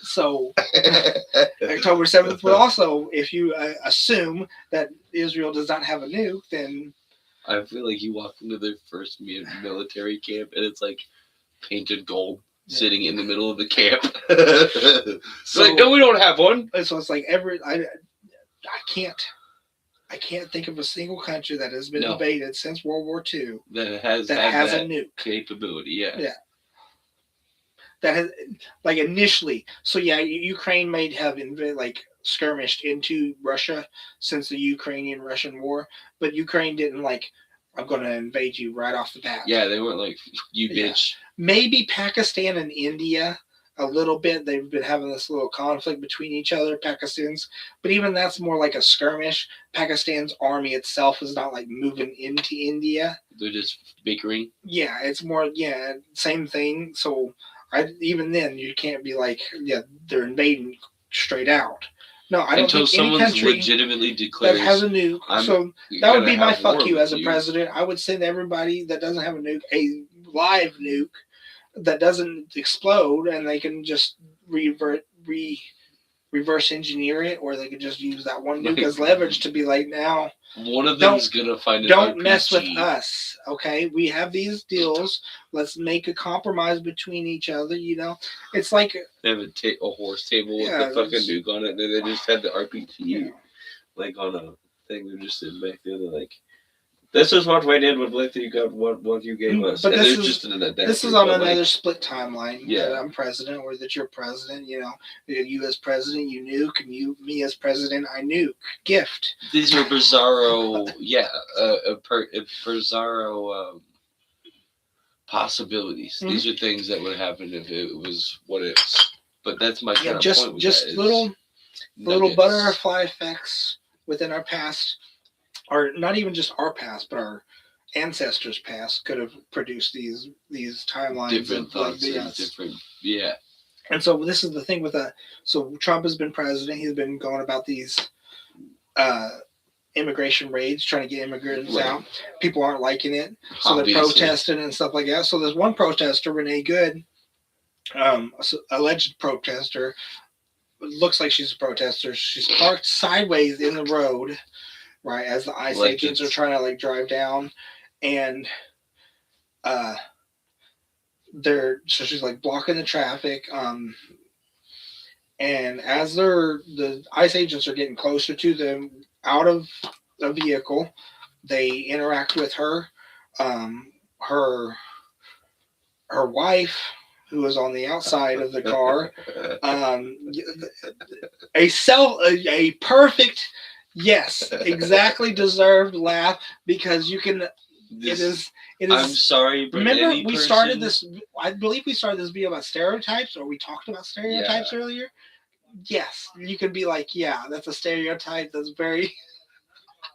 Speaker 2: so October 7th would also, if you assume that Israel does not have a nuke, then
Speaker 1: I feel like you walk into their first military camp and it's like painted gold sitting in the middle of the camp. So like, no, we don't have one.
Speaker 2: So it's like I can't think of a single country that has been invaded since World War II
Speaker 1: that has
Speaker 2: a nuke
Speaker 1: capability. Yeah.
Speaker 2: That has, like, initially. So yeah, Ukraine may have skirmished into Russia since the Ukrainian-Russian war, but Ukraine didn't I'm going to invade you right off the bat.
Speaker 1: Yeah, they weren't like, you bitch.
Speaker 2: Maybe Pakistan and India a little bit. They've been having this little conflict between each other, Pakistan's, but even that's more like a skirmish. Pakistan's army itself is not like moving into India.
Speaker 1: They're just bickering.
Speaker 2: Yeah, it's more, same thing. So even then you can't be like, they're invading straight out. No, I don't think any country
Speaker 1: legitimately declares
Speaker 2: that has a nuke. So that would be my fuck you as a president. I would send everybody that doesn't have a nuke a live nuke that doesn't explode, and they can just reverse engineer it, or they could just use that one nuke as leverage to be like, now
Speaker 1: one of them's gonna find an
Speaker 2: don't
Speaker 1: RPG.
Speaker 2: Mess with us, okay? We have these deals. Let's make a compromise between each other. It's like
Speaker 1: they have a horse table with the fucking nuke on it, and then they just had the RPG like on a thing. They're just sitting back there, they're like, this is what we did with Lithium. You got what you gave us.
Speaker 2: But
Speaker 1: and
Speaker 2: this is on another split timeline. That I'm president, or that you're president. You as president, you nuke, and me as president, I nuke. Gift.
Speaker 1: These are bizarro, bizarro possibilities. Mm-hmm. These are things that would happen if it was what it is. But that's my kind of point.
Speaker 2: Just little little
Speaker 1: nuggets,
Speaker 2: butterfly effects within our past, or not even just our past, but our ancestors' past could have produced these timelines of
Speaker 1: different
Speaker 2: like
Speaker 1: thoughts
Speaker 2: the
Speaker 1: and
Speaker 2: yes.
Speaker 1: different, yeah,
Speaker 2: And so this is the thing with that. So Trump has been president. He's been going about these uh, immigration raids, trying to get immigrants
Speaker 1: right.
Speaker 2: out. People aren't liking it, so they're
Speaker 1: Obviously,
Speaker 2: protesting and stuff like that. So there's one protester, Renee Good, alleged protester. Looks like she's a protester. She's parked sideways in the road, right, as the ICE
Speaker 1: like
Speaker 2: agents are
Speaker 1: it's
Speaker 2: trying to like drive down, and uh, they're so she's like blocking the traffic. And as the ICE agents are getting closer to them out of a vehicle, they interact with her. Um, her her wife, who was on the outside of the car, um, a perfect, yes, exactly deserved laugh, because you can. It
Speaker 1: this.
Speaker 2: is it
Speaker 1: I'm
Speaker 2: is.
Speaker 1: sorry, but
Speaker 2: Remember,
Speaker 1: any
Speaker 2: we started
Speaker 1: person,
Speaker 2: this. I believe we started this video about stereotypes, or we talked about
Speaker 1: yeah,
Speaker 2: stereotypes earlier. Yes, you can be like, yeah, that's a stereotype. That's very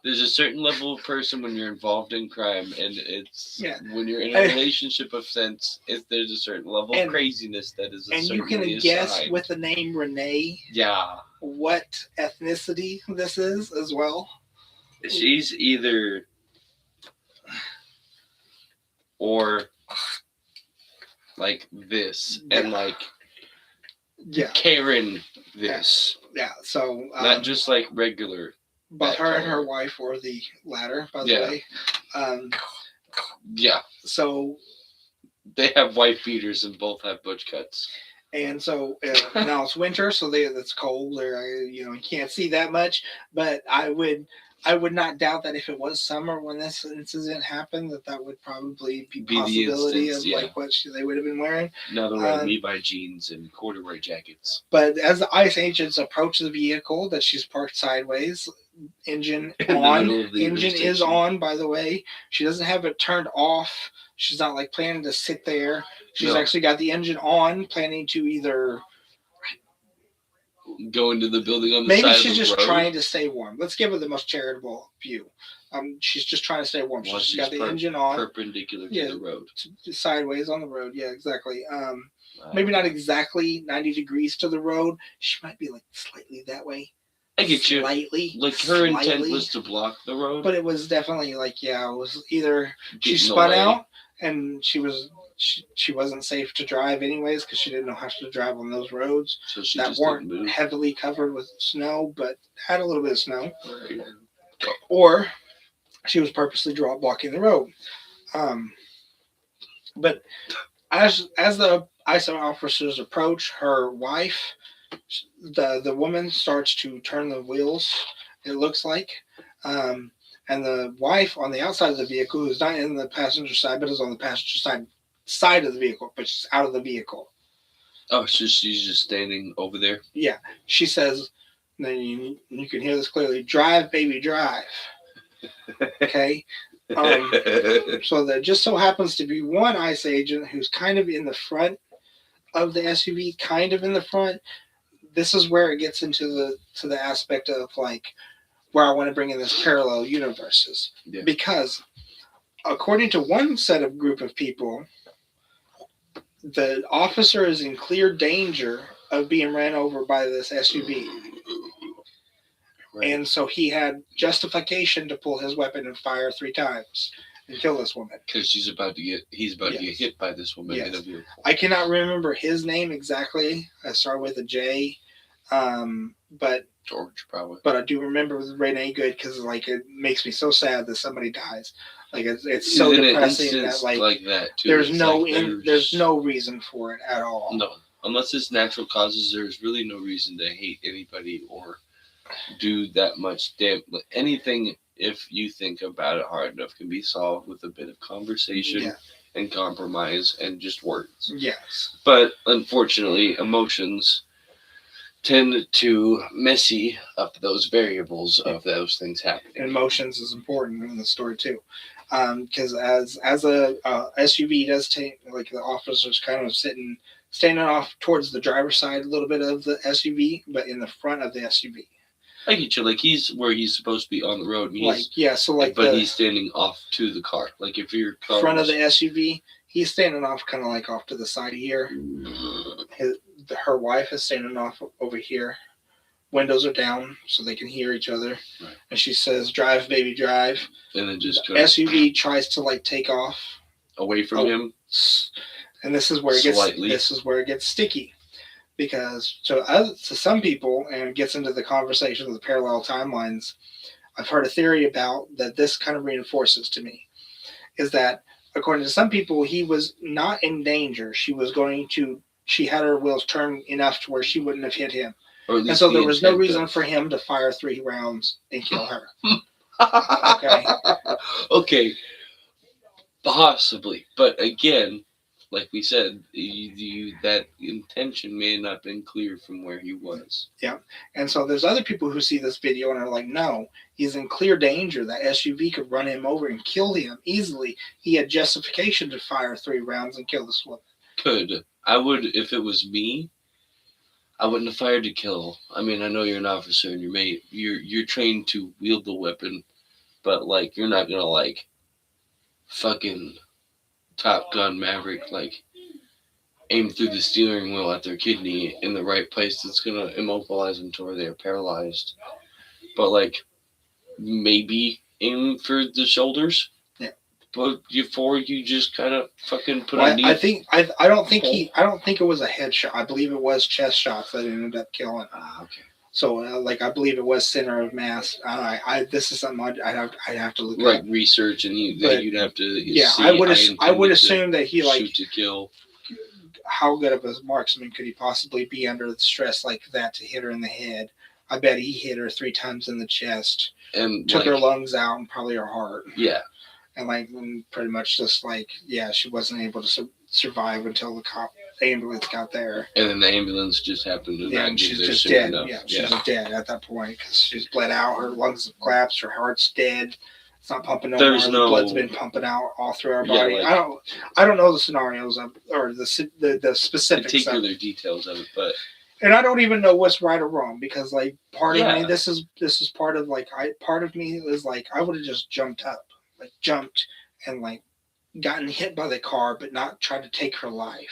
Speaker 1: there's a certain level of person when you're involved in crime, and it's
Speaker 2: yeah,
Speaker 1: when you're in a
Speaker 2: and,
Speaker 1: relationship of sense, there's a certain level of
Speaker 2: and
Speaker 1: craziness that is
Speaker 2: you can
Speaker 1: certainly
Speaker 2: guess
Speaker 1: assigned.
Speaker 2: with the name Renee
Speaker 1: Yeah,
Speaker 2: what ethnicity this is as well.
Speaker 1: she's either or like this,
Speaker 2: Yeah,
Speaker 1: and like
Speaker 2: yeah,
Speaker 1: Karen
Speaker 2: yeah.
Speaker 1: this,
Speaker 2: Yeah. So
Speaker 1: not just like regular
Speaker 2: both
Speaker 1: that
Speaker 2: her and her
Speaker 1: color.
Speaker 2: wife were the latter, by the
Speaker 1: Yeah,
Speaker 2: way. Um,
Speaker 1: yeah,
Speaker 2: so
Speaker 1: they have white beaters and both have butch cuts.
Speaker 2: so now it's winter, so it's cold. There, you can't see that much. But I would not doubt that if it was summer when this incident happened, that would probably be
Speaker 1: Be the
Speaker 2: possibility
Speaker 1: instance,
Speaker 2: of
Speaker 1: yeah.
Speaker 2: like what they would have been wearing.
Speaker 1: Now they're wearing
Speaker 2: Um,
Speaker 1: Levi jeans and corduroy jackets.
Speaker 2: but as the ICE agents approach the vehicle that she's parked sideways, engine
Speaker 1: In the
Speaker 2: on.
Speaker 1: middle of the
Speaker 2: Engine is
Speaker 1: intersection.
Speaker 2: on, by the way. She doesn't have it turned off. She's not like planning to sit there. She's
Speaker 1: No.
Speaker 2: actually got the engine on, planning to either.
Speaker 1: Go into the building on the
Speaker 2: Maybe
Speaker 1: side
Speaker 2: she's
Speaker 1: of the
Speaker 2: just
Speaker 1: road.
Speaker 2: trying to stay warm. Let's give her the most charitable view. She's just trying to stay warm.
Speaker 1: Well,
Speaker 2: She's got the engine on,
Speaker 1: perpendicular to the road.
Speaker 2: sideways on the road. Yeah, exactly. Maybe not exactly 90 degrees to the road. She might be like slightly that way.
Speaker 1: I get you.
Speaker 2: Slightly.
Speaker 1: Like her intent was to block the road.
Speaker 2: But it was definitely like, yeah, it was either she
Speaker 1: Getting
Speaker 2: spun
Speaker 1: away.
Speaker 2: out and she wasn't safe to drive anyways because she didn't know how to drive on those roads
Speaker 1: So she
Speaker 2: that
Speaker 1: just
Speaker 2: weren't
Speaker 1: didn't move.
Speaker 2: heavily covered with snow, but had a little bit of snow.
Speaker 1: Right.
Speaker 2: Or she was purposely blocking the road. But as the ICE officers approach her wife, the woman starts to turn the wheels. It looks like, and the wife on the outside of the vehicle, who's not in the passenger side, but is on the passenger side of the vehicle, but she's out of the vehicle.
Speaker 1: Oh, so she's just standing over there.
Speaker 2: Yeah, she says. Then you can hear this clearly. Drive, baby, drive. Okay. So there just so happens to be one ICE agent who's kind of in the front of the SUV, kind of in the front. This is where it gets into the aspect of like where I want to bring in this parallel universes, because according to one set of group of people, the officer is in clear danger of being ran over by this SUV. Right. And so he had justification to pull his weapon and fire 3 times and kill this woman.
Speaker 1: Because he's about to get hit by this woman in a vehicle.
Speaker 2: I cannot remember his name exactly. I start with a J, but
Speaker 1: George probably.
Speaker 2: But I do remember with Renee Good because like it makes me so sad that somebody dies. Like it's so depressing that like
Speaker 1: that too.
Speaker 2: There's no reason for it at all.
Speaker 1: No, unless it's natural causes, there's really no reason to hate anybody or do that much damage. Anything, if you think about it hard enough, can be solved with a bit of conversation and compromise and just words.
Speaker 2: Yes.
Speaker 1: But unfortunately, emotions tend to messy up those variables of those things happening.
Speaker 2: And emotions is important in the story too, because as a SUV does take, like the officers kind of sitting standing off towards the driver's side a little bit of the SUV, but in the front of the SUV.
Speaker 1: I get you. Like he's where he's supposed to be on the road, and
Speaker 2: Like yeah, so like
Speaker 1: but
Speaker 2: the
Speaker 1: he's standing off to the car. Like if your car
Speaker 2: front of
Speaker 1: was,
Speaker 2: the SUV, he's standing off kind of like off to the side here. Her wife is standing off over here. Windows are down so they can hear each other,
Speaker 1: right.
Speaker 2: And she says, "Drive, baby, drive."
Speaker 1: And then just
Speaker 2: the SUV tries to like take off
Speaker 1: away from him,
Speaker 2: and this is where it gets sticky. Because to some people, and it gets into the conversation of the parallel timelines, I've heard a theory about that this kind of reinforces to me, is that according to some people, he was not in danger. She had her wheels turned enough to where she wouldn't have hit him. And so there was no reason for him to fire 3 rounds and kill her. Okay.
Speaker 1: Okay. Possibly. But again, like we said, that intention may not have been clear from where he was.
Speaker 2: Yeah. And so there's other people who see this video and are like, no, he's in clear danger. That SUV could run him over and kill him easily. He had justification to fire 3 rounds and kill this woman.
Speaker 1: Could. I would, if it was me, I wouldn't have fired to kill. I mean, I know you're an officer and you're trained to wield the weapon, but like you're not gonna like fucking Top Gun Maverick, like aim through the steering wheel at their kidney in the right place that's gonna immobilize them to where they're paralyzed. But like maybe aim for the shoulders.
Speaker 2: Yeah.
Speaker 1: But before you just kind of fucking put
Speaker 2: a knee. I don't think it was a headshot. I believe it was chest shots that ended up killing.
Speaker 1: Okay.
Speaker 2: So, like, I believe it was center of mass. This is something I'd have to look
Speaker 1: at.
Speaker 2: Like
Speaker 1: research, and you'd have to.
Speaker 2: Yeah, see, I would assume that he like
Speaker 1: shoot to kill.
Speaker 2: How good of a marksman could he possibly be under the stress like that to hit her in the head? I bet he hit her 3 times in the chest and took her lungs out and probably her heart.
Speaker 1: Yeah,
Speaker 2: and like pretty much just like she wasn't able to survive until the ambulance got there.
Speaker 1: And then the ambulance just happened to not
Speaker 2: she's
Speaker 1: get there
Speaker 2: just
Speaker 1: soon
Speaker 2: dead.
Speaker 1: enough.
Speaker 2: Yeah, she's dead at that point because she's bled out. Her lungs have collapsed. Her heart's dead. It's not pumping no more. The blood's been pumping out all through our body. Yeah, I don't know the scenarios or the specifics.
Speaker 1: Particular details of it, but.
Speaker 2: And I don't even know what's right or wrong because like part of me, this is part of like part of me is like I would have just jumped and like gotten hit by the car, but not tried to take her life.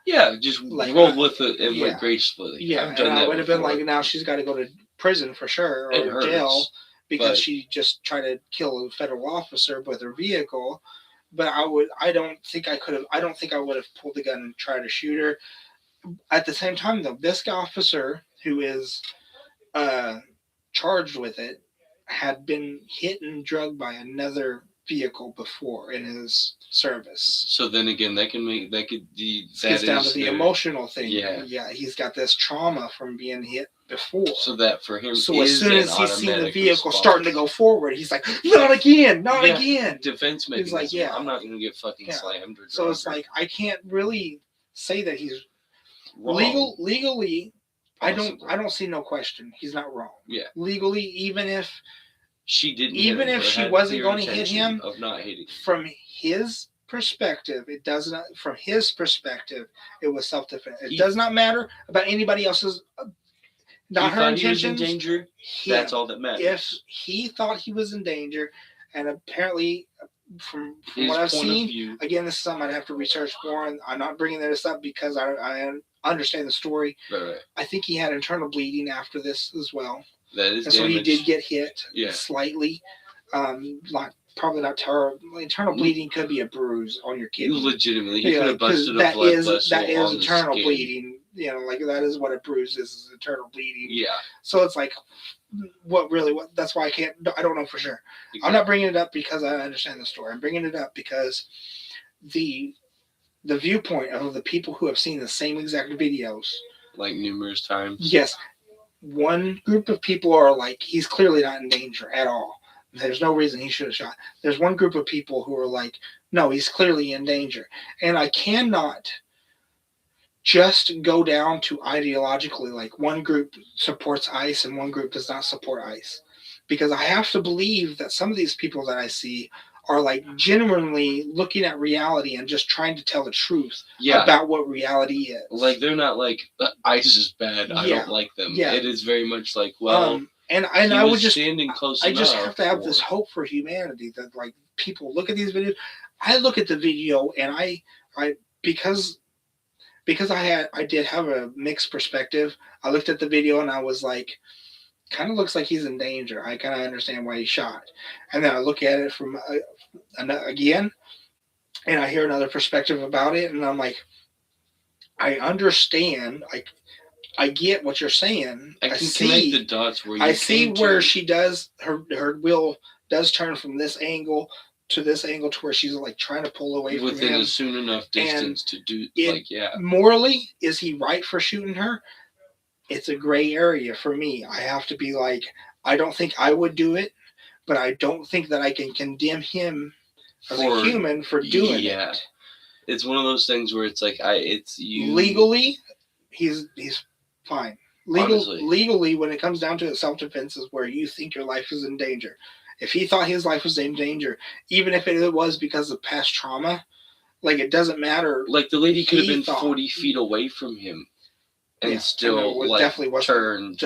Speaker 1: Yeah, just like rolled with it and went gracefully.
Speaker 2: Yeah, and I would have been like, now she's got to go to prison for sure or jail because she just tried to kill a federal officer with her vehicle. But I don't think I would have pulled the gun and tried to shoot her. At the same time, though, this officer who is charged with it had been hit and drugged by another vehicle before in his service.
Speaker 1: So then again, that
Speaker 2: gets down to the emotional thing. Yeah, he's got this trauma from being hit before.
Speaker 1: So that for him,
Speaker 2: so as soon as he's seen the vehicle starting to go forward, he's like, "Not again, not again."
Speaker 1: Defense mechanism. He's like, I'm not going to get fucking slammed. Or
Speaker 2: so it's like I can't really say that he's wrong. Legally. Possibly. I don't see no question. He's not wrong.
Speaker 1: Yeah.
Speaker 2: Legally, even if
Speaker 1: she didn't,
Speaker 2: even if she wasn't going to hit him,
Speaker 1: of not hitting.
Speaker 2: From his perspective, it does not. From his perspective, it was self-defense. It does not matter about anybody else's. Not her intentions.
Speaker 1: He was in danger. That's all that matters.
Speaker 2: If he thought he was in danger, and apparently, from what I've seen, again, this is something I'd have to research more, and I'm not bringing this up because I understand the story.
Speaker 1: Right. I
Speaker 2: think he had internal bleeding after this as well.
Speaker 1: That is,
Speaker 2: and so he did get hit slightly. Probably not terrible. Internal bleeding could be a bruise on your kidney.
Speaker 1: Legitimately, he could have busted a blood vessel.
Speaker 2: That is internal bleeding. You know, like that is what a bruise is internal bleeding.
Speaker 1: Yeah.
Speaker 2: So it's like, what? That's why I don't know for sure. Exactly. I'm not bringing it up because I understand the story. I'm bringing it up because the viewpoint of the people who have seen the same exact videos.
Speaker 1: Like numerous times.
Speaker 2: Yes. One group of people are like, he's clearly not in danger at all. There's no reason he should have shot. There's one group of people who are like, no, he's clearly in danger. And I cannot just go down to ideologically, like one group supports ICE and one group does not support ICE. Because I have to believe that some of these people that I see are like genuinely looking at reality and just trying to tell the truth
Speaker 1: Yeah.
Speaker 2: about what reality is.
Speaker 1: Like they're not like ICE is bad. I
Speaker 2: Yeah.
Speaker 1: don't like them.
Speaker 2: Yeah.
Speaker 1: It is very much like, well,
Speaker 2: and
Speaker 1: he
Speaker 2: I would
Speaker 1: was
Speaker 2: just
Speaker 1: standing close
Speaker 2: I
Speaker 1: enough.
Speaker 2: just have to have
Speaker 1: or-
Speaker 2: this hope for humanity that like people look at these videos. I look at the video and I because I did have a mixed perspective. I looked at the video and I was like, kind of looks like he's in danger. I kind of understand why he shot. And then I look at it from again, and I hear another perspective about it, and I'm like, I understand. I get what you're saying.
Speaker 1: I can connect the dots where you
Speaker 2: I see
Speaker 1: came
Speaker 2: where
Speaker 1: to.
Speaker 2: she does her wheel does turn from this angle to this angle to where she's like trying to pull away from
Speaker 1: Within
Speaker 2: him.
Speaker 1: a soon enough distance to do like
Speaker 2: Morally, is he right for shooting her? It's a gray area for me. I have to be like, I don't think I would do it, but I don't think that I can condemn him as a human for doing it.
Speaker 1: It's one of those things where it's like it's you
Speaker 2: legally, he's fine.
Speaker 1: Honestly.
Speaker 2: Legally, when it comes down to it, self-defense is where you think your life is in danger. If he thought his life was in danger, even if it was because of past trauma, like it doesn't matter.
Speaker 1: Like the lady could have been 40 feet away from him, and still and like turned.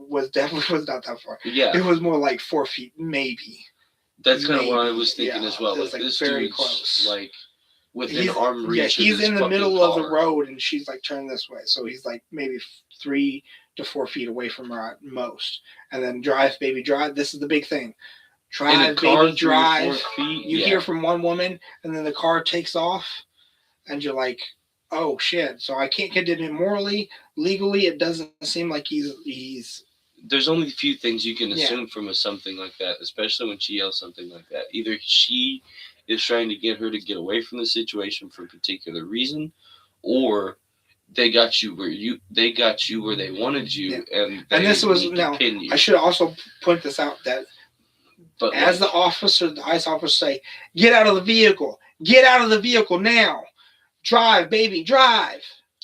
Speaker 2: Was definitely not that far.
Speaker 1: Yeah,
Speaker 2: it was more like 4 feet, maybe.
Speaker 1: That's kind of what I was thinking as well.
Speaker 2: It was like
Speaker 1: this
Speaker 2: very
Speaker 1: dude's
Speaker 2: close.
Speaker 1: Like within arm reach.
Speaker 2: Yeah, he's in the middle of the road, and she's like turning this way, so he's like maybe 3 to 4 feet away from her at most. And then drive, baby, drive. This is the big thing. Drive, baby, drive. You hear from one woman, and then the car takes off, and you're like, oh shit. So I can't condemn him morally. Legally, it doesn't seem like he's.
Speaker 1: There's only a few things you can assume from something like that, especially when she yells something like that. Either she is trying to get her to get away from the situation for a particular reason, or they got you where they wanted you, and
Speaker 2: this was now. I should also point this out that but as the ICE officer say, get out of the vehicle, get out of the vehicle now, drive, baby, drive.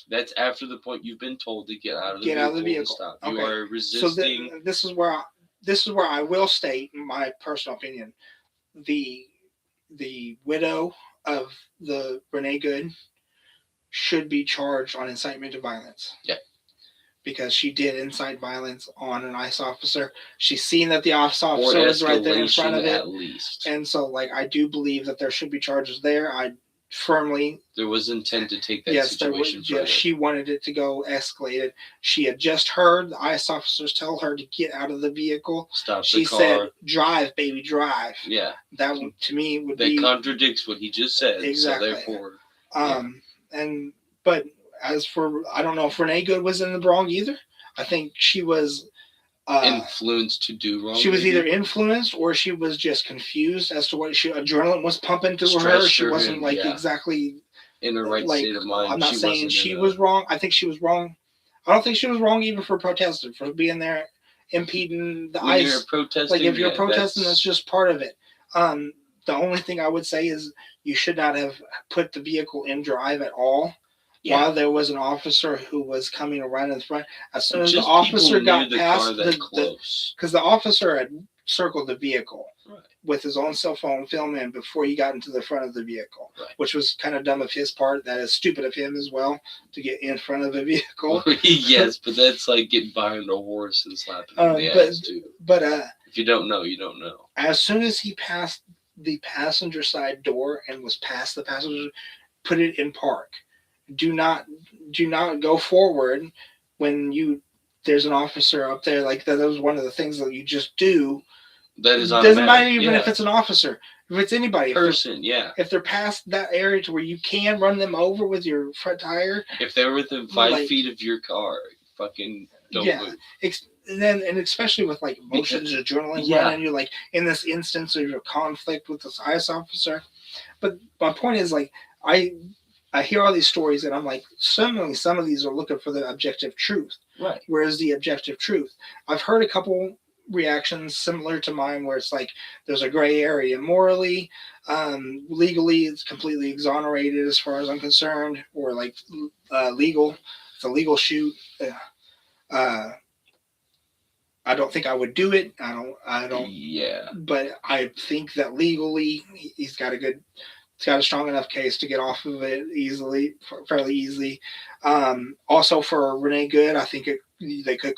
Speaker 1: That's after the point you've been told to get out of the vehicle. And stop. Okay. You are resisting.
Speaker 2: So this is where I will state my personal opinion. The widow of the Renee Good should be charged on incitement to violence.
Speaker 1: Yeah.
Speaker 2: Because she did incite violence on an ICE officer. She's seen that the ICE officer was right there in front of it.
Speaker 1: At least.
Speaker 2: And so, like, I do believe that there should be charges there. I firmly.
Speaker 1: There was intent to take that situation further.
Speaker 2: Yes, she wanted it to go escalated. She had just heard the ICE officers tell her to get out of the vehicle.
Speaker 1: Stop
Speaker 2: the car. She said, drive, baby, drive.
Speaker 1: Yeah.
Speaker 2: That one, to me, would
Speaker 1: be. That contradicts what he just said.
Speaker 2: Exactly.
Speaker 1: So therefore.
Speaker 2: But as for, I don't know if Renee Good was in the wrong either. I think she was
Speaker 1: influenced to do wrong.
Speaker 2: She was either influenced or she was just confused as to what adrenaline was pumping through her. She wasn't exactly
Speaker 1: in the right state of mind.
Speaker 2: I'm not saying she was wrong. I think she was wrong. I don't think she was wrong even for protesting, for being there impeding the ICE.
Speaker 1: You're protesting,
Speaker 2: if you're protesting, that's just part of it. The only thing I would say is you should not have put the vehicle in drive at all. Yeah. While there was an officer who was coming around in front, as soon as the officer got past because the officer had circled the vehicle with his own cell phone filming before he got into the front of the vehicle, which was kind of dumb of his part. That is stupid of him as well to get in front of the vehicle.
Speaker 1: Yes, but that's like getting behind a horse and slapping him in the ass too.
Speaker 2: But
Speaker 1: if you don't know, you don't know.
Speaker 2: As soon as he passed the passenger side door and was past the passenger, put it in park. Do not go forward when there's an officer up there. Like that was one of the things that you just do.
Speaker 1: That is
Speaker 2: doesn't matter even if it's an officer, if it's anybody, if they're past that area to where you can run them over with your front tire.
Speaker 1: If they're within 5 feet of your car, fucking don't move.
Speaker 2: And especially with like emotions, adrenaline running, you're like in this instance of your conflict with this ICE officer. But my point is like I hear all these stories and I'm like, certainly some of these are looking for the objective truth.
Speaker 1: Right.
Speaker 2: Where's the objective truth? I've heard a couple reactions similar to mine where it's like there's a gray area morally, legally it's completely exonerated as far as I'm concerned, or like legal, it's a legal shoot. I don't think I would do it. I don't.
Speaker 1: Yeah.
Speaker 2: But I think that legally, he's got a good, he's got a strong enough case to get off of it easily, fairly easily. Also for Renee Good, I think they could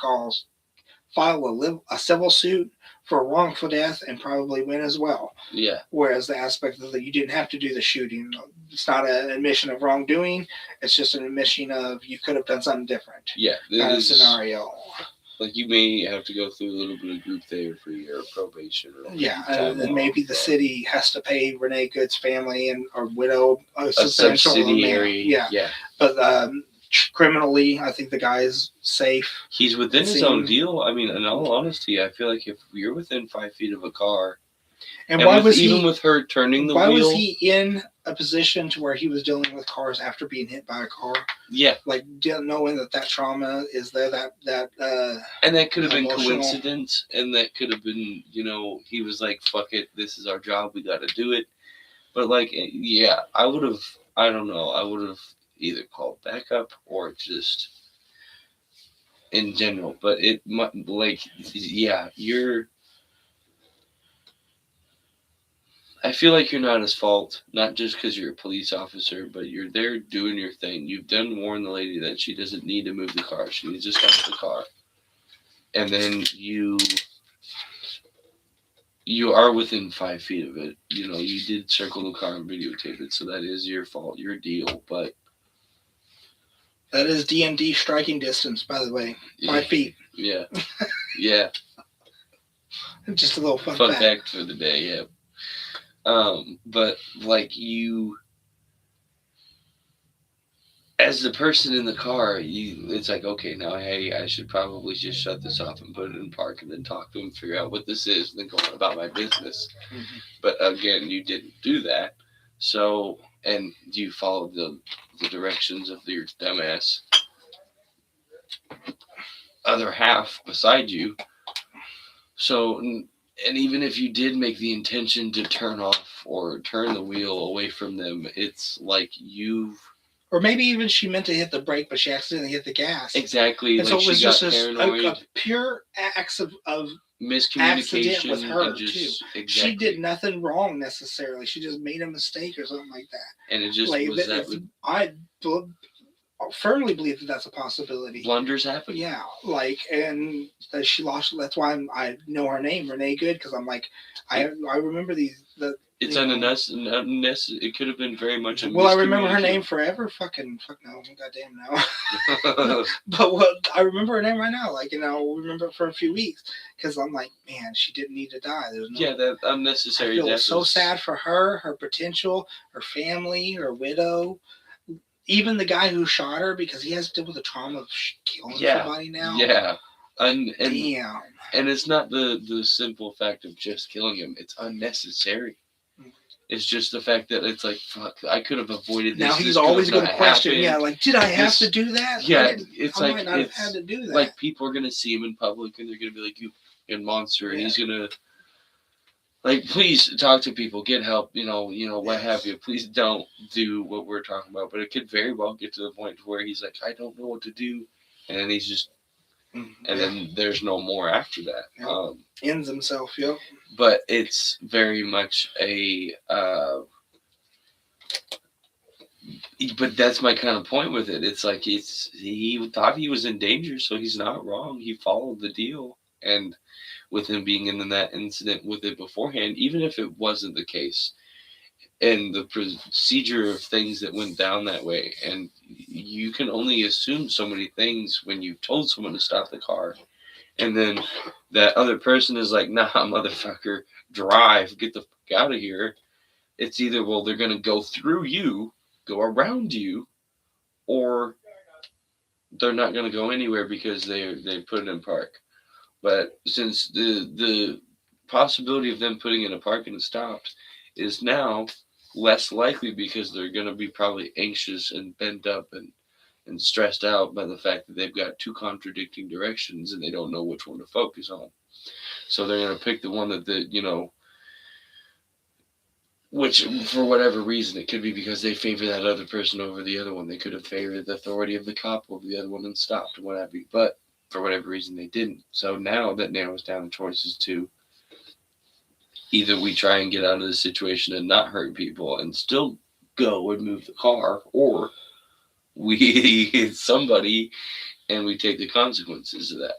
Speaker 2: file a civil suit for a wrongful death and probably win as well.
Speaker 1: Yeah.
Speaker 2: Whereas the aspect of that you didn't have to do the shooting, it's not an admission of wrongdoing. It's just an admission of you could have done something different.
Speaker 1: Yeah.
Speaker 2: Kind of scenario.
Speaker 1: Like you may have to go through a little bit of group therapy or probation or
Speaker 2: yeah, and maybe the city has to pay Renee Good's family and or widow a
Speaker 1: subsidiary
Speaker 2: amount. Yeah. But criminally, I think the guy is safe.
Speaker 1: He's within his own deal. I mean, in all honesty, I feel like if you're within 5 feet of a car,
Speaker 2: and why was
Speaker 1: even with her turning the wheel?
Speaker 2: Why was he in a position to where he was dealing with cars after being hit by a car?
Speaker 1: Yeah,
Speaker 2: like knowing that trauma is there.
Speaker 1: And that could have been coincidence, and that could have been, he was like, "Fuck it, this is our job. We got to do it." But like, yeah, I would have. I don't know. I would have either called backup or just in general. But it like, yeah, you're. I feel like you're not his fault, not just because you're a police officer, but you're there doing your thing. You've done warn the lady that she doesn't need to move the car. She needs to stop the car. And then you are within 5 feet of it. You did circle the car and videotape it, so that is your fault, your deal. But
Speaker 2: that is DMD striking distance, by the way. 5 feet.
Speaker 1: Yeah. Yeah.
Speaker 2: Just a little fun
Speaker 1: fact for the day, yeah. But like as the person in the car, it's like, okay, now, hey, I should probably just shut this off and put it in park and then talk to them, figure out what this is, and then go on about my business. Mm-hmm. But again, you didn't do that. So, and you followed the directions of your dumbass other half beside you. So, and even if you did make the intention to turn off or turn the wheel away from them, it's like you've...
Speaker 2: Or maybe even she meant to hit the brake, but she accidentally hit the gas.
Speaker 1: Exactly.
Speaker 2: And like so it was just a pure acts of
Speaker 1: miscommunication
Speaker 2: with her,
Speaker 1: just,
Speaker 2: too.
Speaker 1: Exactly.
Speaker 2: She did nothing wrong, necessarily. She just made a mistake or something like that.
Speaker 1: And it just was that...
Speaker 2: I firmly believe that that's a possibility.
Speaker 1: Blunders happen.
Speaker 2: Yeah, and that she lost. That's why I know her name, Renee Good, because I'm like, I remember these.
Speaker 1: It's unnecessary. It could have been very much a...
Speaker 2: Well, I remember her name forever. Fuck no, goddamn no. But I remember her name right now. Remember it for a few weeks because I'm like, man, she didn't need to die.
Speaker 1: That unnecessary.
Speaker 2: I feel so sad for her, her potential, her family, her widow. Even the guy who shot her, because he has to deal with the trauma of killing somebody now.
Speaker 1: Yeah. And
Speaker 2: damn.
Speaker 1: And it's not the simple fact of just killing him. It's unnecessary. It's just the fact that it's like, fuck, I could have avoided this.
Speaker 2: Now he's always going to question, did I have to do that?
Speaker 1: Yeah, I
Speaker 2: might not have had to do that.
Speaker 1: Like, people are going to see him in public, and they're going to be like, you monster, and he's going to... Like, please talk to people, get help, what have you. Please don't do what we're talking about. But it could very well get to the point where he's like, I don't know what to do. And then he's just, and then there's no more after that.
Speaker 2: Yep. Ends himself, yep.
Speaker 1: But it's very much but that's my kind of point with it. It's like, he thought he was in danger, so he's not wrong. He followed the deal. And with him being in that incident with it beforehand, even if it wasn't the case, and the procedure of things that went down that way, and you can only assume so many things when you've told someone to stop the car, and then that other person is like, nah, motherfucker, drive, get the fuck out of here. It's either, well, they're going to go through you, go around you, or they're not going to go anywhere because they put it in park. But since the possibility of them putting in a park and stopped is now less likely because they're going to be probably anxious and bent up and stressed out by the fact that they've got two contradicting directions and they don't know which one to focus on. So they're going to pick the one that, which for whatever reason, it could be because they favor that other person over the other one. They could have favored the authority of the cop over the other one and stopped and what have you. But for whatever reason they didn't. So now that narrows down the choices to either we try and get out of the situation and not hurt people and still go and move the car, or we hit somebody and we take the consequences of that.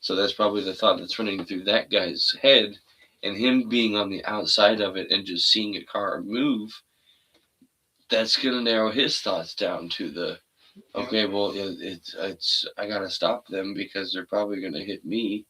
Speaker 1: So that's probably the thought that's running through that guy's head, and him being on the outside of it and just seeing a car move. That's gonna narrow his thoughts down to the okay, well, it's I gotta stop them because they're probably gonna hit me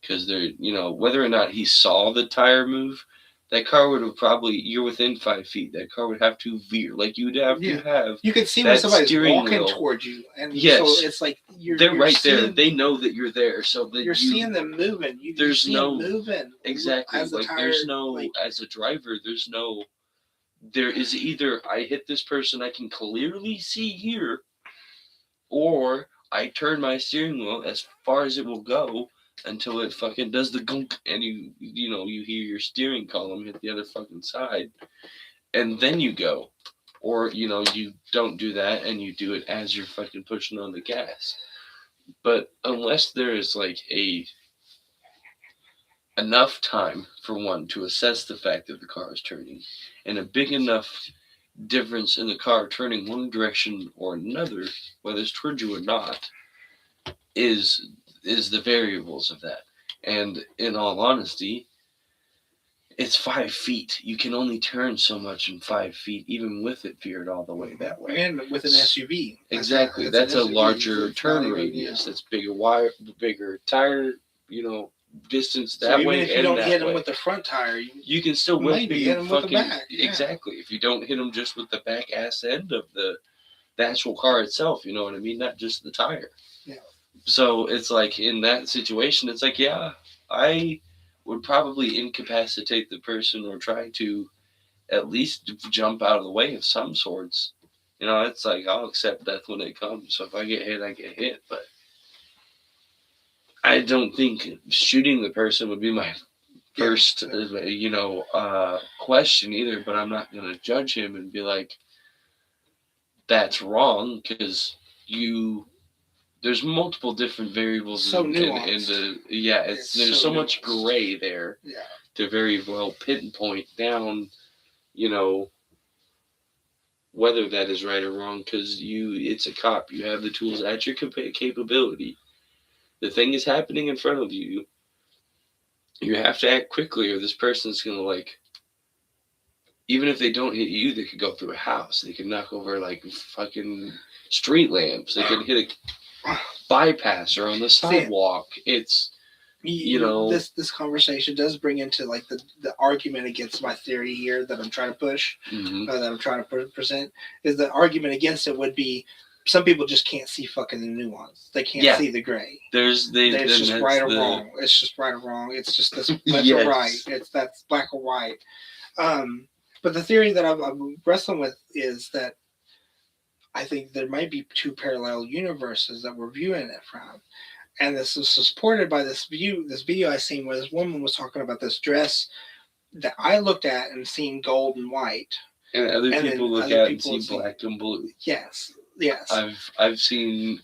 Speaker 1: because they're whether or not he saw the tire move, that car would have probably you're within 5 feet. That car would have to veer like you'd have to have
Speaker 2: You can see when
Speaker 1: that
Speaker 2: somebody's
Speaker 1: steering
Speaker 2: walking
Speaker 1: wheel.
Speaker 2: towards you, and
Speaker 1: Yes.
Speaker 2: so it's like
Speaker 1: They're right there.
Speaker 2: seeing,
Speaker 1: They know that you're there, so that
Speaker 2: you're seeing them moving. You see them moving
Speaker 1: exactly
Speaker 2: as the
Speaker 1: like
Speaker 2: tire,
Speaker 1: there's no
Speaker 2: like,
Speaker 1: as a driver. There is either I hit this person I can clearly see here, or I turn my steering wheel as far as it will go until it fucking does the gunk and you hear your steering column hit the other fucking side, and then you go. Or you don't do that and you do it as you're fucking pushing on the gas. But unless there is like a enough time for one to assess the fact that the car is turning, and a big enough difference in the car turning one direction or another, whether it's towards you or not, is the variables of that. And in all honesty, it's 5 feet. You can only turn so much in 5 feet, even with it veered all the way that way.
Speaker 2: And with an SUV,
Speaker 1: Exactly, that's a larger turn radius. That's bigger wire, bigger tire. Distance that
Speaker 2: so
Speaker 1: way.
Speaker 2: Even if you don't hit them with the front tire,
Speaker 1: you can still whip
Speaker 2: maybe hit them with the back.
Speaker 1: Exactly. If you don't hit them just with the back ass end of the actual car itself, you know what I mean? Not just the tire.
Speaker 2: Yeah.
Speaker 1: So it's like in that situation, it's like, yeah, I would probably incapacitate the person or try to at least jump out of the way of some sorts. It's like I'll accept death when it comes. So if I get hit, I get hit. But I don't think shooting the person would be my first, question either. But I'm not going to judge him and be like, that's wrong, because there's multiple different variables
Speaker 2: so
Speaker 1: in the there's so much gray there to very well pinpoint down, whether that is right or wrong, because it's a cop. You have the tools at your capability. The thing is happening in front of you. You have to act quickly, or this person's gonna even if they don't hit you, they could go through a house. They could knock over like fucking street lamps. They could hit a bypasser on the sidewalk. It's
Speaker 2: this conversation does bring into like the argument against my theory here that I'm trying to push, that I'm trying to present. Is the argument against it would be some people just can't see fucking the nuance. They can't see the gray.
Speaker 1: It's
Speaker 2: just right or wrong. It's just right or wrong. It's just this left or right. That's black or white. But the theory that I'm wrestling with is that I think there might be two parallel universes that we're viewing it from. And this is supported by this video I seen where this woman was talking about this dress that I looked at and seen gold and white.
Speaker 1: And other people look at and see black and blue.
Speaker 2: Yes.
Speaker 1: I've seen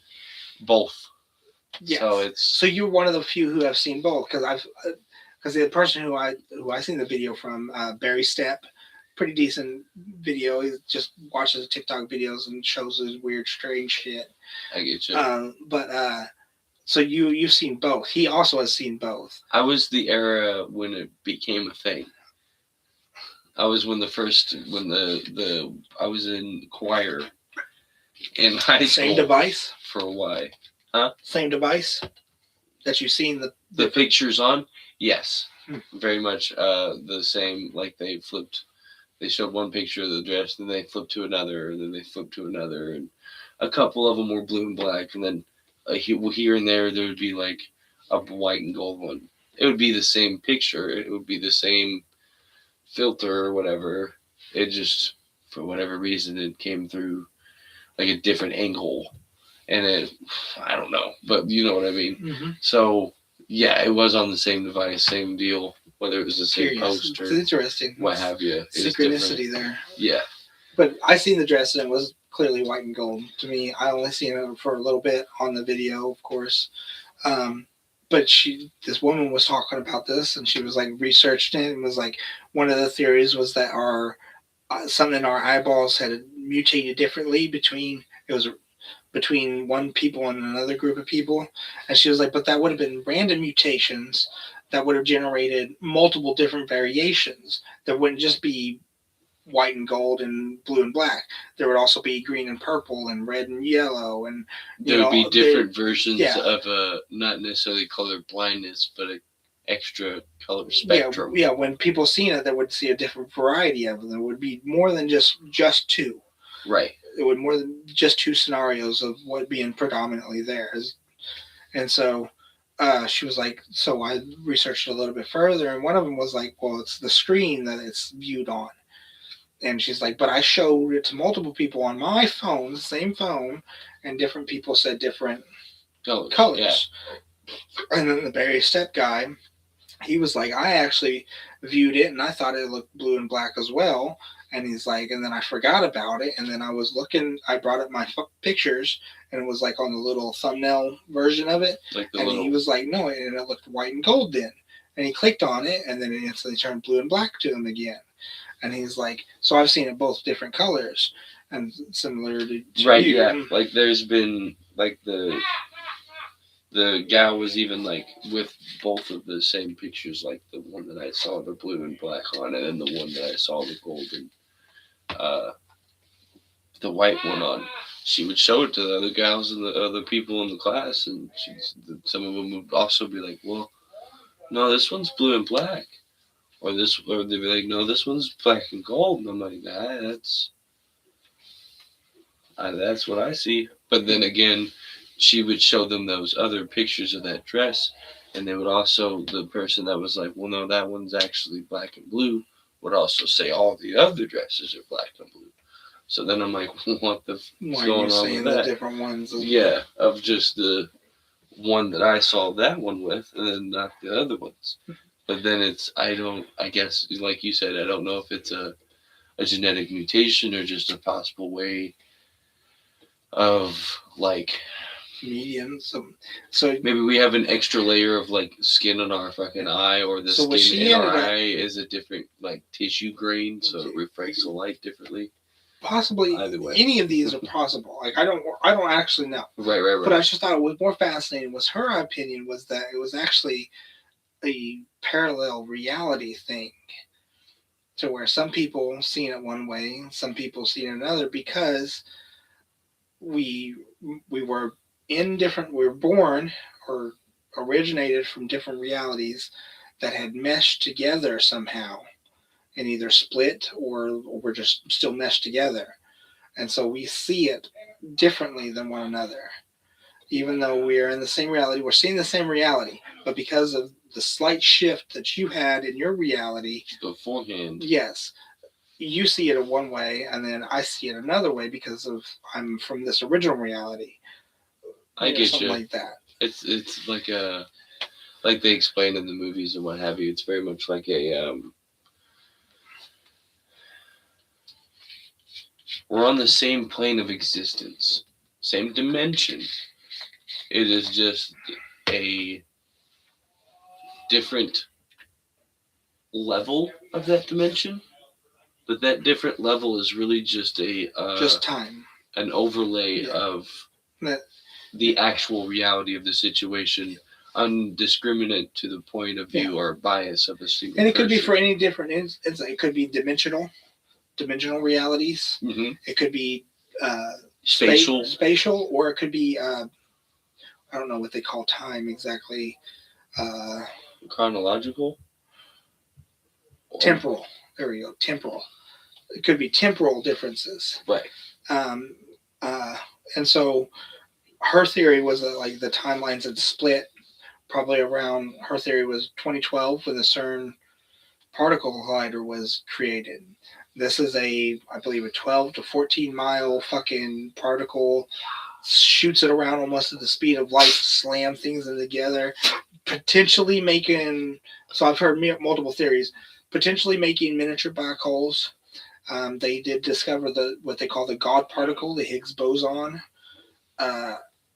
Speaker 1: both.
Speaker 2: Yes. So you're one of the few who have seen both, because the person who I seen the video from, Barry Stepp, pretty decent video. He just watches TikTok videos and shows his weird, strange shit.
Speaker 1: I get you.
Speaker 2: So you've seen both. He also has seen both.
Speaker 1: I was the era when it became a thing. I was when I was in choir in high school.
Speaker 2: Same device?
Speaker 1: For a while. Huh?
Speaker 2: Same device that you've seen
Speaker 1: the pictures on? Yes. Very much the same. Like they showed one picture of the dress, then they flipped to another, and then they flipped to another, and a couple of them were blue and black, and then here and there would be like a white and gold one. It would be the same picture. It would be the same filter or whatever. It just, for whatever reason, it came through like a different angle, and I don't know, but you know what I mean.
Speaker 2: Mm-hmm.
Speaker 1: So yeah, it was on the same device, same deal, whether it was the same post or
Speaker 2: it's interesting.
Speaker 1: What have you.
Speaker 2: Synchronicity there.
Speaker 1: Yeah.
Speaker 2: But I seen the dress and it was clearly white and gold to me. I only seen it for a little bit on the video, of course. Um, but this woman was talking about this, and she was like researched it, and was like, one of the theories was that our something in our eyeballs had mutated differently between one people and another group of people. And she was like, but that would have been random mutations that would have generated multiple different variations. There wouldn't just be white and gold and blue and black. There would also be green and purple and red and yellow, and
Speaker 1: There would be different
Speaker 2: yeah,
Speaker 1: versions of not necessarily color blindness, but a extra color
Speaker 2: yeah,
Speaker 1: spectrum.
Speaker 2: yeah. When people seen it, they would see a different variety of them. There would be more than just two.
Speaker 1: Right.
Speaker 2: It would more than just two scenarios of what being predominantly theirs. And so she was like, so I researched a little bit further, and one of them was like, well, it's the screen that it's viewed on. And she's like, but I showed it to multiple people on my phone, the same phone, and different people said different colors.
Speaker 1: Yeah.
Speaker 2: And then the Barry Step guy, he was like, I actually viewed it and I thought it looked blue and black as well. And he's like, and then I forgot about it. And then I was looking, I brought up my pictures, and it was like on the little thumbnail version of it.
Speaker 1: Like
Speaker 2: and he was like, no, and it looked white and gold then. And he clicked on it, and then it instantly turned blue and black to him again. And he's like, so I've seen it both different colors, and similar to
Speaker 1: right,
Speaker 2: you.
Speaker 1: yeah. Like there's been like the gal was even like with both of the same pictures, like the one that I saw the blue and black on it, and the one that I saw the gold and the white one on. She would show it to the other gals and the other people in the class, and some of them would also be like, "Well, no, this one's blue and black," or they'd be like, "No, this one's black and gold." And I'm like, that's what I see." But then again, she would show them those other pictures of that dress, and they would also, the person that was like, "Well, no, that one's actually black and blue," would also say all the other dresses are black and blue. So then I'm like, what the
Speaker 2: Why
Speaker 1: going
Speaker 2: are you
Speaker 1: on
Speaker 2: saying
Speaker 1: with
Speaker 2: the
Speaker 1: that?
Speaker 2: different ones?
Speaker 1: Yeah, of just the one that I saw that one with, and then not the other ones. But then I guess, like you said, I don't know if it's a genetic mutation or just a possible way of like
Speaker 2: medium. So
Speaker 1: maybe we have an extra layer of like skin on our fucking eye, or the
Speaker 2: So
Speaker 1: skin in our eye is a different like tissue grain, so it refracts the light differently.
Speaker 2: Possibly
Speaker 1: Either way.
Speaker 2: any of these are possible. Like I don't actually know.
Speaker 1: Right.
Speaker 2: But I just thought it was more fascinating was her opinion was that it was actually a parallel reality thing, to where some people seen it one way, some people seen it another, because we we were we were born or originated from different realities that had meshed together somehow, and either split or were just still meshed together. And so we see it differently than one another. Even though we are in the same reality, we're seeing the same reality, but because of the slight shift that you had in your reality
Speaker 1: beforehand,
Speaker 2: yes, you see it in one way, and then I see it another way because of I'm from this original reality.
Speaker 1: I get
Speaker 2: something
Speaker 1: you.
Speaker 2: Like that.
Speaker 1: It's like they explain in the movies and what have you. It's very much like we're on the same plane of existence, same dimension. It is just a different level of that dimension, but that different level is really just
Speaker 2: just time,
Speaker 1: an overlay of
Speaker 2: that,
Speaker 1: the actual reality of the situation, undiscriminate to the point of view or bias of a single.
Speaker 2: And it could be for any different. It could be dimensional realities.
Speaker 1: Mm-hmm.
Speaker 2: It could be
Speaker 1: spatial,
Speaker 2: or it could be I don't know what they call time exactly.
Speaker 1: Chronological,
Speaker 2: temporal. There we go. Temporal. It could be temporal differences.
Speaker 1: Right.
Speaker 2: Um, and so her theory was that like the timelines had split probably around, her theory was 2012 when the CERN particle collider was created. This is I believe a 12 to 14 mile fucking particle, shoots it around almost at the speed of light, slam things together, potentially making, so I've heard multiple theories, potentially making miniature black holes. They did discover what they call the God particle, the Higgs boson,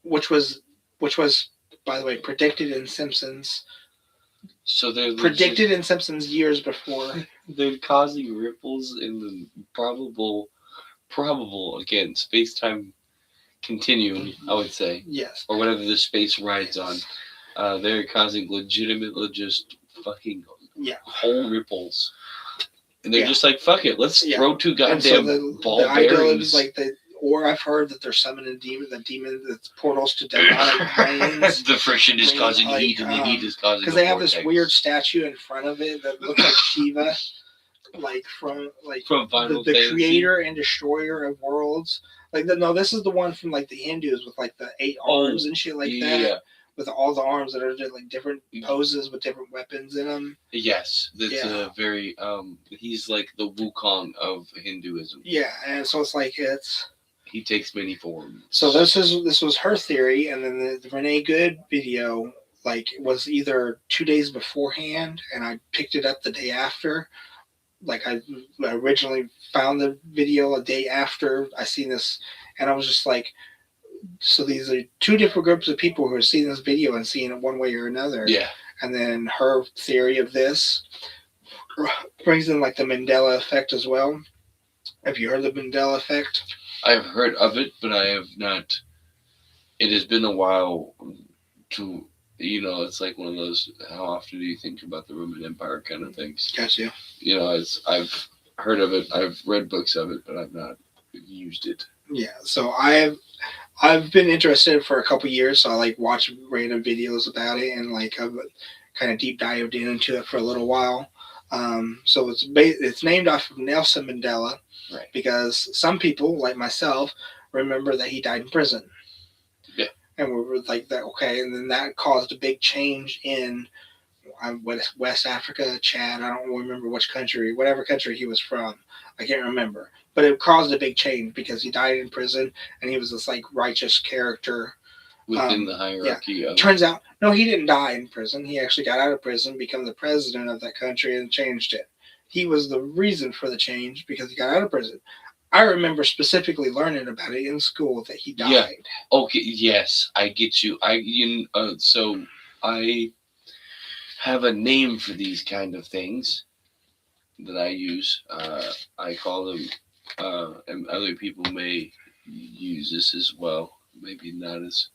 Speaker 2: which was by the way, predicted in Simpsons.
Speaker 1: So they're
Speaker 2: Predicted in Simpsons years before.
Speaker 1: they're causing ripples in the probable again space time continuum. I would say,
Speaker 2: Yes.
Speaker 1: or whatever the space rides on. They're causing legitimate, just fucking whole ripples. And they're just like, fuck it, let's throw two goddamn ball
Speaker 2: idea
Speaker 1: bearings.
Speaker 2: is like or I've heard that they're summoning demon that's portals to demonic planes.
Speaker 1: The friction is causing heat, and the heat is causing.
Speaker 2: Because they have this weird statue in front of it that looks like Shiva, from the creator and destroyer of worlds. This is the one from the Hindus with the 8 arms and shit that. With all the arms that are just different poses with different weapons in them.
Speaker 1: Yes, that's a very he's like the Wukong of Hinduism.
Speaker 2: Yeah, and so
Speaker 1: he takes many forms.
Speaker 2: So this was her theory, and then the Renee Good video was either 2 days beforehand, and I picked it up the day after. I originally found the video a day after I seen this, and I was just like. So these are 2 different groups of people who are seeing this video and seeing it one way or another.
Speaker 1: Yeah.
Speaker 2: And then her theory of this brings in the Mandela effect as well. Have you heard of the Mandela effect?
Speaker 1: I have heard of it, but I have not. It has been a while to, it's like one of those, how often do you think about the Roman Empire kind of things?
Speaker 2: Gotcha.
Speaker 1: I've heard of it. I've read books of it, but I've not used it.
Speaker 2: Yeah. So I've been interested for a couple years, so I watch random videos about it, and I've kind of deep dived into it for a little while. So it's named off of Nelson Mandela,
Speaker 1: right? Because
Speaker 2: some people, like myself, remember that he died in prison.
Speaker 1: Yeah.
Speaker 2: And we were like that, okay, and then that caused a big change in West Africa, Chad. I don't remember which country, whatever country he was from. I can't remember. But it caused a big change because he died in prison, and he was this righteous character
Speaker 1: within the hierarchy.
Speaker 2: Yeah. Turns out, no, he didn't die in prison. He actually got out of prison, became the president of that country, and changed it. He was the reason for the change because he got out of prison. I remember specifically learning about it in school that he died.
Speaker 1: Yeah. Okay. Yes, I get you. So I have a name for these kind of things that I use. I call them. And other people may use this as well. Maybe not as.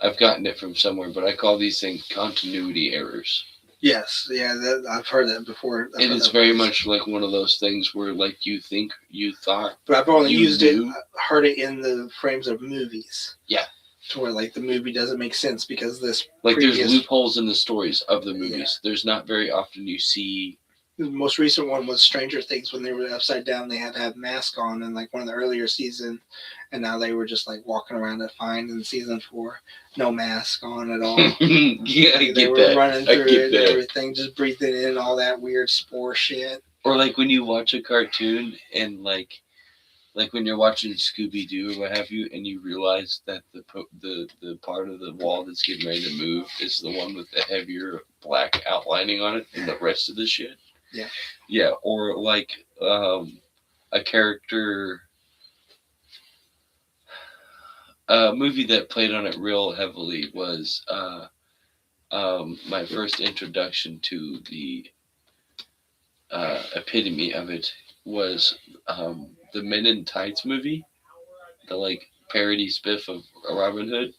Speaker 1: I've gotten it from somewhere, but I call these things continuity errors.
Speaker 2: Yes, yeah, I've heard that before.
Speaker 1: And it's very much like one of those things where, you think you thought.
Speaker 2: But I've only used it, heard it in the frames of movies.
Speaker 1: Yeah.
Speaker 2: To where the movie doesn't make sense because this.
Speaker 1: There's loopholes in the stories of the movies. Yeah. There's not very often you see.
Speaker 2: The most recent one was Stranger Things. When they were upside down, they had to have masks on in one of the earlier seasons, and now they were just walking around at fine in season 4, no mask on at all.
Speaker 1: Yeah, I
Speaker 2: they
Speaker 1: get
Speaker 2: were
Speaker 1: that.
Speaker 2: Running through it and everything, just breathing in all that weird spore shit.
Speaker 1: Or when you watch a cartoon and when you're watching Scooby Doo or what have you, and you realize that the part of the wall that's getting ready to move is the one with the heavier black outlining on it, and the rest of the shit.
Speaker 2: Yeah.
Speaker 1: Yeah, or a character, a movie that played on it real heavily was my first introduction to the epitome of it was the Men in Tights movie, the parody spiff of Robin Hood,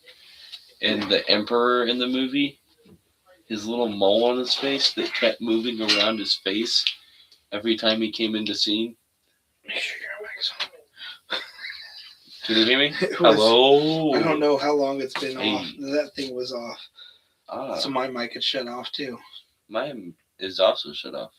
Speaker 1: and the Emperor in the movie. His little mole on his face that kept moving around his face every time he came into scene.
Speaker 2: Make sure your mic's on.
Speaker 1: Can you hear me? Hello?
Speaker 2: I don't know how long it's been off. That thing was off. So my mic had shut off too.
Speaker 1: Mine is also shut off.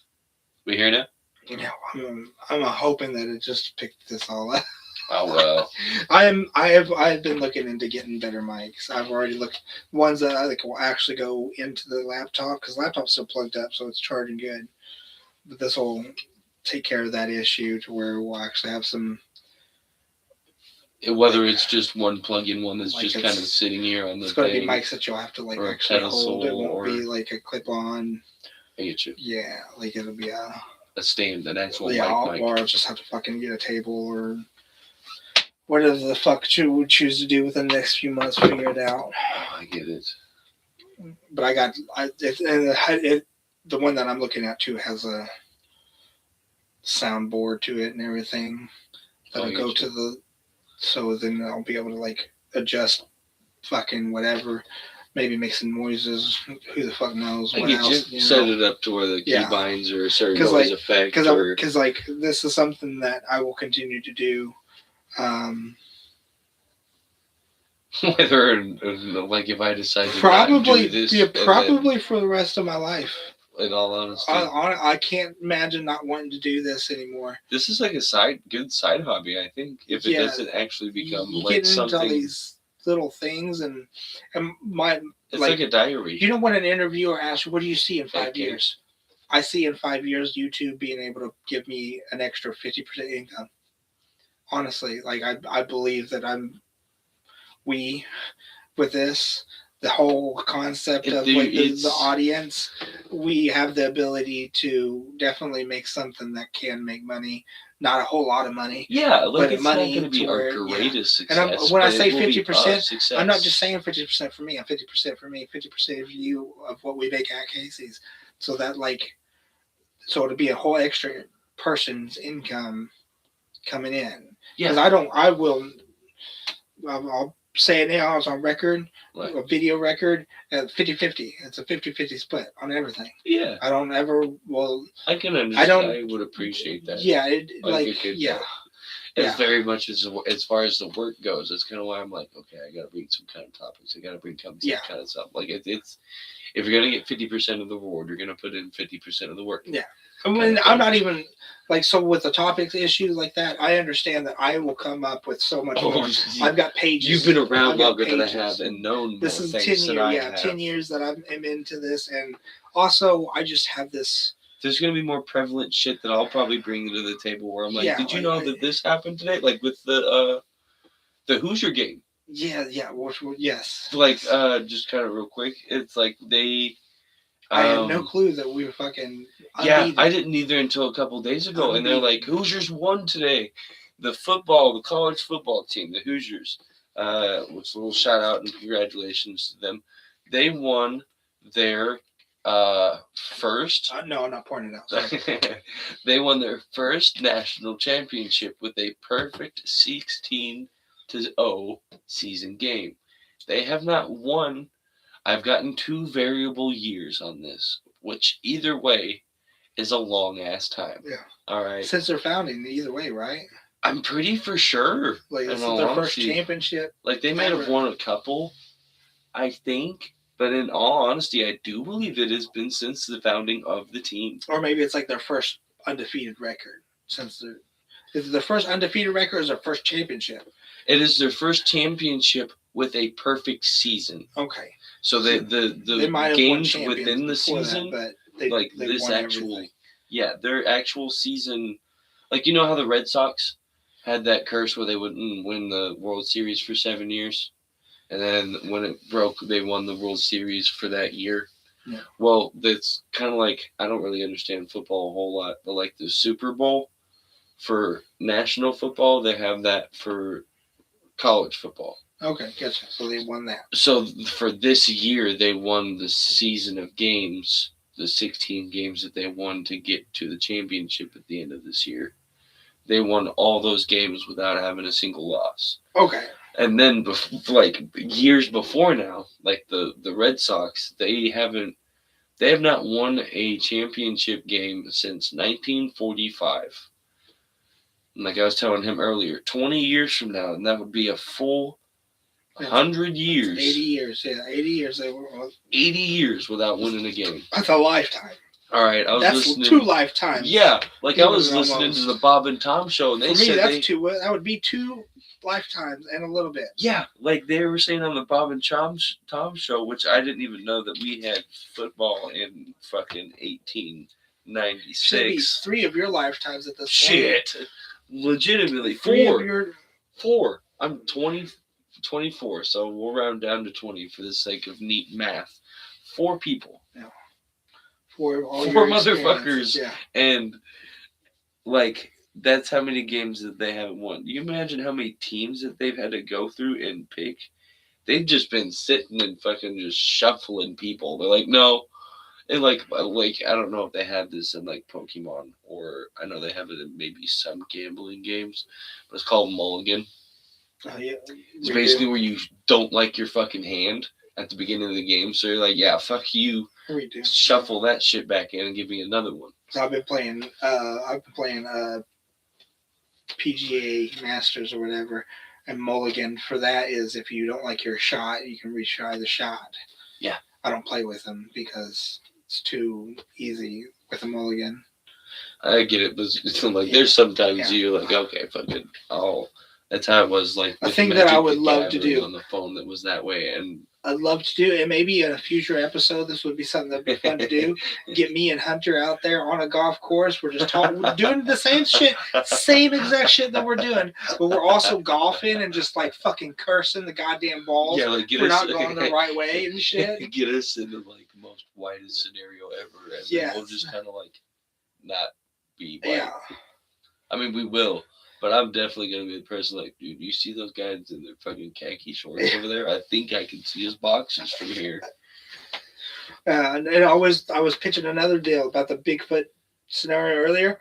Speaker 1: We hear now?
Speaker 2: Yeah, I'm hoping that it just picked this all up.
Speaker 1: Oh well.
Speaker 2: I've been looking into getting better mics. I've already looked ones that I think will actually go into the laptop because the laptop's still plugged up, so it's charging good. But this will take care of that issue to where we'll actually have some.
Speaker 1: Whether it's just one plug-in one that's just kind of sitting here on the.
Speaker 2: It's going to be mics that you'll have to actually hold. It won't be a clip-on.
Speaker 1: I get you.
Speaker 2: Yeah, it'll be a
Speaker 1: stand, an actual mic.
Speaker 2: Or I'll just have to fucking get a table or. Whatever the fuck you would choose to do within the next few months, figure it out.
Speaker 1: Oh, I get it.
Speaker 2: But the one that I'm looking at too has a soundboard to it and everything
Speaker 1: Oh,
Speaker 2: that'll
Speaker 1: you
Speaker 2: go to
Speaker 1: should.
Speaker 2: the. So then I'll be able to like adjust fucking whatever, maybe make some noises. Who the fuck knows
Speaker 1: I
Speaker 2: what
Speaker 1: get you.
Speaker 2: else? You
Speaker 1: Set
Speaker 2: know?
Speaker 1: it up to where the
Speaker 2: Yeah.
Speaker 1: keybinds or a certain
Speaker 2: Because
Speaker 1: noise
Speaker 2: like,
Speaker 1: effect, or
Speaker 2: because like this is something that I will continue to do. Um,
Speaker 1: whether like if I decide to not do this,
Speaker 2: yeah,
Speaker 1: and then
Speaker 2: probably for the rest of my life.
Speaker 1: in all honesty,
Speaker 2: I can't imagine not wanting to do this anymore.
Speaker 1: this is like a good side hobby. I think if it
Speaker 2: Yeah,
Speaker 1: doesn't actually become
Speaker 2: you
Speaker 1: like
Speaker 2: get into all
Speaker 1: something,
Speaker 2: these little things, and my
Speaker 1: it's like a diary.
Speaker 2: you know when an interviewer asks you, what do you see in 5
Speaker 1: Okay.
Speaker 2: years? I see in 5 years YouTube being able to give me an extra 50% income. Honestly, like I believe that we with this, the whole concept of like the audience, we have the ability to definitely make something that can make money. Not a whole lot of money.
Speaker 1: Yeah, like
Speaker 2: but
Speaker 1: it's
Speaker 2: money
Speaker 1: not going to be
Speaker 2: to
Speaker 1: our
Speaker 2: where,
Speaker 1: greatest
Speaker 2: And
Speaker 1: success.
Speaker 2: when I
Speaker 1: but
Speaker 2: say
Speaker 1: it will be
Speaker 2: 50%,
Speaker 1: a success.
Speaker 2: I'm not just saying 50% for me. I'm 50% for me, 50% of you of what we make at Casey's. So that so it'll be a whole extra person's income coming in.
Speaker 1: Yeah,
Speaker 2: Because I'll say it now. It's on record,
Speaker 1: like,
Speaker 2: a video record, 50-50. It's a 50-50 split on everything.
Speaker 1: yeah,
Speaker 2: I don't ever, well,
Speaker 1: I can understand. I would appreciate that.
Speaker 2: Yeah,
Speaker 1: yeah. As very much as far as the work goes, it's kind of why I'm like, okay, I got to bring some kind of topics. I got to bring some kind of stuff. Like it's if you're gonna get 50% of the reward, you're gonna put in 50% of the work.
Speaker 2: Yeah. I mean, I'm not even so with the topics issues like that. I understand that I will come up with so much more. I've got pages.
Speaker 1: You've been around longer than I have and known
Speaker 2: this
Speaker 1: more
Speaker 2: is
Speaker 1: things
Speaker 2: 10
Speaker 1: than
Speaker 2: years.
Speaker 1: I have.
Speaker 2: 10 years that I'm into this, and also I just have this.
Speaker 1: There's gonna be more prevalent shit that I'll probably bring to the table where I'm like, did you know that this happened today? Like with the Hoosier game.
Speaker 2: Yeah, yes.
Speaker 1: Like just kind of real quick, it's like they.
Speaker 2: I had no clue that we were fucking.
Speaker 1: Yeah, I didn't either until a couple days ago, and they're like, Hoosiers won today. The college football team, the Hoosiers. Which a little shout out and congratulations to them. They won their first.
Speaker 2: No, I'm not pointing out.
Speaker 1: They won their first national championship with a perfect 16-0 season game. They have not won. I've gotten 2 variable years on this, which either way is a long ass time.
Speaker 2: Yeah.
Speaker 1: All right.
Speaker 2: Since their founding, either way, right?
Speaker 1: I'm pretty for sure.
Speaker 2: Like this is their first championship.
Speaker 1: Like they might have won a couple, I think. But in all honesty, I do believe it has been since the founding of the team.
Speaker 2: Or maybe it's like their first undefeated record. Is it their first undefeated record or is their first championship?
Speaker 1: It is their first championship with a perfect season.
Speaker 2: Okay.
Speaker 1: So the games within the season,
Speaker 2: that, but they
Speaker 1: this actual,
Speaker 2: everything.
Speaker 1: Yeah, their actual season, like you know how the Red Sox had that curse where they wouldn't win the World Series for 7 years, and then when it broke, they won the World Series for that year.
Speaker 2: Yeah.
Speaker 1: Well, that's kind of like, I don't really understand football a whole lot, but like the Super Bowl for national football, they have that for college football.
Speaker 2: Okay, gotcha. So they won that.
Speaker 1: So for this year, they won the season of games, the 16 games that they won to get to the championship at the end of this year. They won all those games without having a single loss.
Speaker 2: Okay.
Speaker 1: And then, like years before now, like the Red Sox, they have not won a championship game since 1945. And like I was telling him earlier, 20 years from now, and that would be a full 100 years.
Speaker 2: 80 years, yeah. 80 years they were.
Speaker 1: 80 years without winning a game.
Speaker 2: That's a lifetime.
Speaker 1: All right,
Speaker 2: That's listening. 2 lifetimes.
Speaker 1: Yeah, like I was listening to the Bob and Tom show, and they said
Speaker 2: that's 2. That would be 2 lifetimes and a little bit.
Speaker 1: Yeah, like they were saying on the Bob and Tom show, which I didn't even know that we had football in fucking 1896.
Speaker 2: Should be 3 of your lifetimes at this point.
Speaker 1: Shit, legitimately 4. I'm 24, so we'll round down to 20 for the sake of neat math. 4 people.
Speaker 2: Yeah. 4
Speaker 1: motherfuckers.
Speaker 2: Yeah.
Speaker 1: And like that's how many games that they haven't won. You imagine how many teams that they've had to go through and pick they've just been sitting and fucking just shuffling people. They're like, no. And like I don't know if they have this in like Pokemon, or I know they have it in maybe some gambling games, but it's called Mulligan.
Speaker 2: Oh yeah,
Speaker 1: It's
Speaker 2: we
Speaker 1: basically
Speaker 2: do.
Speaker 1: where you don't like your fucking hand at the beginning of the game, so you're like, yeah, fuck you,
Speaker 2: We do.
Speaker 1: shuffle that shit back in and give me another one.
Speaker 2: So I've been playing. PGA Masters or whatever, and Mulligan for that is if you don't like your shot, you can retry the shot.
Speaker 1: Yeah.
Speaker 2: I don't play with them because it's too easy with a mulligan.
Speaker 1: I get it, but it's like
Speaker 2: Yeah.
Speaker 1: there's sometimes
Speaker 2: Yeah.
Speaker 1: you're like, okay, fuck it, I'll. That's how it was like
Speaker 2: A
Speaker 1: with
Speaker 2: thing
Speaker 1: Magic
Speaker 2: that I would
Speaker 1: the
Speaker 2: love to
Speaker 1: Gathering
Speaker 2: do.
Speaker 1: on the phone that was that way, and
Speaker 2: I'd love to do, and maybe in a future episode, this would be something that'd be fun to do. Get me and Hunter out there on a golf course. We're just we're doing the same shit, same exact shit that we're doing, but we're also golfing and just like fucking cursing the goddamn balls.
Speaker 1: yeah, like get
Speaker 2: we're
Speaker 1: us
Speaker 2: not going the right way and shit.
Speaker 1: get us in the like most widest scenario ever, and then we'll just kind of like not be white.
Speaker 2: Yeah.
Speaker 1: I mean, we will. But I'm definitely gonna be the person like, dude, you see those guys in their fucking khaki shorts over there? I think I can see his boxes from here.
Speaker 2: And I was pitching another deal about the Bigfoot scenario earlier.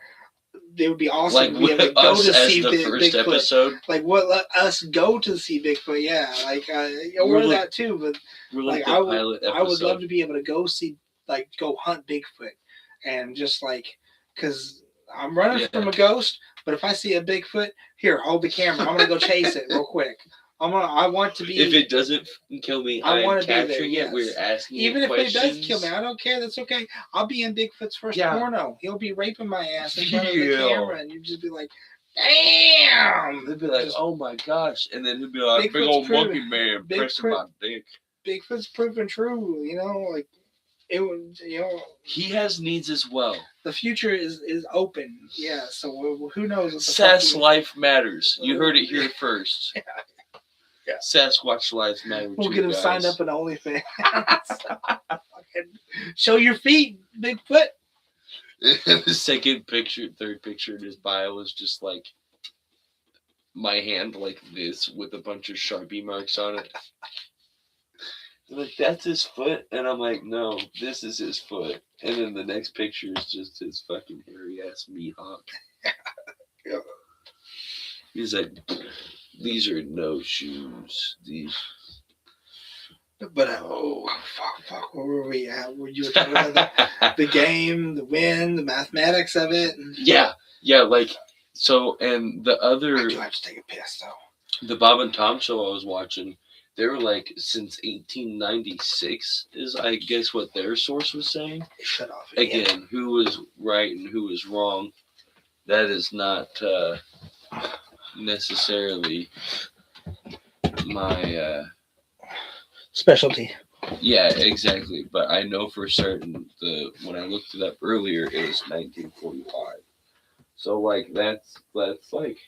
Speaker 2: It would be awesome
Speaker 1: Like
Speaker 2: to be able to go
Speaker 1: us
Speaker 2: to
Speaker 1: as
Speaker 2: see
Speaker 1: the first
Speaker 2: Bigfoot.
Speaker 1: episode.
Speaker 2: Like what? Let us go to see Bigfoot. Yeah, like
Speaker 1: We're
Speaker 2: or
Speaker 1: like-
Speaker 2: that too. But
Speaker 1: We're like
Speaker 2: I
Speaker 1: the
Speaker 2: would,
Speaker 1: pilot episode.
Speaker 2: I would love to be able to go see, like, go hunt Bigfoot, and just like, cause I'm running from a ghost. But if I see a Bigfoot, here, hold the camera. I'm gonna go chase it real quick. I want to be.
Speaker 1: If it doesn't kill me,
Speaker 2: I
Speaker 1: I'm
Speaker 2: want to be there.
Speaker 1: capturing
Speaker 2: Yes.
Speaker 1: it. We're asking
Speaker 2: even
Speaker 1: it
Speaker 2: if
Speaker 1: questions.
Speaker 2: it does kill me, I don't care. That's okay. I'll be in Bigfoot's first porno. He'll be raping my ass in front of the camera, and you just be like, "Damn!"
Speaker 1: They'd be like,
Speaker 2: Just-
Speaker 1: "Oh my gosh!" And then he'd be like,
Speaker 2: Bigfoot's
Speaker 1: "Big old
Speaker 2: proven.
Speaker 1: monkey man pressing my dick."
Speaker 2: Bigfoot's proven true. You know, like it would. You know,
Speaker 1: He has needs as well.
Speaker 2: the future is open. Yeah. So who knows? What the
Speaker 1: Sass
Speaker 2: fuck
Speaker 1: life matters. You heard it here first.
Speaker 2: Yeah.
Speaker 1: Sasquatch life matters.
Speaker 2: We'll get him
Speaker 1: guys.
Speaker 2: signed up in OnlyFans. Show your feet, Bigfoot.
Speaker 1: The second picture, third picture in his bio is just like my hand like this with a bunch of Sharpie marks on it. Like, that's his foot, and I'm like, no, this is his foot. And then the next picture is just his fucking hairy ass meat hawk.
Speaker 2: Yeah.
Speaker 1: He's like, these are no shoes. These.
Speaker 2: But fuck, where were we at? Were you talking about the game, the win, the mathematics of it?
Speaker 1: Yeah, like so. And the other,
Speaker 2: I do have to take a piss though.
Speaker 1: The Bob and Tom show I was watching, they were like since 1896 is I guess what their source was saying.
Speaker 2: Shut off
Speaker 1: Again, who was right and who was wrong? That is not necessarily my
Speaker 2: specialty.
Speaker 1: Yeah, exactly. But I know for certain when I looked it up earlier, it was 1945. So like that's like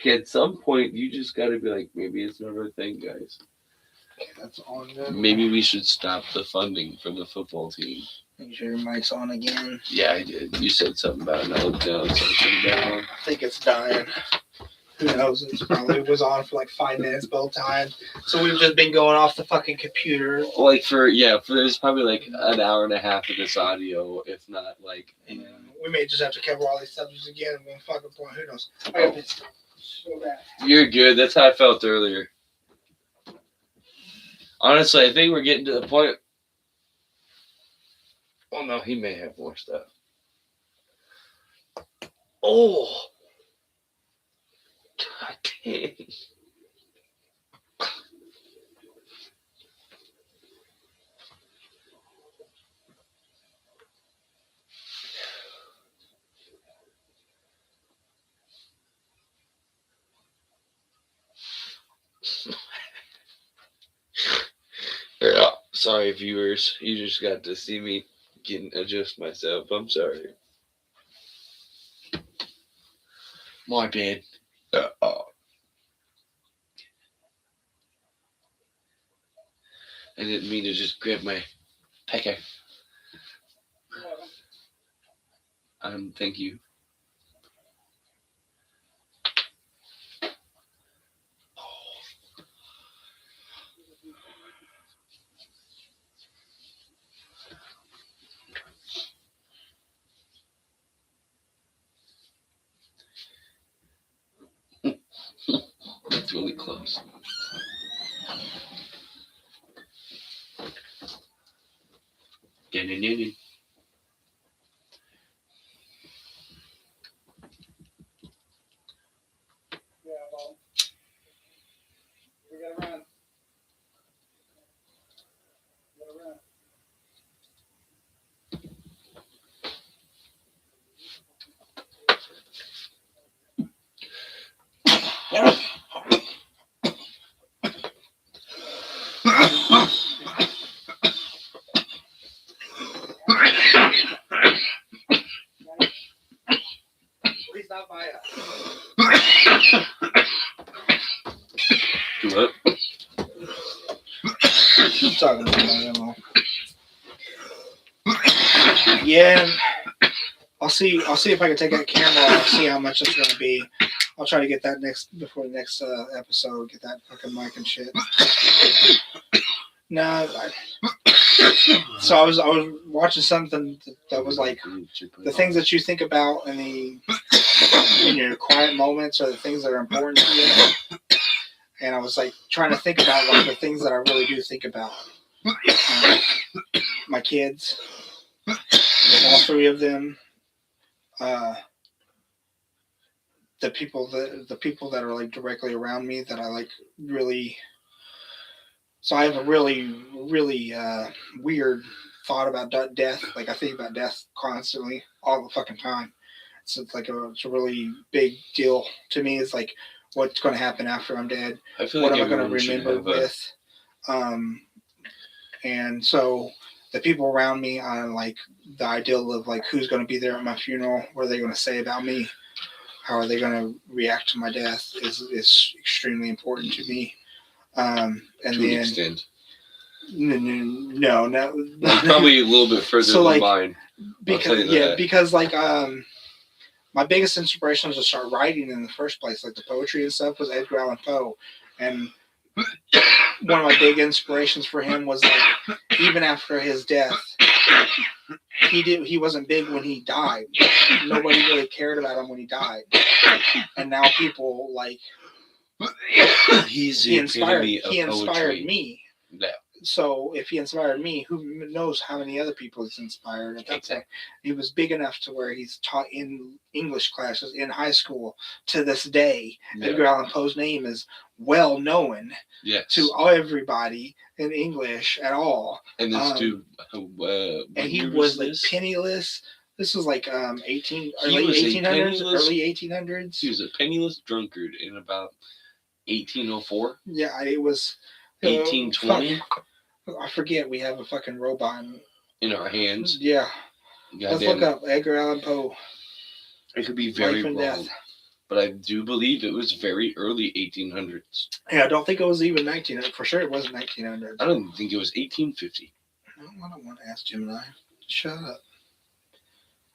Speaker 1: at some point you just got to be like, maybe it's not our thing, guys.
Speaker 2: Okay, that's on there.
Speaker 1: Maybe we should stop the funding for the football team.
Speaker 2: Make sure your mic's on again.
Speaker 1: Yeah, I did. You said something about it. And I looked down. Something down.
Speaker 2: I think it's dying. Who knows? It probably was on for like 5 minutes both times. So we've just been going off the fucking computer.
Speaker 1: Like for there's probably like an hour and a half of this audio, if not like.
Speaker 2: And we may just have to cover all these subjects again at one fucking point. Who knows? So bad.
Speaker 1: You're good. That's how I felt earlier. Honestly, I think we're getting to the point. Oh no, he may have more stuff. Oh. God dang. Yeah, sorry viewers, you just got to see me adjust myself. I'm sorry. My bad. I didn't mean to just grab my pecker. Thank you. It's really close. Dun-dun-dun-dun.
Speaker 2: Yeah, well, we gotta run. We gotta run. Please not by us.
Speaker 1: Do what?
Speaker 2: I'm talking about my ammo. Yeah, I'll see if I can take that camera. I'll see how much it's gonna be. I'll try to get that before the next episode. Get that fucking mic and shit. No, so I was watching something that was like the things that you think about in your quiet moments are the things that are important to you. And I was like trying to think about like the things that I really do think about. My kids, all three of them. The people that are like directly around me that I like really. So I have a really weird thought about death. Like I think about death constantly, all the fucking time. So it's like it's a really big deal to me. It's like what's going to happen after I'm dead.
Speaker 1: I feel
Speaker 2: What
Speaker 1: like
Speaker 2: am I going to
Speaker 1: everyone should
Speaker 2: remember
Speaker 1: have
Speaker 2: with? And so the people around me, I like the ideal of like who's going to be there at my funeral. What are they going to say about me? How are they going to react to my death? Is extremely important to me. And
Speaker 1: to
Speaker 2: then
Speaker 1: an extent.
Speaker 2: No,
Speaker 1: Probably a little bit further than
Speaker 2: like,
Speaker 1: mine.
Speaker 2: Because like my biggest inspiration to start writing in the first place, like the poetry and stuff, was Edgar Allan Poe, and one of my big inspirations for him was like even after his death, he wasn't big when he died. Nobody really cared about him when he died, and now people like
Speaker 1: he inspired
Speaker 2: me.
Speaker 1: Yeah.
Speaker 2: So if he inspired me, who knows how many other people he's inspired at that point. He was big enough to where he's taught in English classes in high school to this day. Yeah. Edgar Allan Poe's name is well known to everybody in English at all.
Speaker 1: And this dude,
Speaker 2: and he was like penniless. This was like early 1800s.
Speaker 1: He was a penniless drunkard in about 1804.
Speaker 2: Yeah, it was
Speaker 1: 1820.
Speaker 2: I forget we have a fucking robot
Speaker 1: in our hands.
Speaker 2: Yeah. Let's look up Edgar Allan Poe.
Speaker 1: It could be very wrong, death. But I do believe it was very early 1800s.
Speaker 2: Yeah, I don't think it was even 1900. For sure, it wasn't 1900.
Speaker 1: I don't think it was 1850.
Speaker 2: No, I don't want to ask Gemini. Shut up.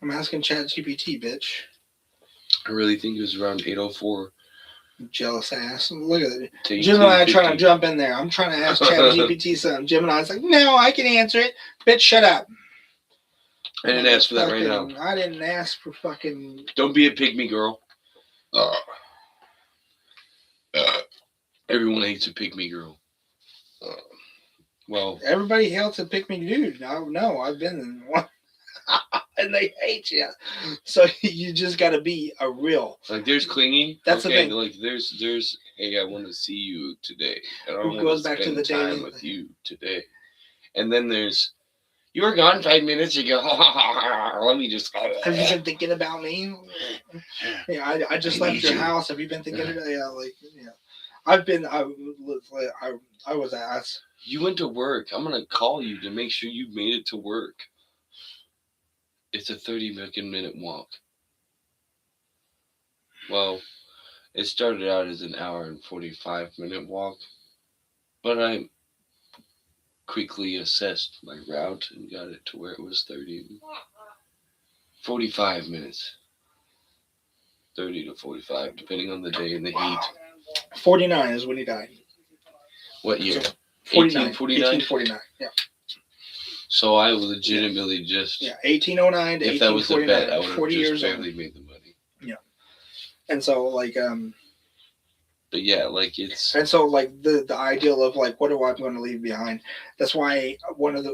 Speaker 2: I'm asking ChatGPT, bitch.
Speaker 1: I really think it was around 804.
Speaker 2: Jealous ass. Look at it. Gemini trying to jump in there. I'm trying to ask ChatGPT something. Gemini's like, no, I can answer it. Bitch, shut up.
Speaker 1: I didn't ask for that right now.
Speaker 2: I didn't ask for fucking...
Speaker 1: Don't be a pygmy girl. Everyone hates a pygmy girl. Well...
Speaker 2: Everybody hates a pygmy dude. No, I've been in one. And they hate you, so you just got to be a real.
Speaker 1: Like there's clingy.
Speaker 2: That's the thing.
Speaker 1: Like there's. Hey, I want to see you today. I
Speaker 2: don't want to spend
Speaker 1: time with you today. And then there's. You were gone 5 minutes ago. Let me just.
Speaker 2: Have you been thinking about me? Yeah, I just left your house. Have you been thinking about? Yeah, like yeah. I've been. I was asked.
Speaker 1: You went to work. I'm gonna call you to make sure you made it to work. It's a 30-minute walk. Well, it started out as an hour and 45-minute walk, but I quickly assessed my route and got it to where it was 45 minutes. 30 to 45, depending on the day and the heat.
Speaker 2: 49 is when he died.
Speaker 1: What year?
Speaker 2: 1849. 1849, yeah.
Speaker 1: So I legitimately just
Speaker 2: 1809 to 1849. If that was a bet, I would have just
Speaker 1: barely made the money.
Speaker 2: Yeah, and so like
Speaker 1: But yeah, like it's
Speaker 2: And so like the ideal of like what do I going to leave behind? That's why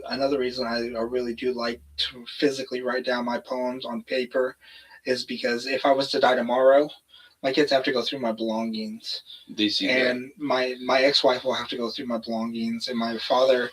Speaker 2: another reason I really do like to physically write down my poems on paper is because if I was to die tomorrow, my kids have to go through my belongings,
Speaker 1: they see that.
Speaker 2: and my ex-wife will have to go through my belongings, and my father,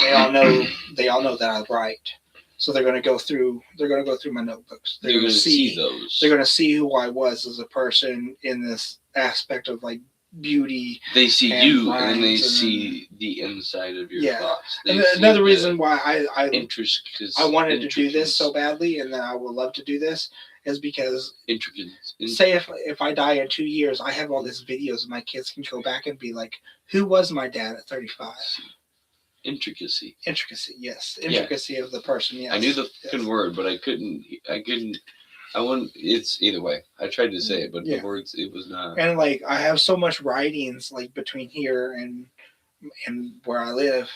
Speaker 2: and they all know that I write. So they're going to go through my notebooks. They're
Speaker 1: They're
Speaker 2: going to
Speaker 1: gonna see
Speaker 2: see they're
Speaker 1: those.
Speaker 2: going to see who I was as a person in this aspect of like beauty
Speaker 1: They see
Speaker 2: and
Speaker 1: you, and then they
Speaker 2: rhymes, and then
Speaker 1: see the inside of your
Speaker 2: yeah.
Speaker 1: thoughts.
Speaker 2: And
Speaker 1: They see
Speaker 2: another
Speaker 1: the
Speaker 2: reason why I
Speaker 1: intricacies,
Speaker 2: wanted to do this so badly, and that I would love to do this, is because
Speaker 1: intricacies,
Speaker 2: say if I die in 2 years, I have all these videos, and my kids can go back and be like, "Who was my dad at 35?"
Speaker 1: intricacy.
Speaker 2: Intricacy, yes,
Speaker 1: Yeah,
Speaker 2: intricacy of the person,
Speaker 1: I knew
Speaker 2: yes,
Speaker 1: the fucking
Speaker 2: yes,
Speaker 1: word, but I couldn't. I couldn't. I wouldn't. It's either way. I tried to say it, but the
Speaker 2: yeah.
Speaker 1: words. It was not.
Speaker 2: And like I have so much writings like between here and where I live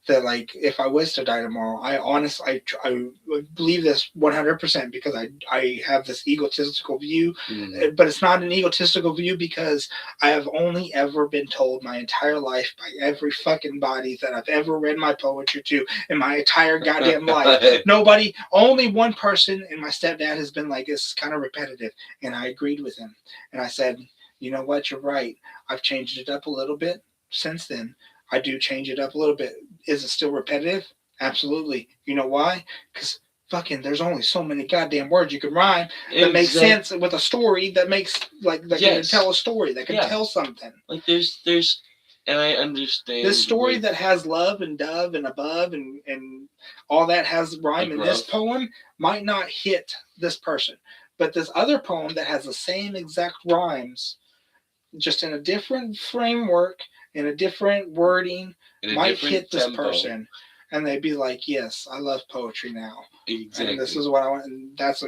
Speaker 2: that like if I was to die tomorrow, I honestly I believe this 100% because I have this egotistical view,
Speaker 1: Mm.
Speaker 2: but it's not an egotistical view because I have only ever been told my entire life by every fucking body that I've ever read my poetry to in my entire goddamn life. Nobody, only one person, and my stepdad has been like, it's kind of repetitive, and I agreed with him, and I said, you know what, you're right. I've changed it up a little bit since then. I do change it up a little bit. Is it still repetitive? Absolutely. You know why? Because fucking there's only so many goddamn words you can rhyme that make
Speaker 1: Exact.
Speaker 2: sense with a story that makes like that can
Speaker 1: Yes.
Speaker 2: tell a story that can
Speaker 1: Yeah.
Speaker 2: tell something.
Speaker 1: Like there's, and I understand
Speaker 2: This story
Speaker 1: with
Speaker 2: that has love and dove and above and all that has
Speaker 1: a
Speaker 2: rhyme in this
Speaker 1: gruff.
Speaker 2: poem might not hit this person, but this other poem that has the same exact rhymes just in a different framework, in a different wording,
Speaker 1: In a
Speaker 2: might
Speaker 1: different
Speaker 2: hit this
Speaker 1: tempo.
Speaker 2: person, and they'd be like, "Yes, I love poetry now, and this
Speaker 1: Exactly.
Speaker 2: is what I want." And that's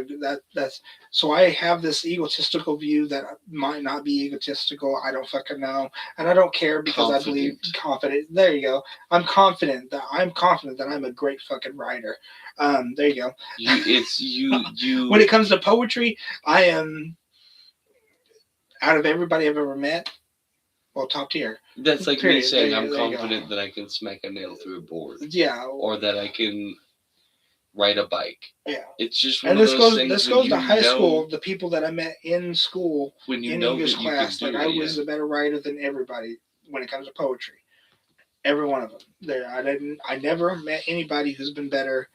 Speaker 2: so I have this egotistical view that might not be egotistical. I don't fucking know, and I don't care because I believe
Speaker 1: Confident.
Speaker 2: confident. There you go. I'm confident that I'm a great fucking writer. There you go.
Speaker 1: You
Speaker 2: When it comes to poetry, I am out of everybody I've ever met. Well, top tier.
Speaker 1: that's like me
Speaker 2: Period.
Speaker 1: saying I'm
Speaker 2: There you go.
Speaker 1: confident that I can smack a nail through a board
Speaker 2: Yeah,
Speaker 1: or that I can ride a bike.
Speaker 2: yeah.
Speaker 1: It's just one
Speaker 2: And
Speaker 1: of
Speaker 2: this
Speaker 1: those
Speaker 2: goes
Speaker 1: things
Speaker 2: this
Speaker 1: when
Speaker 2: goes to
Speaker 1: you
Speaker 2: high
Speaker 1: know
Speaker 2: school. The people that I met in school
Speaker 1: when you
Speaker 2: in
Speaker 1: know
Speaker 2: English
Speaker 1: that you can
Speaker 2: class, like
Speaker 1: do
Speaker 2: I
Speaker 1: it, yeah.
Speaker 2: was a better writer than everybody when it comes to poetry. Every one of them. There, I never met anybody who's been better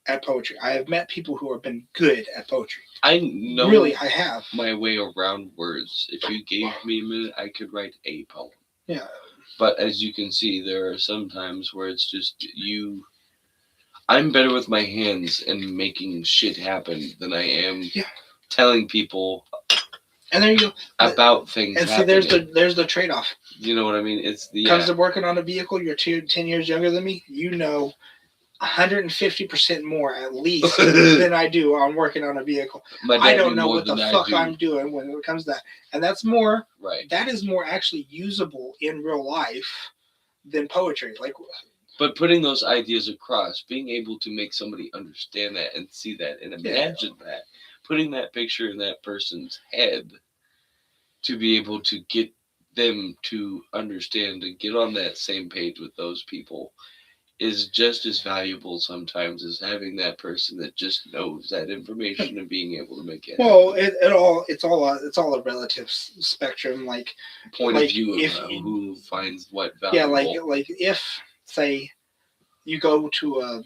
Speaker 2: at poetry. I have met people who have been good at poetry.
Speaker 1: I know
Speaker 2: Really, I have.
Speaker 1: my way around words. If you gave me a minute, I could write a poem.
Speaker 2: Yeah,
Speaker 1: But as you can see, there are some times where it's just you. I'm better with my hands and making shit happen than I am
Speaker 2: yeah.
Speaker 1: telling people
Speaker 2: And there you go.
Speaker 1: about things
Speaker 2: And see,
Speaker 1: happening.
Speaker 2: there's the trade off.
Speaker 1: You know what I mean? It's the
Speaker 2: Comes to working on a vehicle, you're 10 years younger than me. 150% more at least than I do on working on a vehicle.
Speaker 1: My
Speaker 2: I
Speaker 1: dad
Speaker 2: don't
Speaker 1: knew
Speaker 2: know
Speaker 1: more
Speaker 2: what the
Speaker 1: than I
Speaker 2: fuck
Speaker 1: do.
Speaker 2: I'm doing when it comes to that. And that's more,
Speaker 1: Right.
Speaker 2: that is more actually usable in real life than poetry. Like,
Speaker 1: But putting those ideas across, being able to make somebody understand that and see that and
Speaker 2: yeah,
Speaker 1: imagine that, putting that picture in that person's head to be able to get them to understand and get on that same page with those people is just as valuable sometimes as having that person that just knows that information and being able to make it
Speaker 2: well,
Speaker 1: happen.
Speaker 2: it's all a relative spectrum.
Speaker 1: Point of
Speaker 2: Like
Speaker 1: view of
Speaker 2: if
Speaker 1: who finds what
Speaker 2: yeah,
Speaker 1: valuable.
Speaker 2: like if say you go to a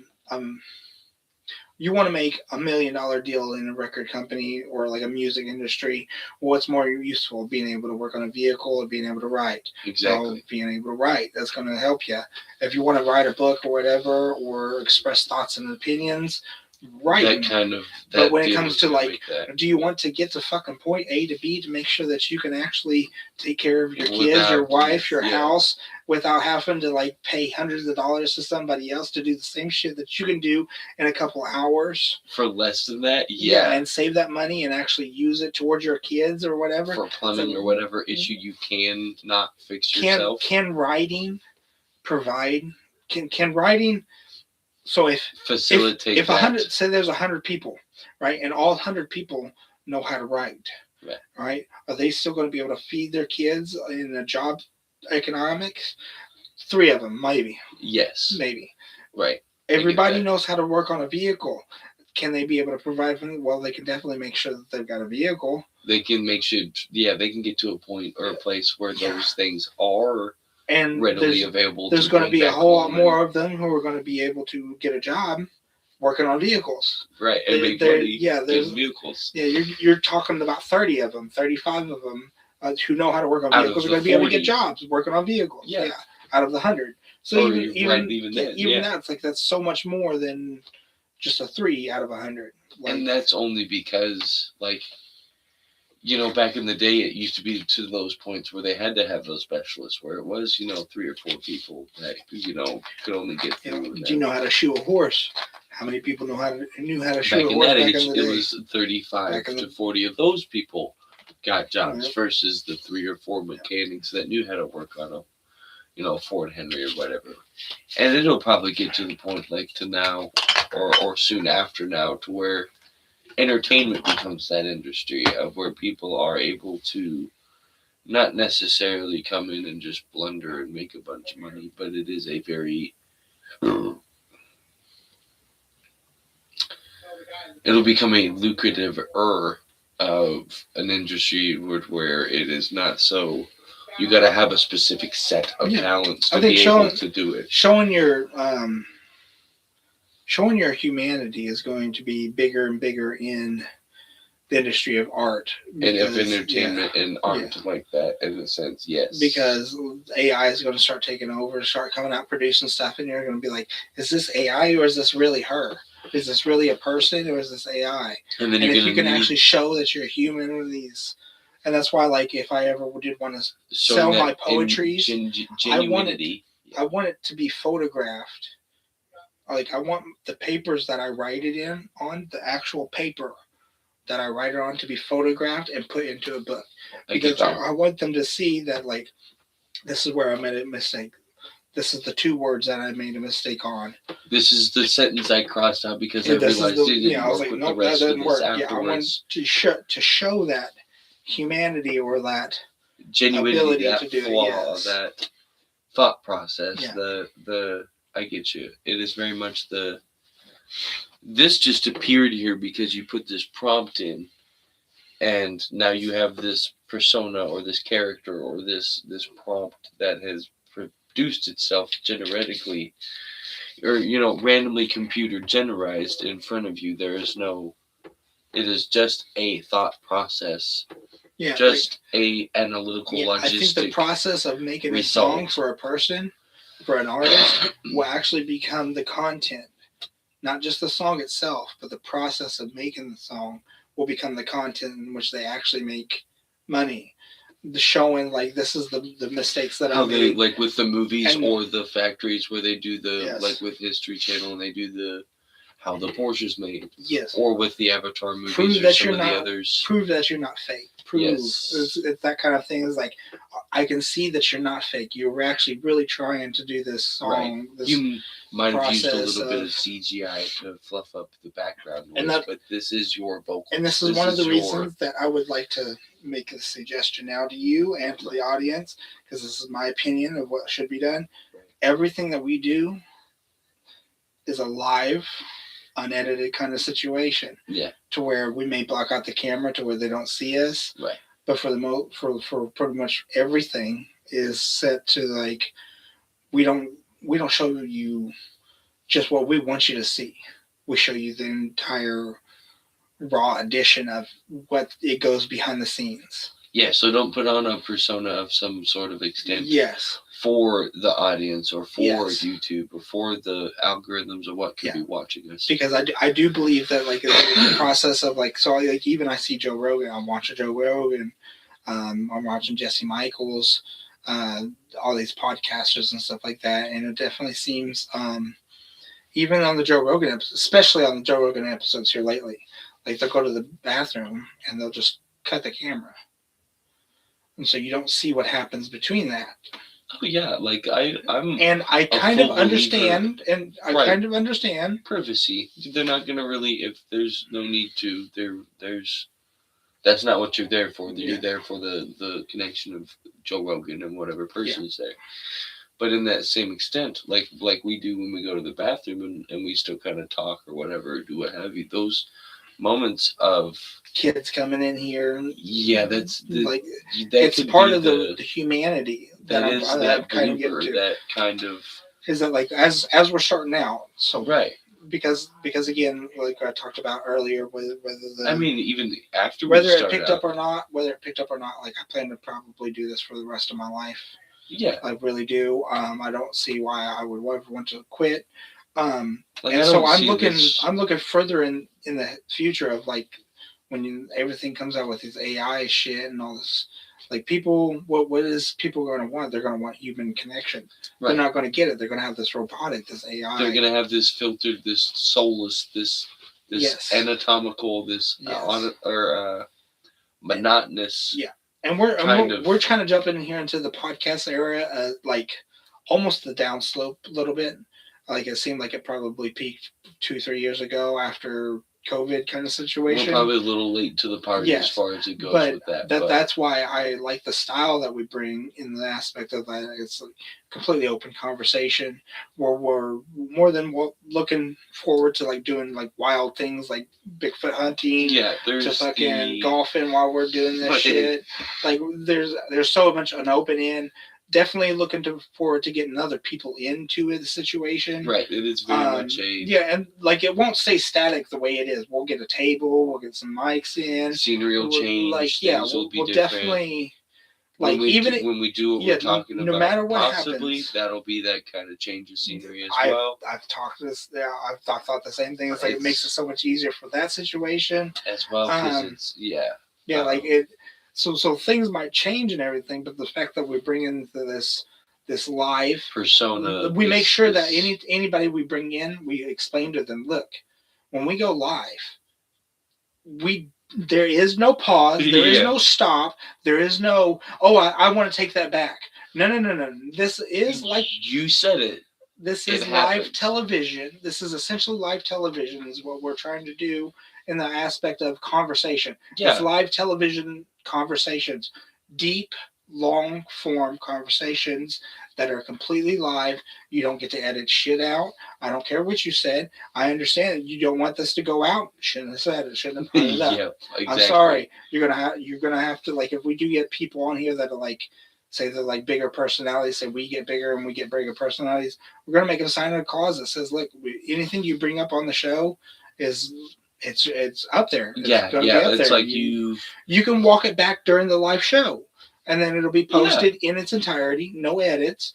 Speaker 2: you want to make $1 million deal in a record company or like a music industry, what's more useful, being able to work on a vehicle or being able to write? Well,
Speaker 1: Exactly.
Speaker 2: being able to write, that's going to help you. If you want to write a book or whatever, or express thoughts and opinions,
Speaker 1: That
Speaker 2: writing.
Speaker 1: kind of
Speaker 2: But
Speaker 1: that
Speaker 2: when it
Speaker 1: deal
Speaker 2: comes
Speaker 1: is
Speaker 2: to
Speaker 1: gonna
Speaker 2: like,
Speaker 1: make that
Speaker 2: do you want to get to fucking point A to B to make sure that you can actually take care of your kids, your
Speaker 1: without
Speaker 2: wife, your
Speaker 1: yeah.
Speaker 2: house, without having to like pay hundreds of dollars to somebody else to do the same shit that you can do in a couple hours?
Speaker 1: For less than that,
Speaker 2: Yeah,
Speaker 1: yeah.
Speaker 2: and save that money and actually use it towards your kids or whatever.
Speaker 1: For plumbing
Speaker 2: So,
Speaker 1: or whatever issue you can not fix
Speaker 2: can
Speaker 1: yourself,
Speaker 2: can writing provide? Can writing? So
Speaker 1: facilitate
Speaker 2: if a
Speaker 1: that.
Speaker 2: hundred, say there's 100 people, right, and all 100 people know how to write,
Speaker 1: Right.
Speaker 2: Right? Are they still going to be able to feed their kids in a job economics? 3 of them, maybe.
Speaker 1: Yes.
Speaker 2: Maybe.
Speaker 1: Right.
Speaker 2: Everybody knows how to work on a vehicle. Can they be able to provide for them? Well, they can definitely make sure that they've got a vehicle.
Speaker 1: They can make sure, they can get to a point or a place where those things are
Speaker 2: and
Speaker 1: readily available.
Speaker 2: There's going to be a whole lot more of them who are going to be able to get a job working on vehicles.
Speaker 1: Right, and make money in vehicles.
Speaker 2: Yeah, you're talking about 30 of them, 35 of them who know how to work on vehicles are going to be able to get jobs working on vehicles. Yeah, out of the 100. So even that's like that's so much more than just a 3 out of 100. Like,
Speaker 1: and that's only because back in the day, it used to be to those points where they had to have those specialists, where it was 3 or 4 people that could only get through.
Speaker 2: Do you know how to shoe a horse? How many people knew how to shoe a horse
Speaker 1: back in the day? It was 35 to 40 of those people got jobs versus the 3 or 4 mechanics that knew how to work on a Ford Henry or whatever. And it'll probably get to the point like to now or soon after now to where entertainment becomes that industry of where people are able to not necessarily come in and just blunder and make a bunch of money, but it is a very it'll become a lucrative of an industry where it is not so you got to have a specific set of talents to be able to do it.
Speaker 2: Showing your humanity is going to be bigger and bigger in the industry of art
Speaker 1: and of entertainment and art like that in a sense. Yes,
Speaker 2: because AI is going to start taking over, start coming out producing stuff, and you're going to be like, is this AI or is this really her? Is this really a person or is this AI? And then if you can actually show that you're human with these, and that's why, like, if I ever did want to sell my poetry, I want it to be photographed. Like, I want the papers that I write it on the actual paper that I write it on to be photographed and put into a book, because I want them to see that, like, this is where I made a mistake. This is the 2 words that I made a mistake on.
Speaker 1: This is the sentence I crossed out because I realized it didn't work with the rest of this afterwards. I want
Speaker 2: to show that humanity or that
Speaker 1: genuinity, that flaw, that thought process. I get you. It is very much this just appeared here because you put this prompt in, and now you have this persona or this character or this prompt that has produced itself generically or randomly computer generized in front of you. It is just a thought process, just a analytical logistic. I think
Speaker 2: the process of making a song for a person, for an artist, will actually become the content, not just the song itself, but the process of making the song will become the content in which they actually make money. Showing, like, this is the mistakes that I made.
Speaker 1: Like with the movies or the factories where they do like with History Channel and they do how the Porsche's made.
Speaker 2: Yes.
Speaker 1: Or with the Avatar movies
Speaker 2: prove
Speaker 1: or some of the others.
Speaker 2: Prove that you're not fake. Prove. It's that kind of thing. Is like, I can see that you're not fake. You were actually really trying to do this song.
Speaker 1: Right. You might have used a little bit of CGI to fluff up the background noise, but this is your vocal.
Speaker 2: And this is one of the reasons that I would like to make a suggestion now to you and to the audience, because this is my opinion of what should be done. Everything that we do is a live, unedited kind of situation. Yeah. To where we may block out the camera to where they don't see us. Right. But for for pretty much everything is set to, like, we don't show you just what we want you to see. We show you the entire raw edition of what it goes behind the scenes.
Speaker 1: Yeah, so don't put on a persona of some sort of extent.
Speaker 2: Yes.
Speaker 1: For the audience or for YouTube or for the algorithms of what could be watching us.
Speaker 2: Because I do believe that, like, the process of, like, so, like, even I see Joe Rogan, I'm watching Joe Rogan, I'm watching Jesse Michaels, all these podcasters and stuff like that, and it definitely seems, even on the Joe Rogan, especially on the Joe Rogan episodes here lately, like, they'll go to the bathroom and they'll just cut the camera, and so you don't see what happens between that.
Speaker 1: Oh yeah, like I'm.
Speaker 2: And I kind of understand, kind of understand
Speaker 1: privacy. They're not gonna really, if there's no need to. There's That's not what you're there for. You're
Speaker 2: Yeah.
Speaker 1: there for the connection of Joe Rogan and whatever
Speaker 2: Yeah.
Speaker 1: person is there. But in that same extent, like we do when we go to the bathroom and we still kind of talk or whatever, or do what have you, those moments of
Speaker 2: Kids coming in here,
Speaker 1: yeah,
Speaker 2: like
Speaker 1: that
Speaker 2: it's
Speaker 1: could
Speaker 2: part
Speaker 1: be
Speaker 2: of the humanity that
Speaker 1: that
Speaker 2: I'm
Speaker 1: is
Speaker 2: that I'm
Speaker 1: that
Speaker 2: kind of getting
Speaker 1: believer,
Speaker 2: to.
Speaker 1: that kind of
Speaker 2: Is that like as we're starting out, so
Speaker 1: right.
Speaker 2: because again, like I talked about earlier, whether
Speaker 1: I
Speaker 2: the
Speaker 1: mean, even after we
Speaker 2: whether it
Speaker 1: started
Speaker 2: picked
Speaker 1: out,
Speaker 2: up or not, like I plan to probably do this for the rest of my life.
Speaker 1: yeah,
Speaker 2: I really do. I don't see why I would ever want to quit.
Speaker 1: like
Speaker 2: And
Speaker 1: I
Speaker 2: so
Speaker 1: don't see this.
Speaker 2: I'm looking further in the future of like when everything comes out with this AI shit and all this. Like people, what is people going to want? They're going to want human connection. They're
Speaker 1: Right.
Speaker 2: not going to get it. They're going to have this robotic, this AI.
Speaker 1: They're gonna have this filtered, this soulless, this
Speaker 2: Yes.
Speaker 1: anatomical, this
Speaker 2: Yes.
Speaker 1: monotonous
Speaker 2: Yeah, and we're
Speaker 1: kind of.
Speaker 2: we're trying to jump in here into the podcast area, like almost the downslope a little bit. Like it seemed like it probably peaked 2-3 years ago after COVID kind of
Speaker 1: We're
Speaker 2: situation.
Speaker 1: probably a little late to the party as
Speaker 2: Yes,
Speaker 1: far as it goes
Speaker 2: but
Speaker 1: with that. But
Speaker 2: that's why I like the style that we bring in the aspect of that. It's like completely open conversation where we're more than looking forward to like doing like wild things like Bigfoot hunting
Speaker 1: yeah,
Speaker 2: to
Speaker 1: there's
Speaker 2: fucking
Speaker 1: the
Speaker 2: golfing while we're doing this
Speaker 1: Right.
Speaker 2: shit. Like there's so much an open end. Definitely looking forward to getting other people into the situation.
Speaker 1: right. It is very much a
Speaker 2: Yeah, and like it won't stay static the way it is. We'll get a table, we'll get some mics in.
Speaker 1: scenery will change.
Speaker 2: Like yeah,
Speaker 1: Things will be
Speaker 2: we'll
Speaker 1: different.
Speaker 2: definitely like
Speaker 1: When we do what
Speaker 2: yeah,
Speaker 1: we're talking
Speaker 2: no
Speaker 1: about,
Speaker 2: matter what
Speaker 1: possibly
Speaker 2: happens,
Speaker 1: that'll be that kind of change of scenery as
Speaker 2: I've
Speaker 1: well.
Speaker 2: I've talked this. Yeah, thought the same thing. It's like it makes it
Speaker 1: It's
Speaker 2: so much easier for that situation.
Speaker 1: as well because
Speaker 2: Um,
Speaker 1: it's yeah.
Speaker 2: yeah, like it. So things might change and everything, but the fact that we bring into this live
Speaker 1: Persona.
Speaker 2: we make sure that anybody we bring in, we explain to them, look, when we go live, we there is no pause, there is
Speaker 1: Yeah.
Speaker 2: no stop, there is no oh I want to take that back. No. This is like
Speaker 1: You said it.
Speaker 2: this
Speaker 1: It
Speaker 2: is live
Speaker 1: happens.
Speaker 2: television. This is essentially live television is what we're trying to do in the aspect of conversation.
Speaker 1: Yeah.
Speaker 2: It's live television conversations, deep, long form conversations that are completely live. You don't get to edit shit out. I don't care what you said. I understand you don't want this to go out. Shouldn't have said it. Shouldn't have put it up.
Speaker 1: Yeah, exactly.
Speaker 2: I'm sorry. You're gonna have to like if we do get people on here that are like say they're like bigger personalities, say we get bigger and we get bigger personalities, we're gonna make a sign of the cause that says, look, anything you bring up on the show is it's up there. It's
Speaker 1: yeah,
Speaker 2: gonna
Speaker 1: yeah.
Speaker 2: be up
Speaker 1: It's
Speaker 2: there.
Speaker 1: like
Speaker 2: You can walk it back during the live show, and then it'll be posted in its entirety, no edits.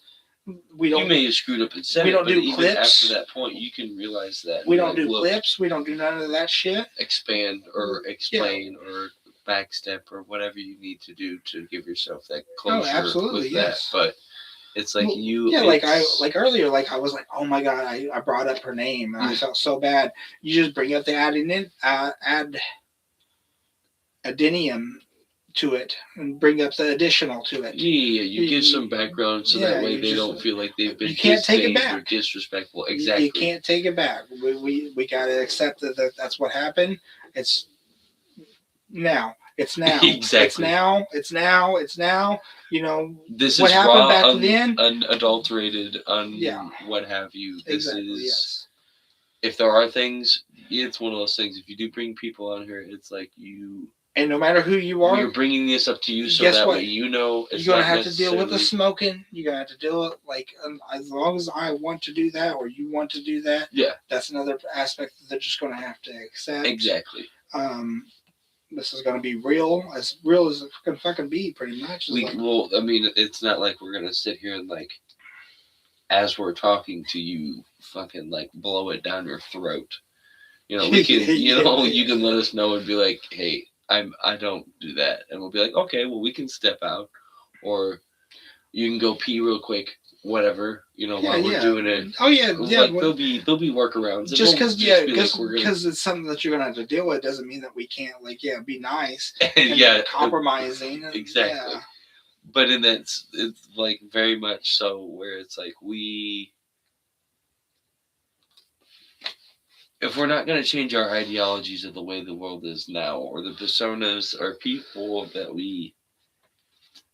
Speaker 2: We don't.
Speaker 1: You may have screwed up and said
Speaker 2: we
Speaker 1: it,
Speaker 2: don't
Speaker 1: but
Speaker 2: do
Speaker 1: even
Speaker 2: clips.
Speaker 1: after that point, you can realize that.
Speaker 2: We don't
Speaker 1: like,
Speaker 2: do
Speaker 1: look,
Speaker 2: clips. We don't do none of that shit.
Speaker 1: Expand or explain or backstep or whatever you need to do to give yourself that closure
Speaker 2: absolutely,
Speaker 1: with
Speaker 2: yes.
Speaker 1: that. But it's like you.
Speaker 2: Yeah, like earlier, like I was like, oh my god, I brought up her name and I felt so bad. You just bring up the addendum to it and bring up the additional to it.
Speaker 1: Yeah, you give some background so that way they don't feel like they've been
Speaker 2: you can't take it back
Speaker 1: or disrespectful. Exactly.
Speaker 2: You can't take it back. We got to accept that that's what happened. It's now. It's now.
Speaker 1: Exactly.
Speaker 2: It's now. You know,
Speaker 1: this
Speaker 2: what
Speaker 1: is
Speaker 2: happened
Speaker 1: raw,
Speaker 2: back then?
Speaker 1: Unadulterated, what have you. This is. Yes. If there are things, it's one of those things. If you do bring people on here, it's like you.
Speaker 2: And no matter who you are,
Speaker 1: we're bringing this up to you so that way you know.
Speaker 2: You're going to have to deal with the smoking. You're going to have to deal with, like, as long as I want to do that or you want to do that,
Speaker 1: yeah,
Speaker 2: that's another aspect that they're just going to have to accept.
Speaker 1: Exactly.
Speaker 2: This is going to be real as it can fucking be, pretty much.
Speaker 1: Well, I mean, it's not like we're going to sit here and, like, as we're talking to you, fucking, like, blow it down your throat. You know, we can, you can let us know and be like, hey, I don't do that, and we'll be like, okay, well, we can step out, or you can go pee real quick, whatever, while we're doing it.
Speaker 2: Oh yeah, yeah.
Speaker 1: Like, there'll be workarounds.
Speaker 2: Just because it's something that you're gonna have to deal with doesn't mean that we can't be nice. And compromising.
Speaker 1: Exactly. Yeah. But in that, it's like very much so where it's like we. if we're not going to change our ideologies of the way the world is now, or the personas or people that we,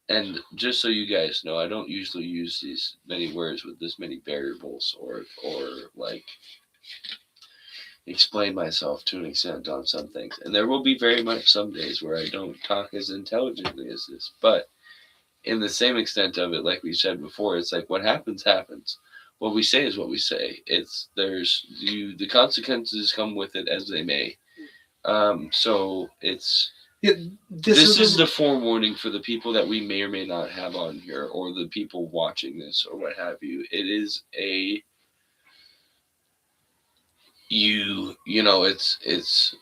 Speaker 1: and just so you guys know, I don't usually use these many words with this many variables, or like explain myself to an extent on some things. And there will be very much some days where I don't talk as intelligently as this, but in the same extent of it, like we said before, it's like what happens happens. What we say is what we say. It's there's you the consequences come with it as they may. So it's
Speaker 2: Yeah,
Speaker 1: this is the forewarning for the people that we may or may not have on here, or the people watching this, or what have you. It is a it's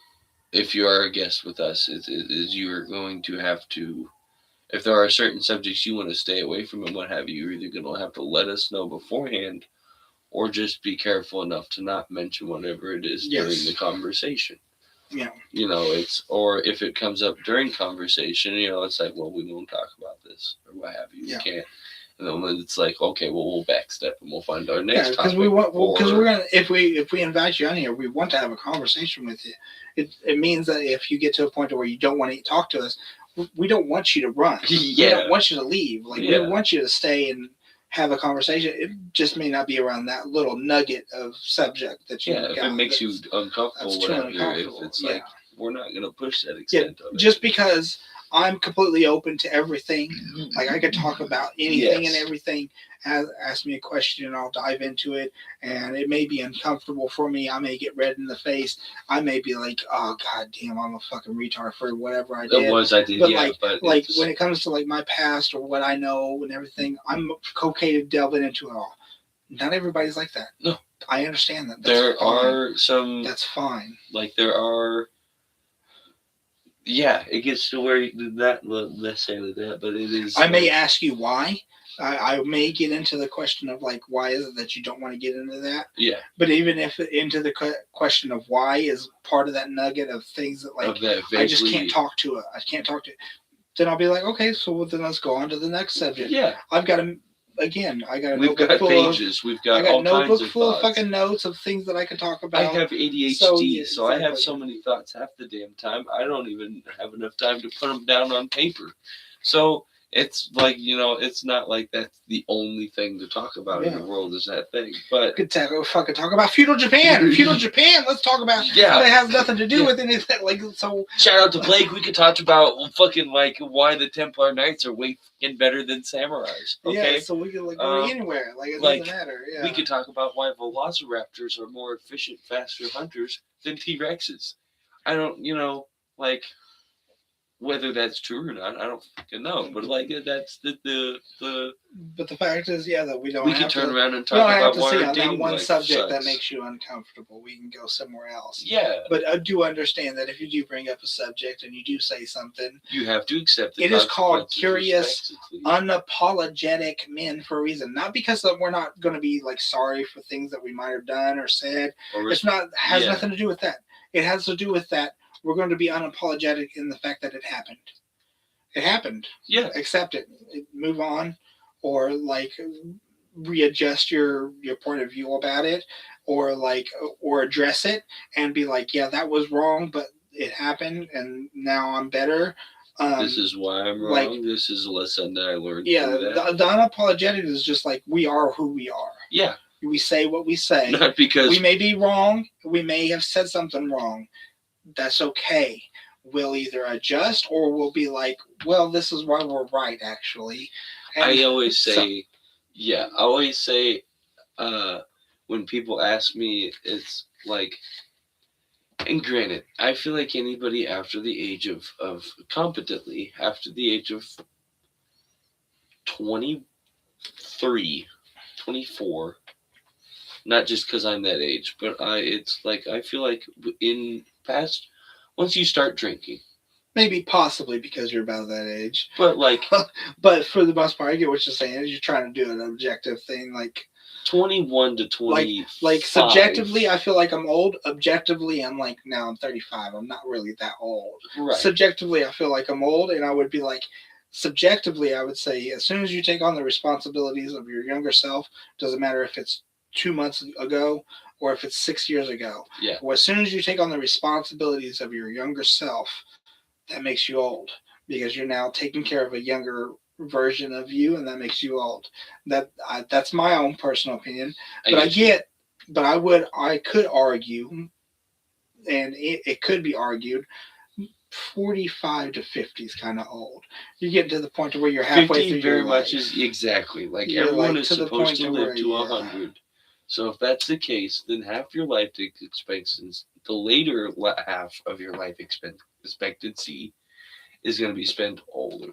Speaker 1: if you are a guest with us, it is you are going to have to. If there are certain subjects you want to stay away from and what have you, you're either going to have to let us know beforehand, or just be careful enough to not mention whatever it is during the conversation.
Speaker 2: Yeah.
Speaker 1: It's, or if it comes up during conversation, it's like, well, we won't talk about this or what have you. Yeah. We can't. And then it's like, okay, well, we'll backstep and we'll find our next topic.
Speaker 2: Because we're gonna if we invite you on here, we want to have a conversation with you. It means that if you get to a point where you don't want to talk to us, we don't want you to run. Yeah. We don't want you to leave. Like we want you to stay and have a conversation. It just may not be around that little nugget of subject that you got.
Speaker 1: If it makes you uncomfortable, whatever. If it's like we're not gonna push that extent of it.
Speaker 2: Just because I'm completely open to everything. Like I could talk about anything and everything. Ask me a question and I'll dive into it. And it may be uncomfortable for me. I may get red in the face. I may be like, oh god damn, I'm a fucking retard for whatever I did. But when it comes to like my past or what I know and everything, I'm okay to delve into it all. Not everybody's like that.
Speaker 1: No,
Speaker 2: I understand that.
Speaker 1: There are some.
Speaker 2: That's fine.
Speaker 1: Like there are. Yeah, it gets to where not necessarily that, but it is.
Speaker 2: I may ask you why. I may get into the question of like, why is it that you don't want to get into that?
Speaker 1: Yeah.
Speaker 2: But even if into the question of why is part of that nugget of things that like I just can't talk to it. I can't talk to it. Then I'll be like, okay, so then let's go on to the next subject.
Speaker 1: Yeah.
Speaker 2: I've got to. Again, I got a
Speaker 1: notebook full pages. We've got all kinds of
Speaker 2: full of fucking notes of things that I can talk about.
Speaker 1: I have ADHD, so I have so many thoughts half the damn time. I don't even have enough time to put them down on paper. So it's like, it's not like that's the only thing to talk about in the world is that thing. But
Speaker 2: we could fucking talk about feudal Japan. Feudal Japan. Let's talk about that has nothing to do with anything. Like so.
Speaker 1: Shout out to Blake. We could talk about fucking like why the Templar Knights are way fucking better than samurais. Okay?
Speaker 2: Yeah, so we could go anywhere. Like it doesn't matter. Yeah.
Speaker 1: We could talk about why velociraptors are more efficient, faster hunters than T-Rexes. I don't, like. Whether that's true or not, I don't fucking know. But like that's the.
Speaker 2: But the fact is, that we don't.
Speaker 1: We can turn around and talk about why
Speaker 2: our dating one subject that makes you uncomfortable. We can go somewhere else.
Speaker 1: Yeah.
Speaker 2: But I do understand that if you do bring up a subject and you do say something,
Speaker 1: you have to accept it.
Speaker 2: It is called curious, unapologetic men for a reason. Not because we're not going to be like sorry for things that we might have done or said. It's not has nothing to do with that. It has to do with that. We're going to be unapologetic in the fact that it happened. It happened.
Speaker 1: Yeah.
Speaker 2: Accept it. Move on. Or like readjust your point of view about it. Or address it and be like, yeah, that was wrong, but it happened and now I'm better.
Speaker 1: This is why I'm wrong. This is a lesson that I learned.
Speaker 2: Yeah. The unapologetic is just like we are who we are.
Speaker 1: Yeah.
Speaker 2: We say what we say.
Speaker 1: Not because
Speaker 2: we may be wrong. We may have said something wrong. That's okay. We'll either adjust or we'll be like, well, this is why we're right, actually. And
Speaker 1: I always say, when people ask me, it's like, and granted, I feel like anybody after the age of competently, after the age of 23, 24, not just because I'm that age, but it's like, I feel like in past, once you start drinking.
Speaker 2: Maybe possibly because you're about that age.
Speaker 1: But like.
Speaker 2: But for the most part, I get what you're saying. You're trying to do an objective thing. Like
Speaker 1: 21 to 25.
Speaker 2: Like subjectively, I feel like I'm old. Objectively, I'm like, now I'm 35. I'm not really that old.
Speaker 1: Right.
Speaker 2: Subjectively, I feel like I'm old. And I would be like, subjectively, I would say, as soon as you take on the responsibilities of your younger self, doesn't matter if it's 2 months ago, or if it's 6 years ago.
Speaker 1: Yeah.
Speaker 2: Well, as soon as you take on the responsibilities of your younger self, that makes you old because you're now taking care of a younger version of you, and that makes you old. That's my own personal opinion, but I could argue, and it could be argued 45 to 50 is kind of old. You're getting to the point to where you're halfway
Speaker 1: 50
Speaker 2: through
Speaker 1: very
Speaker 2: your
Speaker 1: much
Speaker 2: life.
Speaker 1: is exactly like
Speaker 2: You're
Speaker 1: everyone
Speaker 2: like
Speaker 1: is
Speaker 2: to the
Speaker 1: supposed
Speaker 2: point
Speaker 1: to
Speaker 2: to
Speaker 1: live
Speaker 2: where,
Speaker 1: to
Speaker 2: yeah.
Speaker 1: 100. So if that's the case, then half your life expectancy, the later half of your life expectancy, is going to be spent older.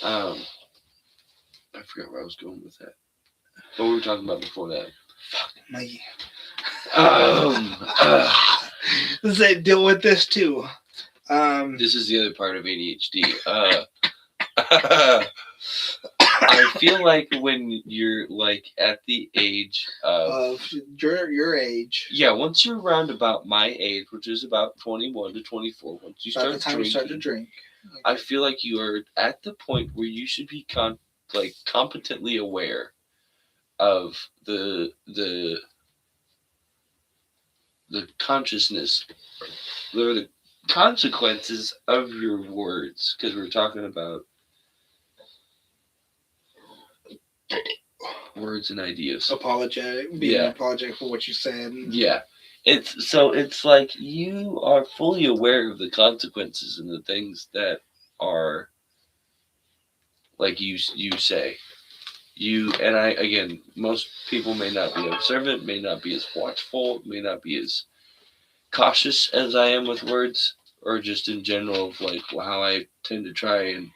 Speaker 1: Um, I forgot where I was going with that. What were we talking about before that?
Speaker 2: Fuck me.
Speaker 1: Um, uh,
Speaker 2: They deal with this too.
Speaker 1: this is the other part of ADHD. I feel like when you're like at the age of
Speaker 2: your age,
Speaker 1: yeah, once you're around about my age, which is about 21 to 24, once you
Speaker 2: about the
Speaker 1: start
Speaker 2: time you start to
Speaker 1: drinking,
Speaker 2: drink,
Speaker 1: I feel like you are at the point where you should be competently aware of the consciousness or the consequences of your words, because we're talking about words and ideas.
Speaker 2: being apologetic for what you said.
Speaker 1: Yeah. It's like you are fully aware of the consequences and the things that are like you say. You and I again, most people may not be observant, may not be as watchful, may not be as cautious as I am with words, or just in general of like how I tend to try, and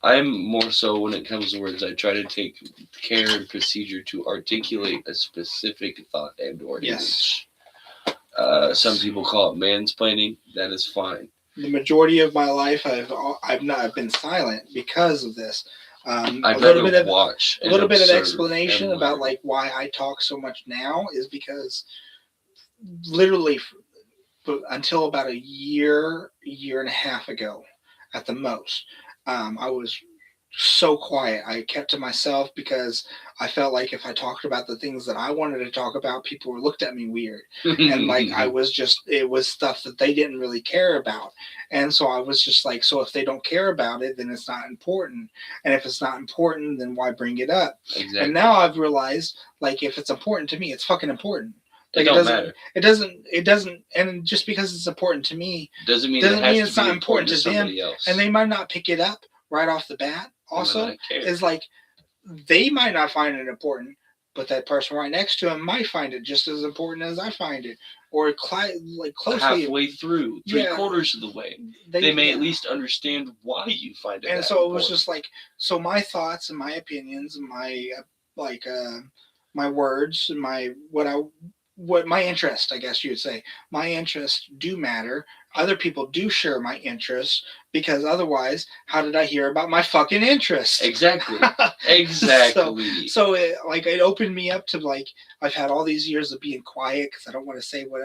Speaker 1: I'm more so when it comes to words, I try to take care and procedure to articulate a specific thought and or image. Some people call it mansplaining. That is fine.
Speaker 2: The majority of my life, I've been silent because of this.
Speaker 1: I'd rather watch
Speaker 2: a little bit of explanation about like why I talk so much now is because literally until about a year and a half ago, at the most, I was so quiet. I kept to myself because I felt like if I talked about the things that I wanted to talk about, people were looked at me weird. And like it was stuff that they didn't really care about. And so I was just like, so if they don't care about it, then it's not important. And if it's not important, then why bring it up? Exactly. And now I've realized, like, if it's important to me, it's fucking important. Like, it doesn't matter. It doesn't, and just because it's important to me doesn't mean it's not important to them. Else. And they might not pick it up right off the bat. Also, is like they might not find it important, but that person right next to them might find it just as important as I find it, or like closely
Speaker 1: halfway through, three-quarters of the way. They may at least understand why you find it.
Speaker 2: And so it was just like, so my thoughts and my opinions and my my words and what my interest, I guess you would say, my interests do matter. Other people do share my interests, because otherwise, how did I hear about my fucking interests?
Speaker 1: Exactly. Exactly.
Speaker 2: So it opened me up to, like, I've had all these years of being quiet because I don't want to say what.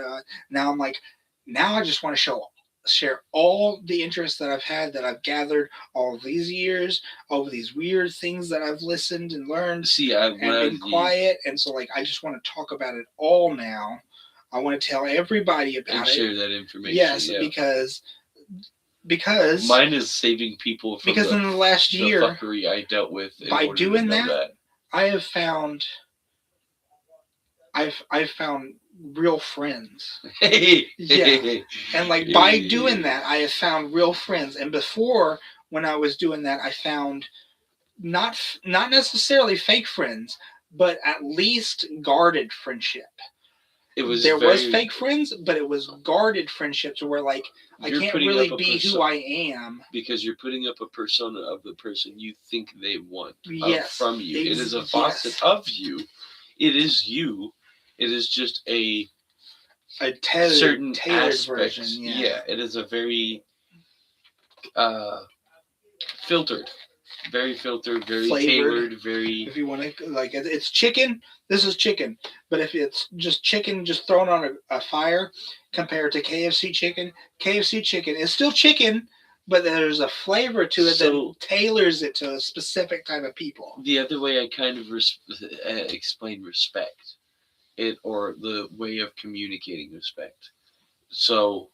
Speaker 2: Now I'm like, now I just want to share all the interests that I've had, that I've gathered all these years, over these weird things that I've listened and learned, and been quiet. And so, like, I just want to talk about it all now. I want to tell everybody about it.
Speaker 1: And share that information.
Speaker 2: Yes, yeah. Because
Speaker 1: mine is saving people from
Speaker 2: in the last year,
Speaker 1: the fuckery I dealt with.
Speaker 2: By doing that, I've found real friends. Yeah. And like by doing that, I have found real friends. And before, when I was doing that, I found not necessarily fake friends, but at least guarded friendship. There was fake friends, but it was guarded friendships where, like, I can't really be who I am.
Speaker 1: Because you're putting up a persona of the person you think they want from you. It is a facet of you. It is you. It is just a certain tailored version. Yeah, it is a very filtered. Very filtered, very flavored, tailored, very...
Speaker 2: If you want to, like, it's chicken, this is chicken. But if it's just chicken just thrown on a fire, compared to KFC chicken is still chicken, but there's a flavor to it that tailors it to a specific type of people.
Speaker 1: The other way I kind of explain respect it or the way of communicating respect. So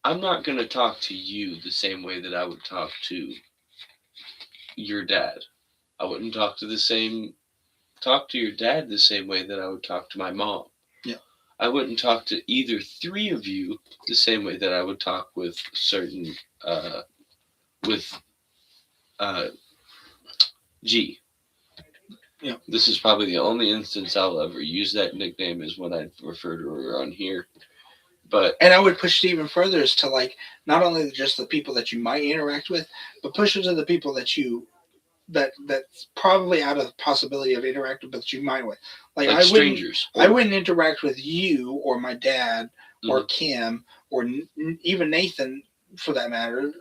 Speaker 1: I'm not gonna talk to you the same way that I would talk to your dad. I wouldn't talk to your dad the same way that I would talk to my mom.
Speaker 2: Yeah.
Speaker 1: I wouldn't talk to either three of you the same way that I would talk with certain with uh, G.
Speaker 2: Yeah.
Speaker 1: This is probably the only instance I'll ever use that nickname is when I refer to her on here. But
Speaker 2: And I would push it even further as to like not only just the people that you might interact with, but push it to the people that you that's probably out of the possibility of interacting, but you might with. Like
Speaker 1: like strangers,
Speaker 2: I wouldn't interact with you or my dad or
Speaker 1: Mhm.
Speaker 2: Kim or even Nathan for that matter,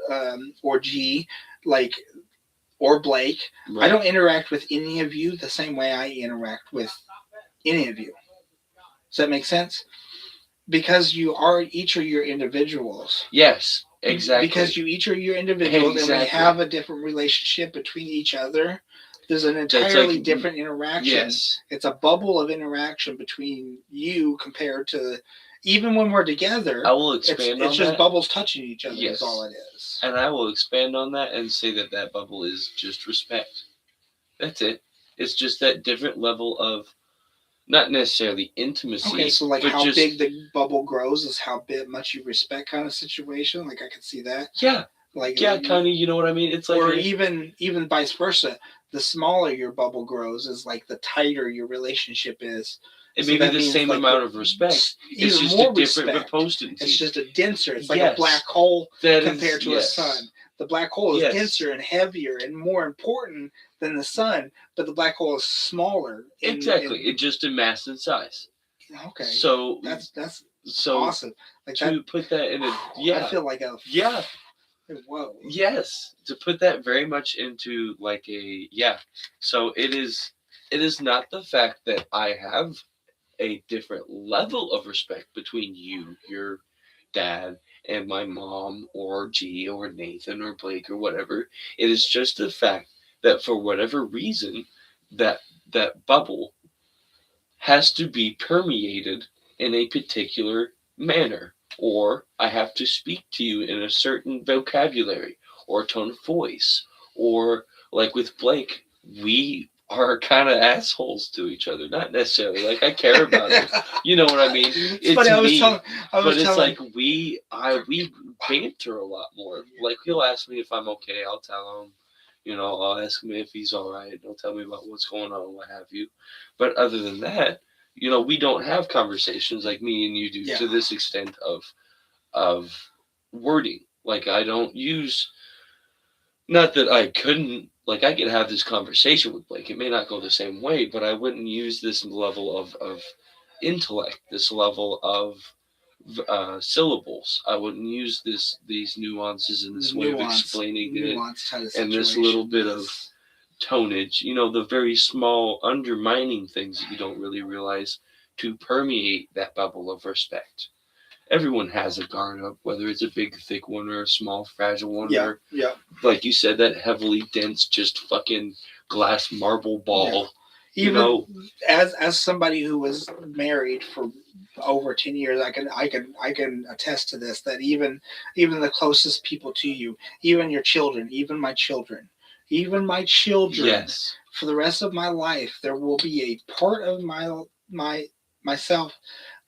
Speaker 2: or G, like or Blake. I
Speaker 1: Right.
Speaker 2: don't interact with any of you the same way I interact with any of you. Does that make sense? Because you are each are your individuals.
Speaker 1: Yes, exactly.
Speaker 2: Because you each are your individuals and we
Speaker 1: Exactly.
Speaker 2: have a different relationship between each other. There's an
Speaker 1: That's like
Speaker 2: entirely different interaction.
Speaker 1: yes,
Speaker 2: It's a bubble of interaction between you compared to even when we're together.
Speaker 1: I will expand
Speaker 2: It's
Speaker 1: on
Speaker 2: just
Speaker 1: that.
Speaker 2: bubbles touching each other is
Speaker 1: Yes.
Speaker 2: all it is.
Speaker 1: And I will expand on that and say that that bubble is just respect. That's it. It's just that different level of not necessarily intimacy,
Speaker 2: Okay, so like
Speaker 1: but
Speaker 2: how
Speaker 1: just
Speaker 2: big the bubble grows is how big much you respect kind of situation. Like I could see that.
Speaker 1: yeah,
Speaker 2: Like
Speaker 1: yeah, kind of. You know what I mean? It's like
Speaker 2: or
Speaker 1: a,
Speaker 2: even vice versa. The smaller your bubble grows is like the tighter your relationship is.
Speaker 1: it
Speaker 2: So
Speaker 1: may be
Speaker 2: that
Speaker 1: the
Speaker 2: means
Speaker 1: same
Speaker 2: like
Speaker 1: amount of respect. It's
Speaker 2: even
Speaker 1: just
Speaker 2: more
Speaker 1: a different
Speaker 2: respect.
Speaker 1: potency.
Speaker 2: It's just a denser. It's like a
Speaker 1: Yes,
Speaker 2: black hole
Speaker 1: that
Speaker 2: compared
Speaker 1: is
Speaker 2: to a
Speaker 1: yes,
Speaker 2: sun. The black hole is
Speaker 1: yes,
Speaker 2: denser and heavier and more important than the sun, but the black hole is smaller.
Speaker 1: exactly. It just in mass and size.
Speaker 2: Okay,
Speaker 1: So
Speaker 2: that's
Speaker 1: so
Speaker 2: awesome. Like that,
Speaker 1: to put that in a
Speaker 2: I
Speaker 1: yeah
Speaker 2: feel like a
Speaker 1: yeah
Speaker 2: whoa.
Speaker 1: yes to put that very much into like a yeah. So it is not the fact that I have a different level of respect between you, your dad, and my mom, or G, or Nathan, or Blake, or whatever. It is just the fact that for whatever reason, that that bubble has to be permeated in a particular manner, or I have to speak to you in a certain vocabulary or tone of voice, or like with Blake, we are kind of assholes to each other. Not necessarily like I care about him. You know what I mean?
Speaker 2: It's
Speaker 1: It's
Speaker 2: funny.
Speaker 1: me,
Speaker 2: I
Speaker 1: but
Speaker 2: was
Speaker 1: it's
Speaker 2: telling.
Speaker 1: like we banter a lot more. Like he'll ask me if I'm okay. I'll tell him. You know, I'll ask him if he's all right. He'll tell me about what's going on, what have you. But other than that, you know, we don't have conversations like me and you do
Speaker 2: Yeah.
Speaker 1: to this extent of wording. Like I don't use not that I couldn't like I could have this conversation with Blake. It may not go the same way, but I wouldn't use this level of intellect, this level of syllables. I wouldn't use these nuances and this
Speaker 2: The
Speaker 1: way of
Speaker 2: nuance,
Speaker 1: explaining it
Speaker 2: type of
Speaker 1: and this
Speaker 2: situation.
Speaker 1: little bit of
Speaker 2: Yes.
Speaker 1: tonnage, you know, the very small undermining things that you don't really realize to permeate that bubble of respect. Everyone has a guard up, whether it's a big, thick one or a small, fragile one,
Speaker 2: Yeah,
Speaker 1: or
Speaker 2: yeah,
Speaker 1: like you said, that heavily dense, just fucking glass marble
Speaker 2: yeah.
Speaker 1: ball. You
Speaker 2: Even
Speaker 1: know,
Speaker 2: as somebody who was married for over 10 years, I can attest to this. That even the closest people to you, even your children, even my children,
Speaker 1: yes,
Speaker 2: for the rest of my life, there will be a part of my myself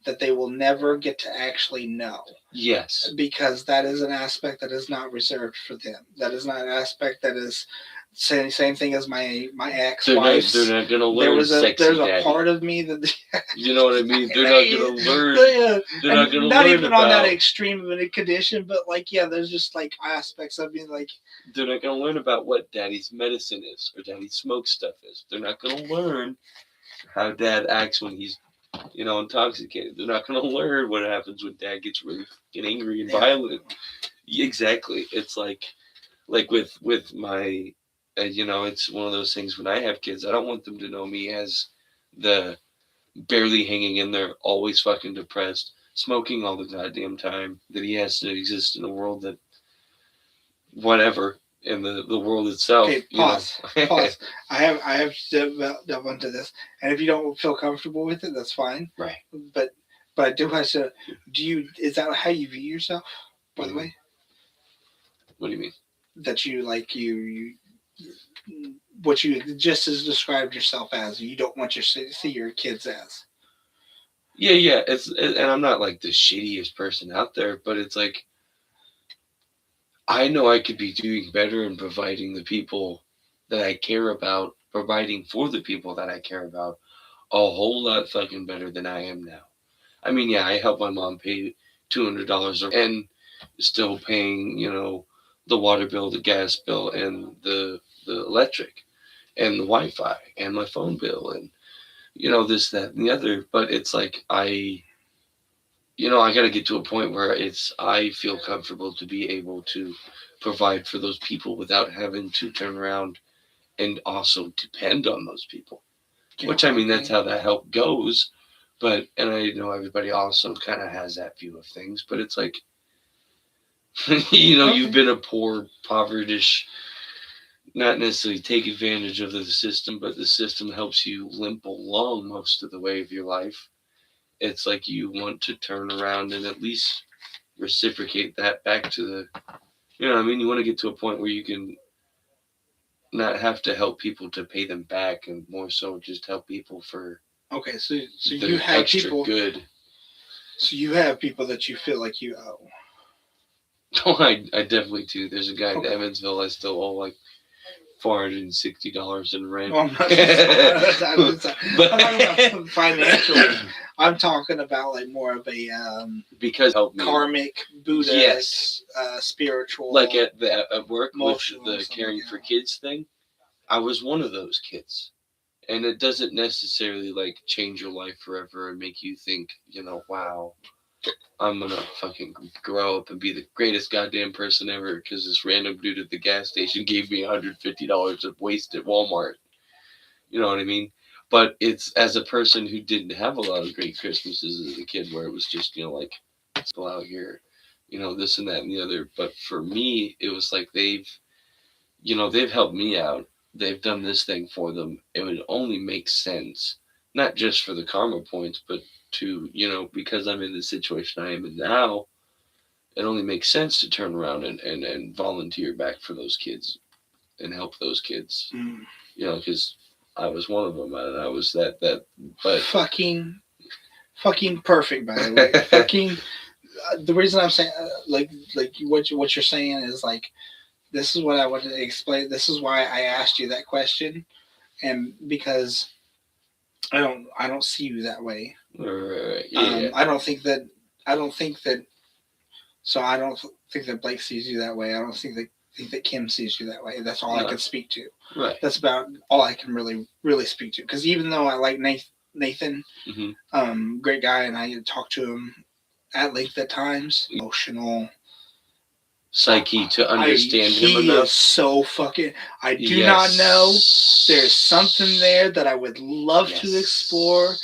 Speaker 2: that they will never get to actually know
Speaker 1: yes.
Speaker 2: because that is an aspect that is not reserved for them. That is not an aspect that is same thing as my ex
Speaker 1: They're
Speaker 2: wife's.
Speaker 1: not gonna learn
Speaker 2: There's
Speaker 1: sexy
Speaker 2: a
Speaker 1: daddy.
Speaker 2: part of me that
Speaker 1: You know what I mean? They're not gonna learn. They're not
Speaker 2: and
Speaker 1: gonna
Speaker 2: not
Speaker 1: learn
Speaker 2: even on that
Speaker 1: about.
Speaker 2: extreme of a condition, but like yeah, there's just like aspects of me like
Speaker 1: They're not gonna learn about what daddy's medicine is or daddy's smoke stuff is. They're not gonna learn how dad acts when he's, you know, intoxicated. They're not gonna learn what happens when dad gets really fucking angry and
Speaker 2: yeah.
Speaker 1: violent. Exactly. It's like with my, you know, it's one of those things when I have kids. I don't want them to know me as the barely hanging in there, always fucking depressed, smoking all the goddamn time. That he has to exist in a world that whatever. and the world itself.
Speaker 2: Okay, pause. Pause. I have to delve into this, and if you don't feel comfortable with it, that's fine.
Speaker 1: Right.
Speaker 2: But I do have to. Do you? Is that how you view yourself? By the way,
Speaker 1: What do you mean?
Speaker 2: that you like what you just as described yourself as. You don't want your see your kids as.
Speaker 1: Yeah, yeah. And I'm not like the shittiest person out there, but it's like I know I could be doing better in providing the people that I care about, providing for the people that I care about, a whole lot fucking better than I am now. I mean, yeah, I help my mom pay $200 and still paying, the water bill, the gas bill, and the electric, and the Wi-Fi, and my phone bill, and this, that, and the other. But it's like I got to get to a point where I feel comfortable to be able to provide for those people without having to turn around and also depend on those people. Which, I mean, that's how that help goes. But, and I know everybody also kind of has that view of things, but it's like, you've been a poor, povertish, not necessarily take advantage of the system, but the system helps you limp along most of the way of your life. It's like you want to turn around and at least reciprocate that back to I mean? You want to get to a point where you can not have to help people to pay them back, and more so just help people for
Speaker 2: Okay, so you have
Speaker 1: extra
Speaker 2: people.
Speaker 1: Good.
Speaker 2: So you have people that you feel like you owe.
Speaker 1: Oh, I definitely do. There's a guy in
Speaker 2: Okay.
Speaker 1: Evansville I still owe like $460 in rent.
Speaker 2: No, I'm not I'm talking about financially. I'm talking about like more of a
Speaker 1: because help me.
Speaker 2: karmic, Buddhist,
Speaker 1: Yes.
Speaker 2: Spiritual.
Speaker 1: Like at work with
Speaker 2: emotional,
Speaker 1: the
Speaker 2: something
Speaker 1: caring
Speaker 2: like
Speaker 1: for
Speaker 2: that.
Speaker 1: kids thing. I was one of those kids. And it doesn't necessarily like change your life forever and make you think, wow, I'm gonna fucking grow up and be the greatest goddamn person ever because this random dude at the gas station gave me $150 of waste at Walmart. You know what I mean? But it's as a person who didn't have a lot of great Christmases as a kid, where it was just like people out here, this and that and the other. But for me, it was like they've helped me out. They've done this thing for them. It would only make sense, not just for the karma points, but to, because I'm in the situation I am in now, it only makes sense to turn around and volunteer back for those kids and help those kids. Because I was one of them, and I was that. But
Speaker 2: fucking perfect, by the way. Fucking. The reason I'm saying like what you're saying is like this is what I wanted to explain. This is why I asked you that question, and because I don't see you that way.
Speaker 1: Yeah.
Speaker 2: I don't think that I don't think that so I don't think that Blake sees you that way. I don't think that Kim sees you that way. That's all I can speak to.
Speaker 1: Right.
Speaker 2: That's about all I can really speak to. Because even though I like Nathan, great guy, and I talk to him at length at times, emotional
Speaker 1: psyche to understand him
Speaker 2: he
Speaker 1: enough.
Speaker 2: Is so fucking. I do not know. There's something there that I would love to explore.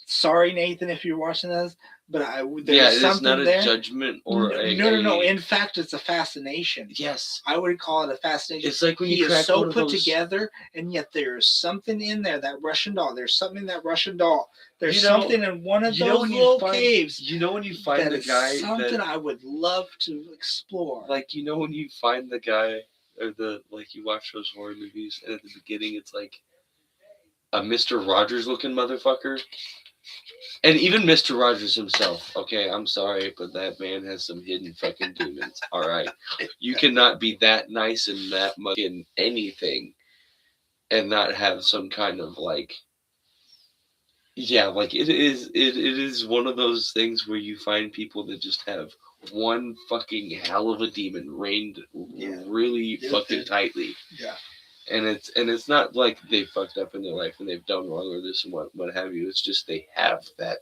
Speaker 2: Sorry, Nathan, if you're watching this, but there's something there.
Speaker 1: It's not a judgment or
Speaker 2: no. In fact, it's a fascination.
Speaker 1: Yes,
Speaker 2: I would call it a fascination.
Speaker 1: It's like when
Speaker 2: he
Speaker 1: you
Speaker 2: is so put together, and yet there's something in there. That Russian doll. There's something in that Russian doll. There's something in one of those little caves.
Speaker 1: When you find the guy,
Speaker 2: something I would love to explore.
Speaker 1: Like when you find the guy, or you watch those horror movies, and at the beginning it's like a Mr. Rogers looking motherfucker. And even Mr. Rogers himself, okay, I'm sorry, but that man has some hidden fucking demons. All right, you cannot be that nice and that much in anything, and not have some kind of it is one of those things where you find people that just have one fucking hell of a demon reined really fucking tightly.
Speaker 2: Yeah.
Speaker 1: And it's not like they fucked up in their life and they've done wrong or this and what have you. It's just they have that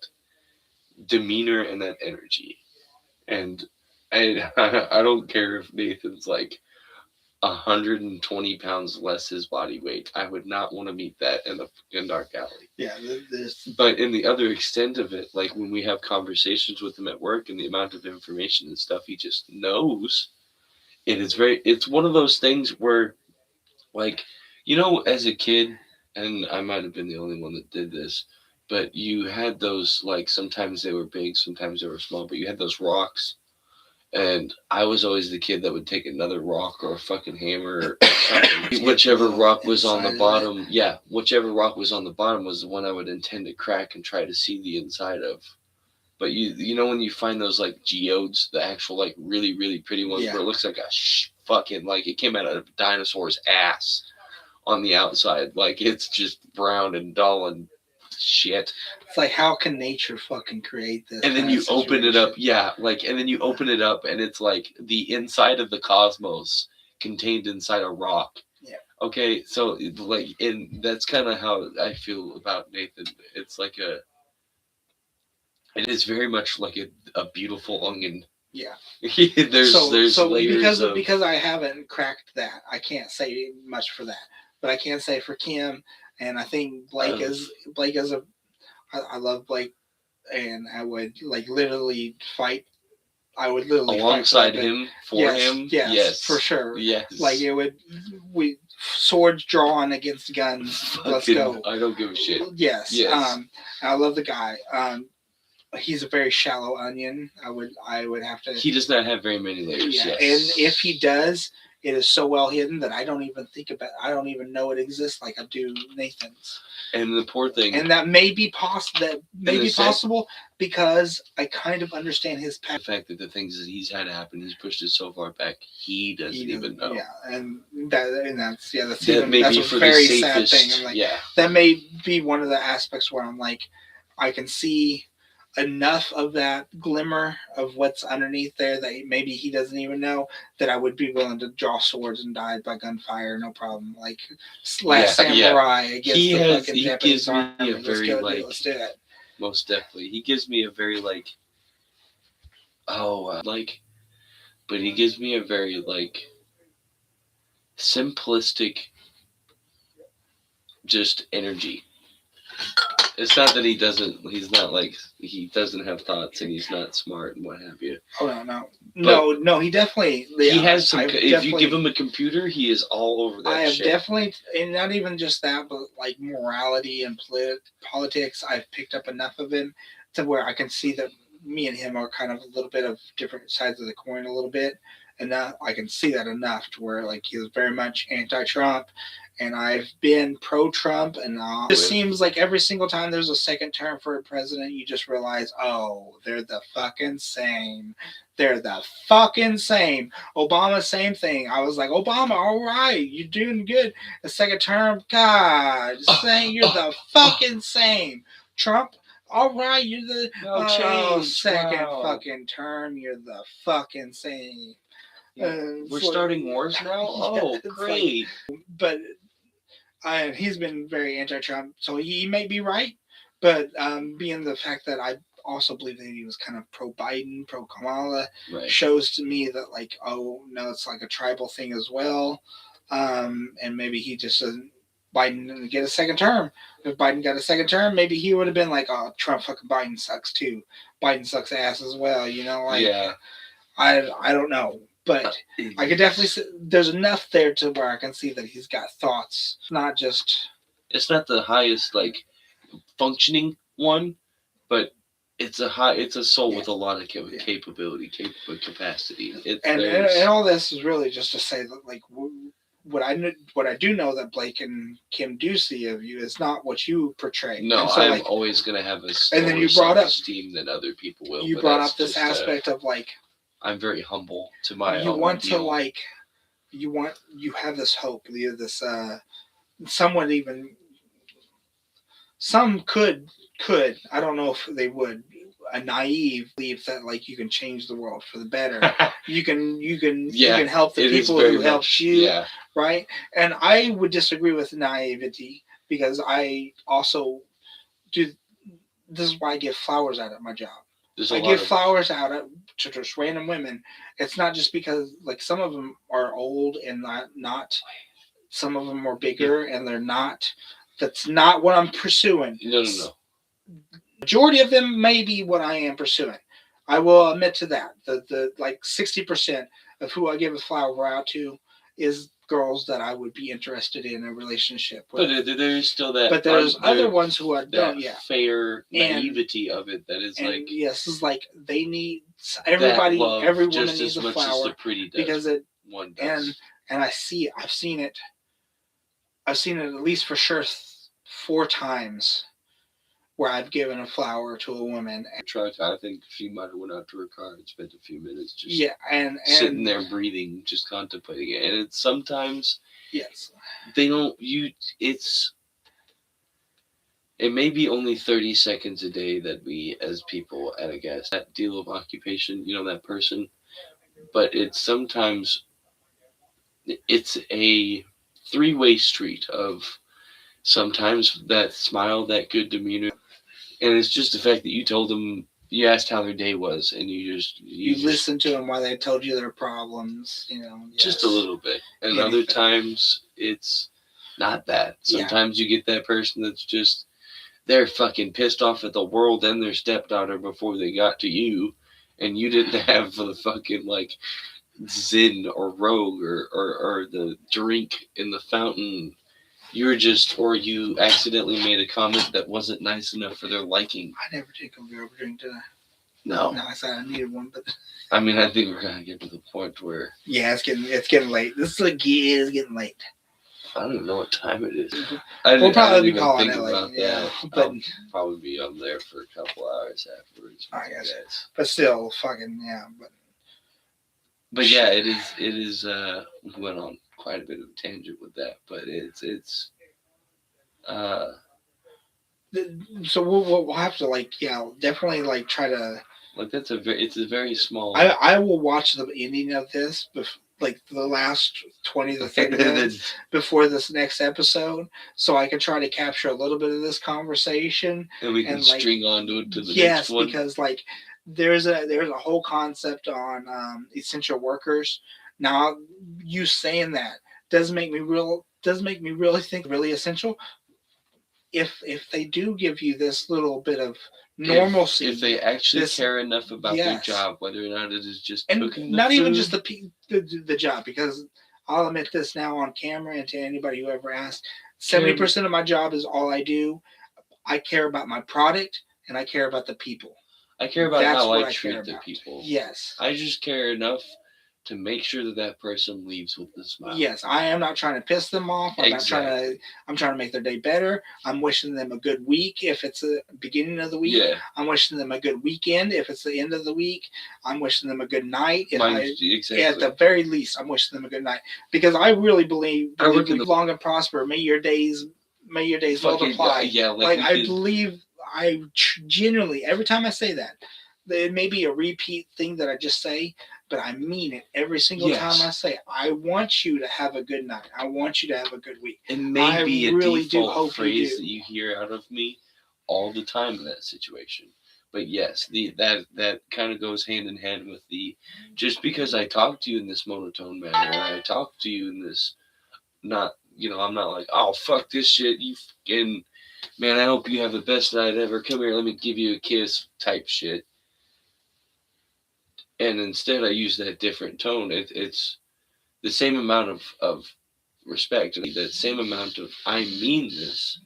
Speaker 1: demeanor and that energy. And I don't care if Nathan's 120 pounds less his body weight. I would not want to meet that in dark alley.
Speaker 2: Yeah,
Speaker 1: but in the other extent of it, when we have conversations with him at work and the amount of information and stuff he just knows, It is very. It's one of those things where, like, as a kid, and I might have been the only one that did this, but you had those, like, sometimes they were big, sometimes they were small, but you had those rocks, and I was always the kid that would take another rock or a fucking hammer or something. Whichever rock was on the bottom, yeah, whichever rock was on the bottom was the one I would intend to crack and try to see the inside of. But you know when you find those like geodes, the actual like really really pretty ones where it looks like a fucking like it came out of a dinosaur's ass on the outside, like it's just brown and dull and shit.
Speaker 2: It's like, how can nature fucking create this?
Speaker 1: And then you open it up, yeah, like, and then you open it up, and it's like the inside of the cosmos contained inside a rock.
Speaker 2: Yeah.
Speaker 1: Okay, so like, and that's kind of how I feel about Nathan. It's like it is very much like a beautiful onion.
Speaker 2: Yeah.
Speaker 1: there's layers
Speaker 2: because I haven't cracked that, I can't say much for that, but I can say for Kim, and I think Blake is a. I love Blake, and I would like literally fight. I would literally
Speaker 1: alongside him for him.
Speaker 2: Yes, for sure.
Speaker 1: Yes,
Speaker 2: like we swords drawn against guns. Let's go.
Speaker 1: I don't give a shit.
Speaker 2: Yes. I love the guy. He's a very shallow onion. I would have to.
Speaker 1: He does not have very many layers.
Speaker 2: Yeah,
Speaker 1: yes.
Speaker 2: And if he does, it is so well hidden that I don't even think about. I don't even know it exists like I do Nathan's.
Speaker 1: And the poor thing.
Speaker 2: And that may be possible because I kind of understand his past.
Speaker 1: The fact that the things that he's had happen, he's pushed it so far back, he doesn't even know.
Speaker 2: Yeah, that's
Speaker 1: a
Speaker 2: very sad thing. I'm like, that may be one of the aspects where I'm like, I can see enough of that glimmer of what's underneath there that maybe he doesn't even know, that I would be willing to draw swords and die by gunfire, no problem. Like Last Samurai against the fucking Japanese army. Let's do it.
Speaker 1: Most definitely, he gives me a very like, but he gives me a very like simplistic, just energy. It's not that he's not like, he doesn't have thoughts and he's not smart and what have you.
Speaker 2: Oh, no, he definitely...
Speaker 1: He has some... If you give him a computer, he is all over that shit.
Speaker 2: I have definitely... And not even just that, but like morality and politics, I've picked up enough of him to where I can see that me and him are kind of a little bit of different sides of the coin a little bit. And now I can see that enough to where like he was very much anti-Trump. And I've been pro-Trump, and it just seems like every single time there's a second term for a president, you just realize, oh, they're the fucking same. They're the fucking same. Obama, same thing. I was like, Obama, all right, you're doing good. The second term, God, saying you're the fucking same. Trump, all right, you're the second fucking term, you're the fucking same.
Speaker 1: We're starting wars now? Oh, great.
Speaker 2: But he's been very anti-Trump, so he may be right. But being the fact that I also believe that he was kind of pro-Biden, pro-Kamala, shows to me that, like, oh, no, it's like a tribal thing as well. And maybe he just doesn't... Biden didn't get a second term. If Biden got a second term, maybe he would have been like, oh, Trump fucking Biden sucks too. Biden sucks ass as well, you know? Like, I don't know. But I could definitely see there's enough there to where I can see that he's got thoughts. Not just...
Speaker 1: It's not the highest, like, functioning one, but it's a soul with a lot of capability, capacity.
Speaker 2: And all this is really just to say that, like, what I do know that Blake and Kim do see of you is not what you portray.
Speaker 1: No,
Speaker 2: so,
Speaker 1: I'm
Speaker 2: like,
Speaker 1: always going to have a
Speaker 2: and then you brought up
Speaker 1: self-esteem than other people will.
Speaker 2: You brought up this aspect of, like,
Speaker 1: I'm very humble to my
Speaker 2: you
Speaker 1: own
Speaker 2: want
Speaker 1: deal.
Speaker 2: to, like, you have this hope, this someone even some could I don't know if they would, a naive belief that, like, you can change the world for the better. you can help the people who helped you, right? And I would disagree with naivety, because I also do. This is why I give flowers out at my job. I give flowers out to just random women. It's not just because, like, some of them are old and not some of them are bigger and they're not. That's not what I'm pursuing.
Speaker 1: No.
Speaker 2: Majority of them may be what I am pursuing. I will admit to that. The like 60% of who I give a flower out to is girls that I would be interested in a relationship with.
Speaker 1: But there's still that.
Speaker 2: But there's other ones who I don't. Yeah,
Speaker 1: fair naivety of it that is like.
Speaker 2: Yes, it's like they need everybody. Every woman
Speaker 1: just
Speaker 2: needs
Speaker 1: as
Speaker 2: a
Speaker 1: much
Speaker 2: flower
Speaker 1: as the pretty does.
Speaker 2: because it
Speaker 1: one does.
Speaker 2: and I see it. I've seen it. I've seen it at least for sure 4 times where I've given a flower to a woman.
Speaker 1: I think she might have went out to her car and spent a few minutes just
Speaker 2: and
Speaker 1: sitting there breathing, just contemplating it. And it's sometimes
Speaker 2: yes,
Speaker 1: they don't. It may be only 30 seconds a day that we, as people at a gas, that deal of occupation, that person, but it's sometimes it's a three-way street of sometimes that smile, that good demeanor, and it's just the fact that you told them, you asked how their day was, and you
Speaker 2: listened to them while they told you their problems,
Speaker 1: just a little bit. And other times it's not that. Sometimes you get that person that's just, they're fucking pissed off at the world and their stepdaughter before they got to you, and you didn't have the fucking like Zin or Rogue or the drink in the fountain. You were just, or you accidentally made a comment that wasn't nice enough for their liking.
Speaker 2: I never take a real drink, did I?
Speaker 1: No.
Speaker 2: No, I said I needed one, but
Speaker 1: I mean, I think we're gonna get to the point where
Speaker 2: it's getting late. This is it's getting late.
Speaker 1: I don't even know what time it is.
Speaker 2: We'll probably be calling it late.
Speaker 1: Yeah, but I'll probably be on there for a couple hours afterwards.
Speaker 2: I guess. But still, fucking yeah.
Speaker 1: But yeah, it is. We went on quite a bit of a tangent with that, but it's.
Speaker 2: So we'll have to definitely try to.
Speaker 1: It's a very small.
Speaker 2: I will watch the ending of this, the last 20 to 30 minutes before this next episode, so I can try to capture a little bit of this conversation,
Speaker 1: and we can string onto it to the next one.
Speaker 2: Yes, because there's a whole concept on essential workers. Now, you saying that does make me really think really essential. If they do give you this little bit of normalcy,
Speaker 1: if they actually care enough about their job, whether or not it is just cooking the food.
Speaker 2: Even just the job, because I'll admit this now on camera and to anybody who ever asked, 70% of my job is all I do. I care about my product and I care about the people.
Speaker 1: I care about how I treat the people.
Speaker 2: Yes.
Speaker 1: I just care enough to make sure that person leaves with a smile.
Speaker 2: Yes, I am not trying to piss them off. I'm trying to make their day better. I'm wishing them a good week if it's the beginning of the week.
Speaker 1: Yeah.
Speaker 2: I'm wishing them a good weekend if it's the end of the week. I'm wishing them a good night.
Speaker 1: Exactly.
Speaker 2: At the very least, I'm wishing them a good night, because I really believe long and prosper. May your days multiply.
Speaker 1: Yeah,
Speaker 2: I believe. I genuinely, every time I say that, it may be a repeat thing that I just say, but I mean it every single time I say it. I want you to have a good night. I want you to have a good week.
Speaker 1: It may be a default phrase that you hear out of me all the time in that situation. But yes, that kind of goes hand in hand with just because I talk to you in this monotone manner, and I talk to you in this, I'm not like, oh, fuck this shit, you fucking, man, I hope you have the best night ever. Come here, let me give you a kiss type shit. And instead I use that different tone. It's the same amount of respect, the same amount of I mean this.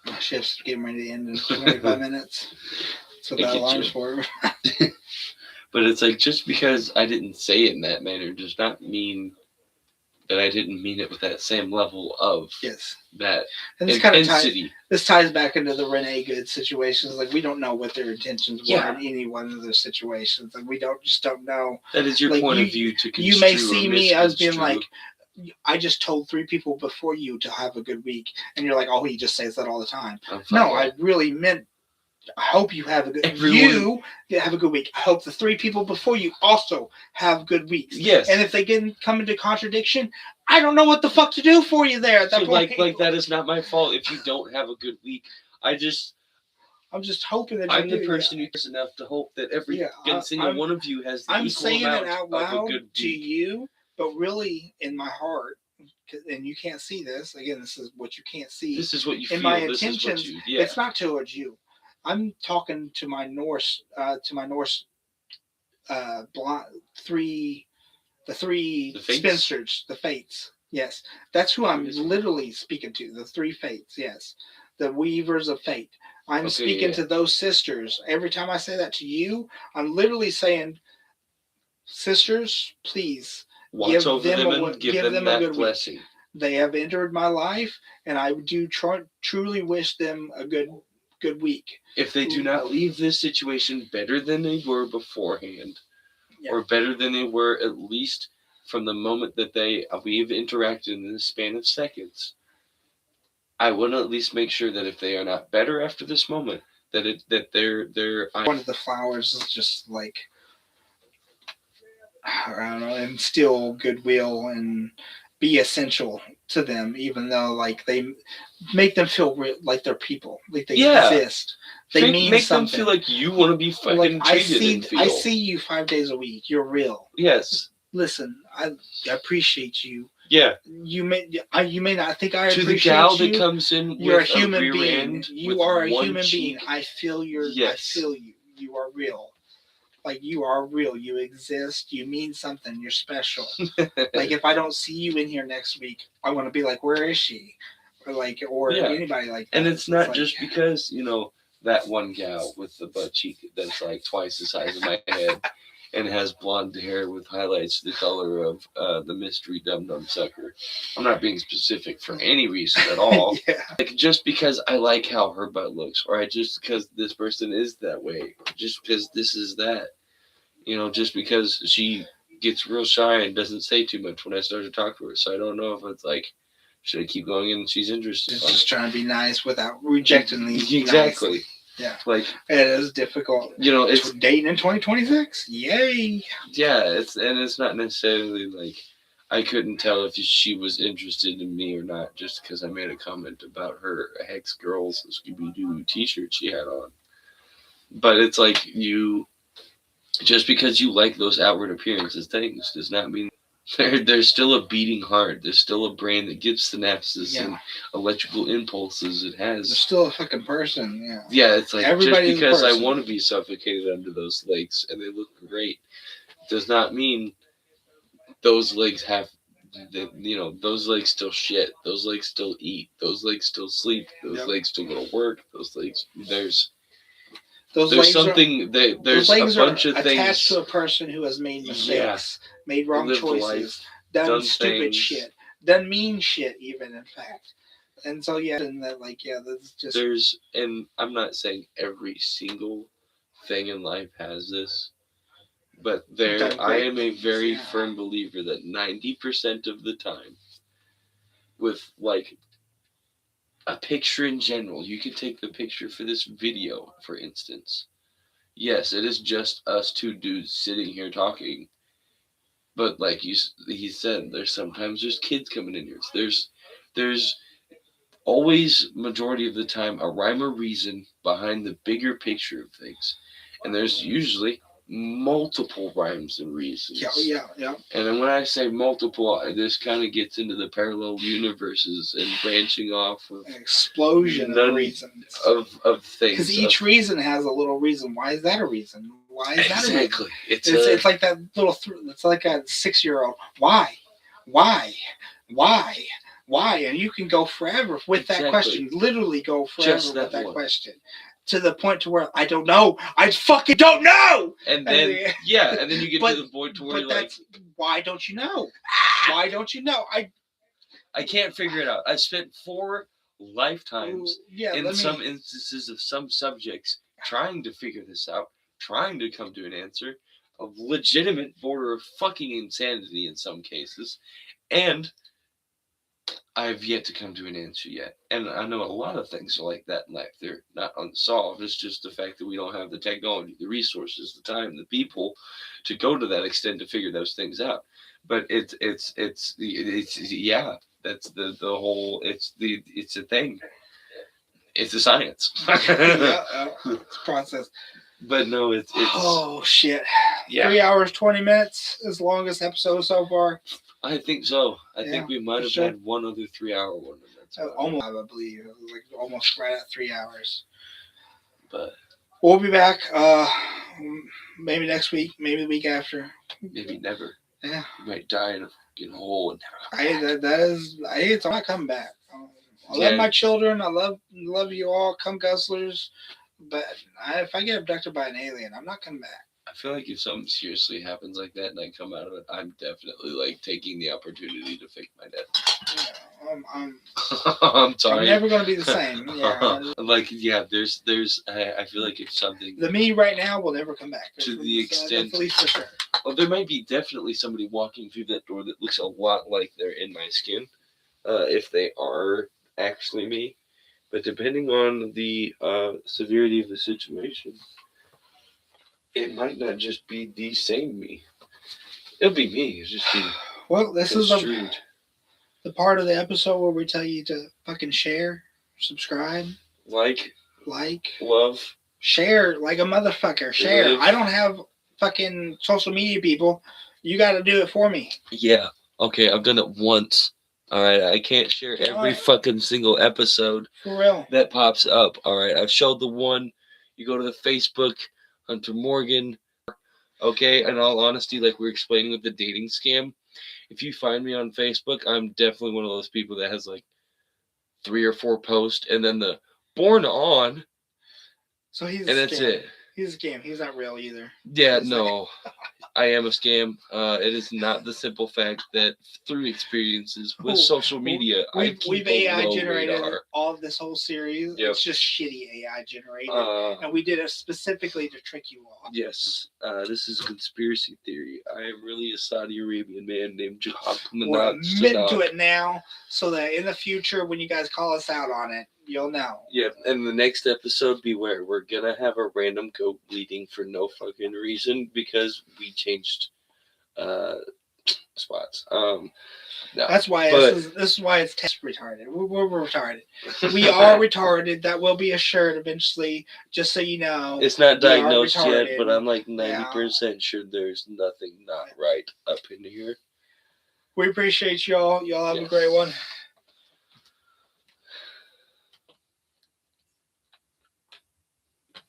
Speaker 2: My shift's getting ready to end in 25 minutes. So that alarm's for.
Speaker 1: But it's like, just because I didn't say it in that manner does not mean that I didn't mean it with that same level of that intensity.
Speaker 2: This ties back into the Renee Good situations. We don't know what their intentions were in any one of those situations. We don't know.
Speaker 1: That is your point of view to construe.
Speaker 2: You may see me as being I just told 3 people before you to have a good week, and you're like, oh, he just says that all the time. No, I really meant, I hope you have a good have a good week. I hope the 3 people before you also have good weeks.
Speaker 1: Yes.
Speaker 2: And if they come into contradiction, I don't know what the fuck to do for you there at that point.
Speaker 1: That is not my fault if you don't have a good week. I'm just
Speaker 2: hoping that
Speaker 1: I'm the person who cares enough to hope that every single one of you has the equal amount of a good week. I'm saying it out loud to you, but really in my heart, and you can't see this. Again, this is what you can't see. This is what you
Speaker 2: feel. In my intentions, it's not towards you. I'm talking to my Norse blonde three the three
Speaker 1: The Fates?
Speaker 2: spinsters, the Fates. Yes, that's who I'm
Speaker 1: Yes.
Speaker 2: literally speaking to. The three Fates. Yes, the Weavers of Fate. I'm
Speaker 1: Okay,
Speaker 2: speaking
Speaker 1: yeah.
Speaker 2: to those sisters. Every time I say that to you, I'm literally saying, sisters, please
Speaker 1: Watch over them and give
Speaker 2: give
Speaker 1: them
Speaker 2: them a
Speaker 1: that
Speaker 2: good week.
Speaker 1: blessing.
Speaker 2: They have entered my life, and I do truly wish them a good week.
Speaker 1: If they do not leave this situation better than they were beforehand,
Speaker 2: Yeah.
Speaker 1: or better than they were at least from the moment that we've interacted in the span of seconds, I want to at least make sure that if they are not better after this moment, that they're
Speaker 2: One of the flowers is just like, I don't know, instill goodwill and be essential to them, even though like they make them feel like they're people, like they exist. They mean
Speaker 1: make
Speaker 2: something.
Speaker 1: them feel like you want to be fucking
Speaker 2: like
Speaker 1: treated and feel.
Speaker 2: I see you 5 days a week. You're real.
Speaker 1: Yes.
Speaker 2: Listen, I appreciate you.
Speaker 1: Yeah.
Speaker 2: You may not think I
Speaker 1: to
Speaker 2: appreciate
Speaker 1: the gal
Speaker 2: you.
Speaker 1: that comes in
Speaker 2: You're
Speaker 1: with
Speaker 2: a human
Speaker 1: rear
Speaker 2: being.
Speaker 1: end
Speaker 2: You
Speaker 1: with
Speaker 2: are a
Speaker 1: one
Speaker 2: human
Speaker 1: cheek.
Speaker 2: being. I feel
Speaker 1: Yes.
Speaker 2: I feel you. You are real. Like, you are real. You exist. You mean something. You're special. Like, if I don't see you in here next week, I want to be like, where is she? Or
Speaker 1: Yeah.
Speaker 2: anybody like that.
Speaker 1: And it's not
Speaker 2: like,
Speaker 1: just because, that one gal with the butt cheek that's like twice the size of my head and has blonde hair with highlights the color of the mystery Dum Dum Sucker. I'm not being specific for any reason at all.
Speaker 2: Yeah.
Speaker 1: Like, just because I like how her butt looks, or just because this person is that way, just because this is that. Just because she gets real shy and doesn't say too much when I start to talk to her. So I don't know if it's like, should I keep going and she's interested?
Speaker 2: Just trying to be nice without rejecting me.
Speaker 1: Exactly.
Speaker 2: Nicely. Yeah.
Speaker 1: Like,
Speaker 2: it is difficult.
Speaker 1: It's
Speaker 2: dating in 2026. Yay.
Speaker 1: Yeah, it's not necessarily like I couldn't tell if she was interested in me or not just because I made a comment about her Hex Girls Scooby Doo T-shirt she had on. But it's like just because you like those outward appearances things does not mean there's still a beating heart. There's still a brain that gives synapses and electrical impulses. It has.
Speaker 2: There's still a fucking person. Yeah.
Speaker 1: Yeah, it's like
Speaker 2: everybody
Speaker 1: just because I want to be suffocated under those legs and they look great does not mean those legs have. Those legs still shit. Those legs still eat. Those legs still sleep. Those legs still go to work. Those legs. There's something that there's a bunch of things
Speaker 2: attached to a person who has made mistakes, made wrong choices, done stupid things. Shit, done mean shit, even in fact. And so and that that's just
Speaker 1: and I'm not saying every single thing in life has this, but I am a very firm believer that 90% of the time, with like a picture in general, you could take the picture for this video, for instance. Yes, it is just us two dudes sitting here talking. But like he said, sometimes there's kids coming in here. There's always, majority of the time, a rhyme or reason behind the bigger picture of things. And there's usually multiple rhymes and reasons.
Speaker 2: Yeah.
Speaker 1: And then when I say multiple, this kind of gets into the parallel universes and branching off of
Speaker 2: an explosion of reasons
Speaker 1: of things.
Speaker 2: Because each reason has a little reason. Why is that a reason? Why is that a reason? It's like that little. It's like a 6-year-old. Why? And you can go forever with that question. Literally go forever with that question. To the point to where I don't know. I fucking don't know.
Speaker 1: And then and then you get to the point to where you're like,
Speaker 2: why don't you know? Why don't you know?
Speaker 1: I can't figure it out. I spent 4 lifetimes in some instances of some subjects trying to figure this out, trying to come to an answer, of legitimate border of fucking insanity in some cases, and I've yet to come to an answer yet. And I know a lot of things are like that in life. They're not unsolved. It's just the fact that we don't have the technology, the resources, the time, the people to go to that extent to figure those things out. But it's that's the whole. It's a thing. It's a science.
Speaker 2: It's a process.
Speaker 1: But no, it's
Speaker 2: oh shit.
Speaker 1: Yeah.
Speaker 2: 3 hours 20 minutes is the longest episode so far.
Speaker 1: I think so. I think we might have had one other 3-hour one.
Speaker 2: Almost, I believe. It was like almost right at 3 hours.
Speaker 1: But
Speaker 2: we'll be back. Maybe next week, maybe the week after.
Speaker 1: maybe never.
Speaker 2: Yeah.
Speaker 1: You might die in a fucking hole and
Speaker 2: It's not coming back. I love
Speaker 1: Yeah.
Speaker 2: my children. I love you all. Come Guzzlers. But if I get abducted by an alien, I'm not coming back.
Speaker 1: I feel like if something seriously happens like that and I come out of it, I'm definitely like taking the opportunity to fake my death. I'm sorry.
Speaker 2: I'm never gonna be the same. Yeah.
Speaker 1: Like I feel like if something
Speaker 2: The me right now will never come back.
Speaker 1: to the extent,
Speaker 2: at least for sure.
Speaker 1: Well, there might be definitely somebody walking through that door that looks a lot like they're in my skin, if they are actually me. But depending on the severity of the situation, it might not just be the same me. It'll be me. It's just be
Speaker 2: well. This
Speaker 1: construed.
Speaker 2: is the part of the episode where we tell you to fucking share, subscribe,
Speaker 1: like, love,
Speaker 2: share like a motherfucker. Share.
Speaker 1: Live.
Speaker 2: I don't have fucking social media people. You got to do it for me.
Speaker 1: Yeah. Okay, I've done it once. All right, I can't share every fucking single episode
Speaker 2: for real
Speaker 1: that pops up. All right, I've showed the one. You go to the Facebook, Hunter Morgan. Okay, in all honesty, like we're explaining with the dating scam, if you find me on Facebook, I'm definitely one of those people that has like 3 or 4 posts, and then the born on.
Speaker 2: So he's
Speaker 1: and that's it.
Speaker 2: He's a scam. He's not real either.
Speaker 1: Yeah, no. I am a scam. It is not the simple fact that through experiences with social media, we've
Speaker 2: AI generated all of this whole series.
Speaker 1: Yep.
Speaker 2: It's just shitty AI generated, and we did it specifically to trick you all.
Speaker 1: Yes, this is conspiracy theory. I am really a Saudi Arabian man named Jihad.
Speaker 2: We're admitting to it now, so that in the future, when you guys call us out on it, you'll know.
Speaker 1: Yeah, and the next episode, beware. We're gonna have a random goat bleeding for no fucking reason because we changed spots. No.
Speaker 2: That's why this is why it's test retarded. We're retarded. We are retarded. That will be a shirt eventually. Just so you know,
Speaker 1: it's not diagnosed yet, but I'm like 90% sure there's nothing not right up in here.
Speaker 2: We appreciate y'all. Y'all have a great one.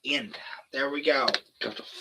Speaker 2: End. There we go.